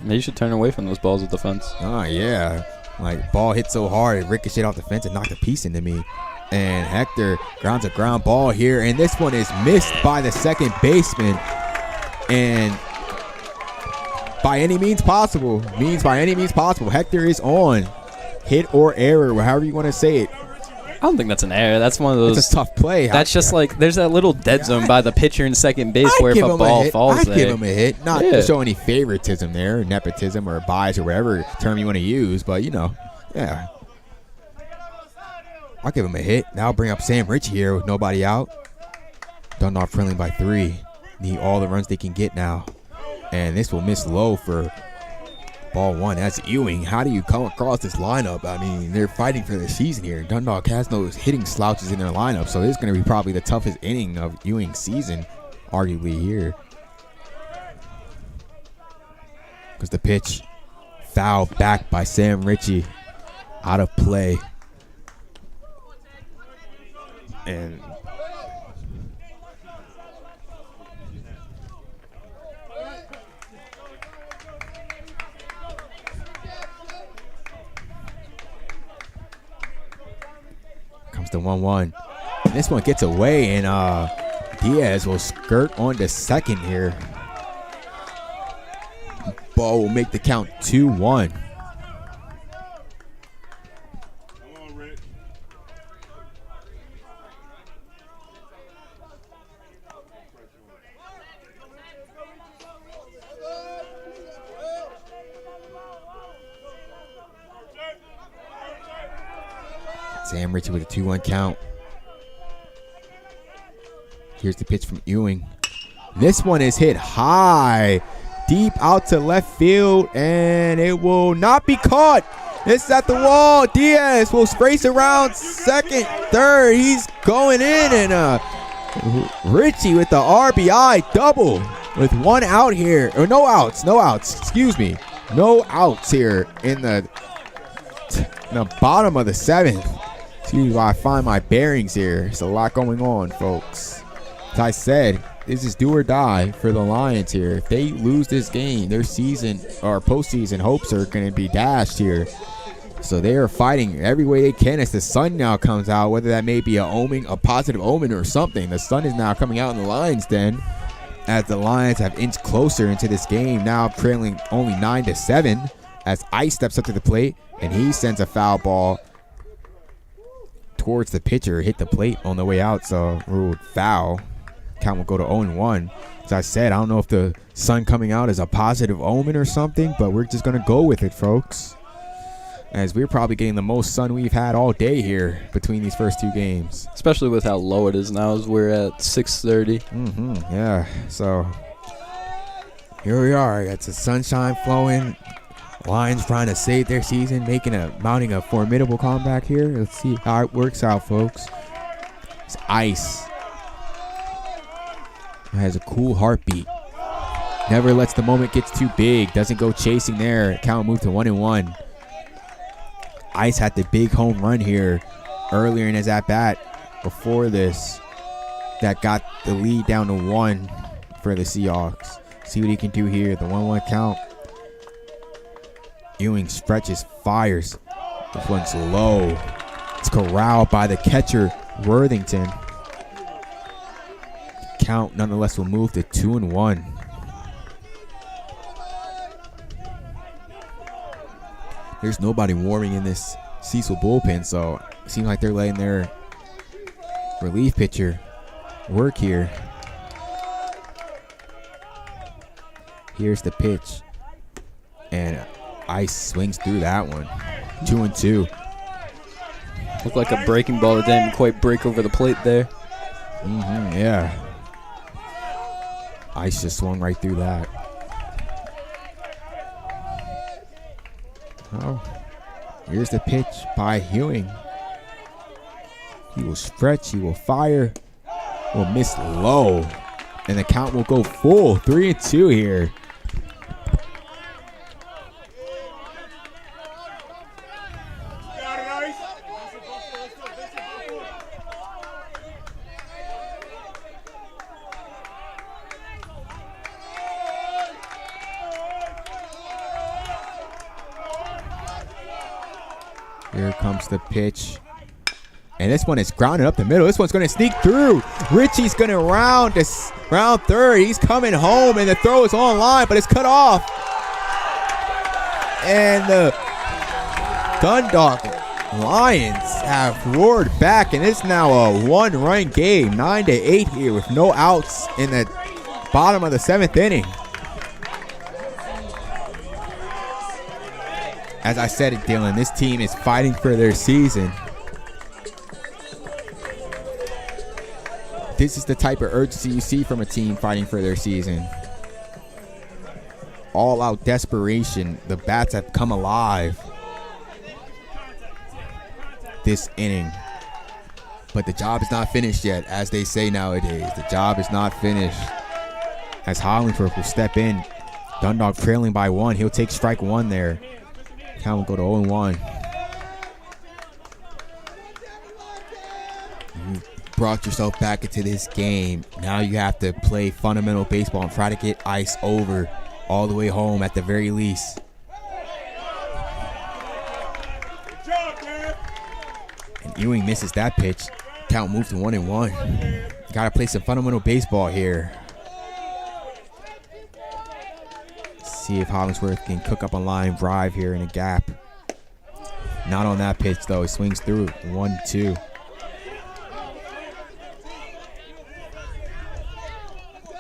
You should turn away from those balls at the fence. Oh, yeah. Like, ball hit so hard, it ricocheted off the fence and knocked a piece into me. And Hector grounds a ground ball here. And this one is missed by the second baseman. And by any means possible, Hector is on. Hit or error, however you want to say it. I don't think that's an error. That's one of those. It's a tough play. That's just like there's that little dead zone by the pitcher and second base where if a ball falls there. I'd give him a hit. Not to show any favoritism there, nepotism or bias or whatever term you want to use, but yeah. I'll give him a hit. Now I'll bring up Sam Ritchie here with nobody out. Dundalk trailing by 3. Need all the runs they can get now. And this will miss low for Ball one. That's Ewing. How do you come across this lineup? I mean, they're fighting for their season here. Dundalk has no hitting slouches in their lineup, so this is going to be probably the toughest inning of Ewing's season, arguably here. Because the pitch foul back by Sam Ritchie, out of play. And comes the 1-1. This one gets away, and Diaz will skirt on to second here. Ball will make the count 2-1. Sam Ritchie with a 2-1 count. Here's the pitch from Ewing. This one is hit high, deep out to left field, and it will not be caught. It's at the wall. Diaz will race around second, third. He's going in, and Ritchie with the RBI double with one out here. Or no outs, excuse me. No outs here in the bottom of the seventh. Excuse me while I find my bearings here. There's a lot going on, folks. As I said, this is do or die for the Lions here. If they lose this game, their season or postseason hopes are going to be dashed here. So they are fighting every way they can as the sun now comes out, whether that may be a positive omen or something. The sun is now coming out in the Lions' den as the Lions have inched closer into this game, now trailing only 9-7 as Ice steps up to the plate and he sends a foul ball towards the pitcher, hit the plate on the way out, so ruled foul. Count will go to 0-1. As I said, I don't know if the sun coming out is a positive omen or something, but we're just going to go with it, folks, as we're probably getting the most sun we've had all day here between these first two games. Especially with how low it is now, as we're at 6:30. Yeah, so here we are. It's the sunshine flowing. Lions trying to save their season, mounting a formidable comeback here. Let's see how it works out, folks. It's Ice. Has a cool heartbeat. Never lets the moment get too big. Doesn't go chasing there. Count moved to 1-1. Ice had the big home run here earlier in his at-bat before this that got the lead down to 1 for the Seahawks. See what he can do here. The 1-1 count. Ewing stretches, fires. This one's low. It's corralled by the catcher, Worthington. Count nonetheless will move to 2-1. There's nobody warming in this Cecil bullpen, so it seems like they're letting their relief pitcher work here. Here's the pitch, and Ice swings through that one. 2-2. Looked like a breaking ball that didn't quite break over the plate there. Yeah. Ice just swung right through that. Oh, here's the pitch by Ewing. He will stretch, he will fire, will miss low, and the count will go full. 3-2 here. Here comes the pitch. And this one is grounded up the middle. This one's going to sneak through. Ritchie's going to round third. He's coming home, and the throw is on line, but it's cut off. And the Dundalk Lions have roared back, and it's now a one-run game, 9-8 here with no outs in the bottom of the seventh inning. As I said it, Dylan, this team is fighting for their season. This is the type of urgency you see from a team fighting for their season. all-out desperation. The bats have come alive this inning. But the job is not finished yet, as they say nowadays. The job is not finished. As Hollingsworth will step in. Dundalk trailing by 1. He'll take strike 1 there. Count will go to 0-1. You brought yourself back into this game. Now you have to play fundamental baseball and try to get ice over all the way home at the very least. And Ewing misses that pitch. Count moves to 1-1. Got to play some fundamental baseball here. See if Hollingsworth can cook up a line drive here in a gap. Not on that pitch though. He swings through 1-2.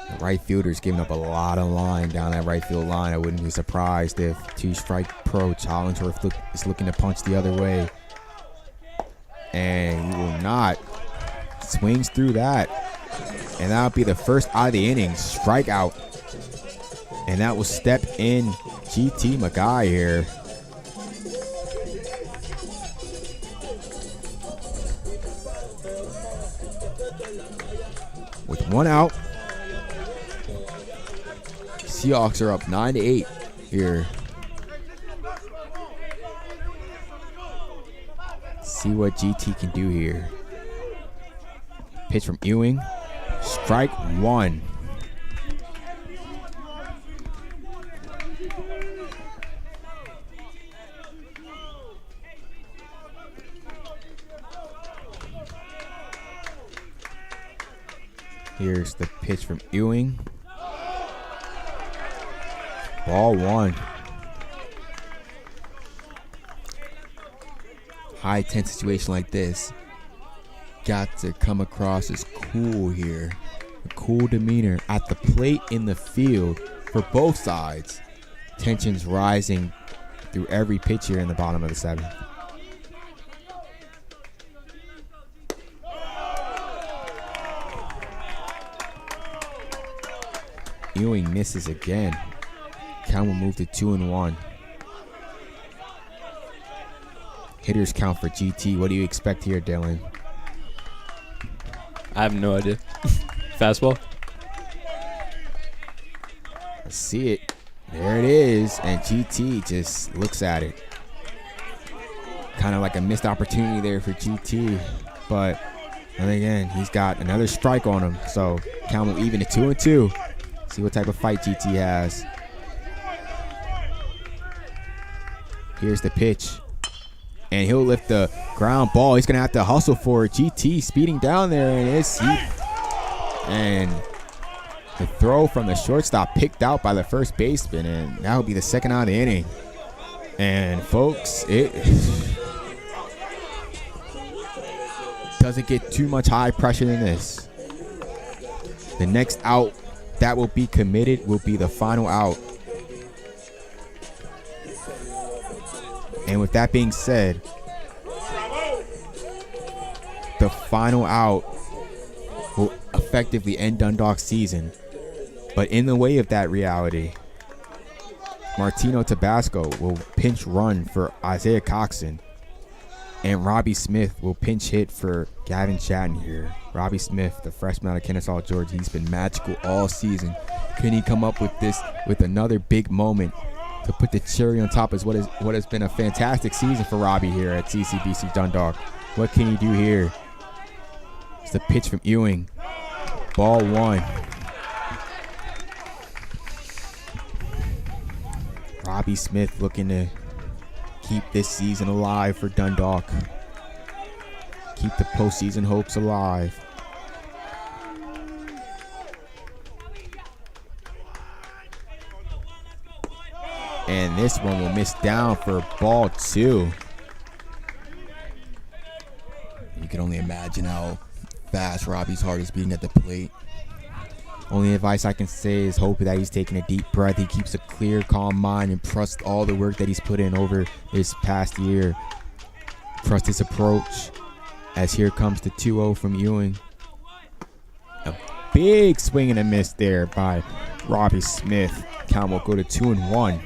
The right fielder's giving up a lot of line down that right field line. I wouldn't be surprised if two-strike approach. Hollingsworth is looking to punch the other way. And he will not. Swings through that. And that'll be the first out of the inning. Strikeout. And that will step in GT McGuy here. With 1 out. Seahawks are up 9-8 here. See what GT can do here. Pitch from Ewing. Strike 1. Here's the pitch from Ewing. Ball 1. High tense situation like this. Got to come across as cool here. A cool demeanor at the plate in the field for both sides. Tensions rising through every pitch here in the bottom of the 7th. Ewing misses again. Count will move to 2-1. Hitters count for GT. What do you expect here, Dylan? I have no idea. Fastball. Let's see it. There it is. And GT just looks at it. Kind of like a missed opportunity there for GT. But then again, he's got another strike on him. So count will even to 2-2. See what type of fight GT has. Here's the pitch. And he'll lift the ground ball. He's going to have to hustle for it. GT speeding down there. And the throw from the shortstop picked out by the first baseman. And that will be the second out of the inning. And folks, it doesn't get too much high pressure than this. The next out that will be committed will be the final out. And with that being said, the final out will effectively end Dundalk's season. But in the way of that reality, Martino Tabasco will pinch run for Isaiah Coxon. And Robbie Smith will pinch hit for Gavin Chatton here. Robbie Smith, the freshman out of Kennesaw, Georgia, he's been magical all season. Can he come up with another big moment to put the cherry on top of what has been a fantastic season for Robbie here at CCBC Dundalk? What can he do here? It's the pitch from Ewing. Ball 1. Robbie Smith looking to keep this season alive for Dundalk. Keep the postseason hopes alive. And this one will miss down for ball 2. You can only imagine how fast Robbie's heart is beating at the plate. Only advice I can say is hope that he's taking a deep breath. He keeps a clear, calm mind and trusts all the work that he's put in over this past year. Trust his approach. As here comes the 2-0 from Ewing. A big swing and a miss there by Robbie Smith. Count will go to 2-1.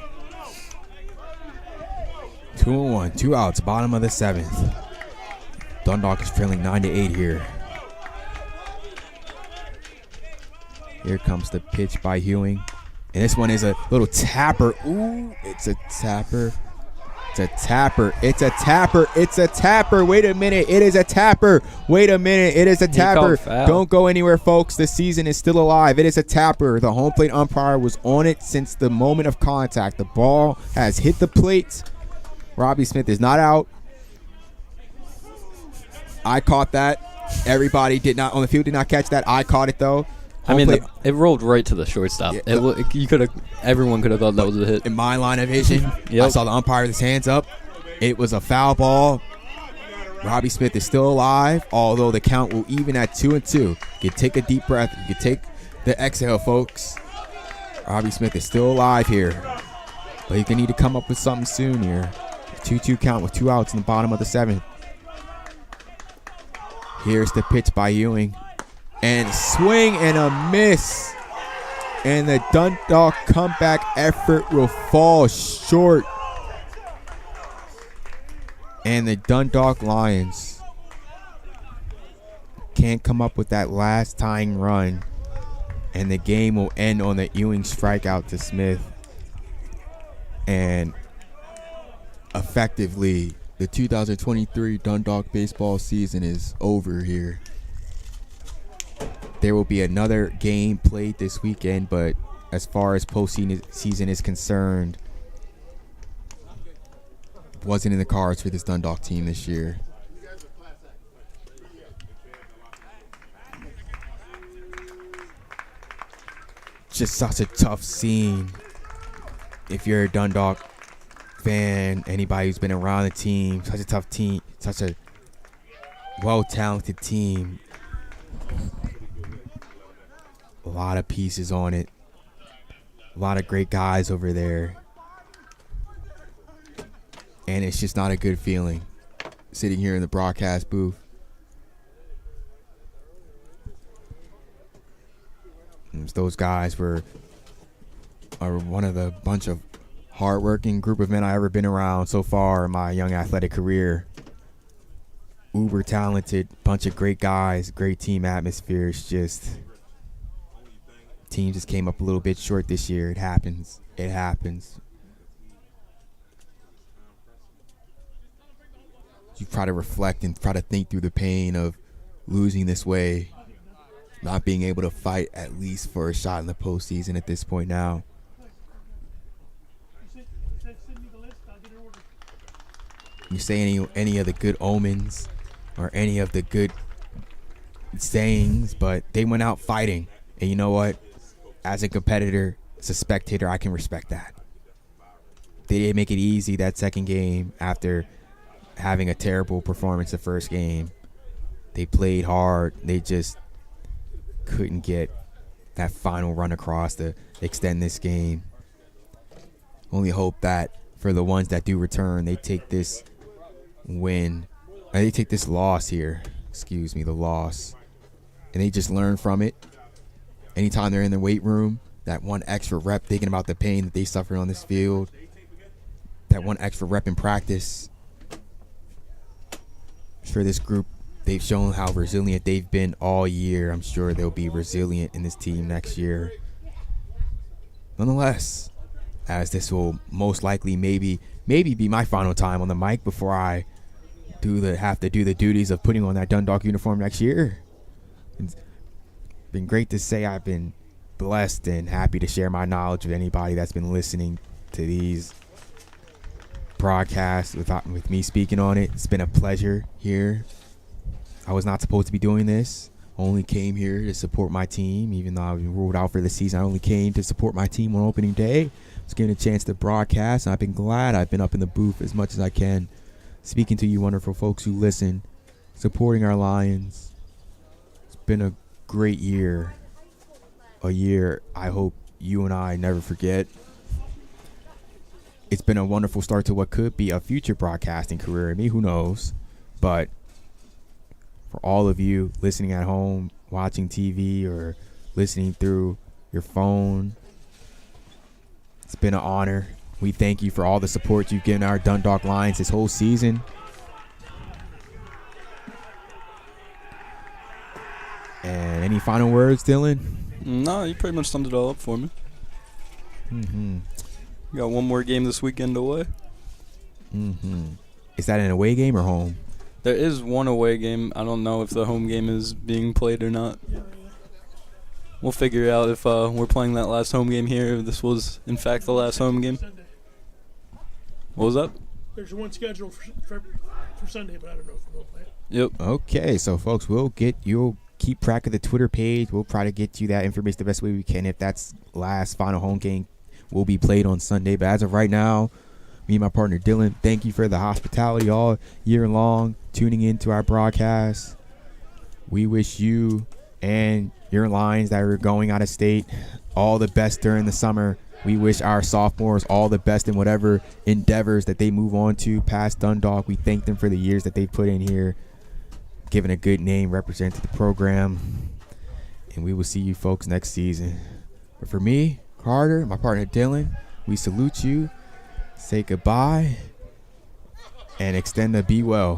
2-1. 2 outs. Bottom of the 7th. Dundalk is trailing 9-8 here. Here comes the pitch by Ewing. And this one is a little tapper. Ooh, it's a tapper. It's a tapper. It's a tapper. It's a tapper. Wait a minute. It is a tapper. Wait a minute. It is a tapper. Don't go anywhere, folks. The season is still alive. It is a tapper. The home plate umpire was on it since the moment of contact. The ball has hit the plate. Robbie Smith is not out. I caught that. Everybody did not on the field did not catch that. I caught it though. I mean, it rolled right to the shortstop. Yeah, everyone could have thought that was a hit. In my line of vision, yep. I saw the umpire with his hands up. It was a foul ball. Robbie Smith is still alive, although the count will even at 2-2. You can take a deep breath. You can take the exhale, folks. Robbie Smith is still alive here, but he's gonna need to come up with something soon here. 2-2 count with 2 outs in the bottom of the 7th. Here's the pitch by Ewing. And swing and a miss. And the Dundalk comeback effort will fall short. And the Dundalk Lions can't come up with that last tying run. And the game will end on the Ewing strikeout to Smith. And effectively, the 2023 Dundalk baseball season is over here. There will be another game played this weekend, but as far as postseason is concerned, wasn't in the cards for this Dundalk team this year. Just such a tough scene. If you're a Dundalk fan, anybody who's been around the team, such a tough team, such a well-talented team. A lot of pieces on it. A lot of great guys over there. And it's just not a good feeling sitting here in the broadcast booth. Those guys are one of the bunch of hardworking group of men I've ever been around so far in my young athletic career. Uber talented, bunch of great guys, great team atmosphere. It's just, team just came up a little bit short this year. It happens. It happens. You try to reflect and try to think through the pain of losing this way, not being able to fight at least for a shot in the postseason at this point now. You say any of the good omens or any of the good sayings, but they went out fighting. And you know what? As a competitor, as a spectator, I can respect that. They didn't make it easy that second game after having a terrible performance the first game. They played hard. They just couldn't get that final run across to extend this game. Only hope that for the ones that do return, they take this win, and they take this loss here. Excuse me, the loss. And they just learn from it. Anytime they're in the weight room, that one extra rep thinking about the pain that they suffered on this field, that one extra rep in practice. For this group, they've shown how resilient they've been all year. I'm sure they'll be resilient in this team next year. Nonetheless, as this will most likely maybe be my final time on the mic before I have to do the duties of putting on that Dundalk uniform next year. It's been great to say I've been blessed and happy to share my knowledge with anybody that's been listening to these broadcasts with me speaking on it. It's been a pleasure here. I was not supposed to be doing this. Only came here to support my team, even though I was ruled out for the season. I only came to support my team on opening day. I was given a chance to broadcast, and I've been glad I've been up in the booth as much as I can, speaking to you wonderful folks who listen, supporting our Lions. It's been a great year. A year I hope you and I never forget. It's been a wonderful start to what could be a future broadcasting career. I mean, who knows? But for all of you listening at home, watching TV, or listening through your phone, It's been an honor. We thank you for all the support you've given our Dundalk Lions this whole season. And any final words, Dylan? No, you pretty much summed it all up for me. Mm-hmm. We got one more game this weekend away. Mm-hmm. Is that an away game or home? There is one away game. I don't know if the home game is being played or not. We'll figure out if we're playing that last home game here, if this was, in fact, the last home game. What was that? There's one scheduled for Sunday, but I don't know if we'll play it. Yep. Okay, so folks, you'll keep track of the Twitter page. We'll try to get you that information the best way we can. If that's last final home game will be played on Sunday. But as of right now, me and my partner Dylan, thank you for the hospitality all year long, tuning into our broadcast. We wish you and your Lions that are going out of state all the best during the summer. We wish our sophomores all the best in whatever endeavors that they move on to past Dundalk. We thank them for the years that they put in here, giving a good name, representing the program. And we will see you folks next season. But for me, Carter, my partner Dylan, we salute you, say goodbye, and extend a be well.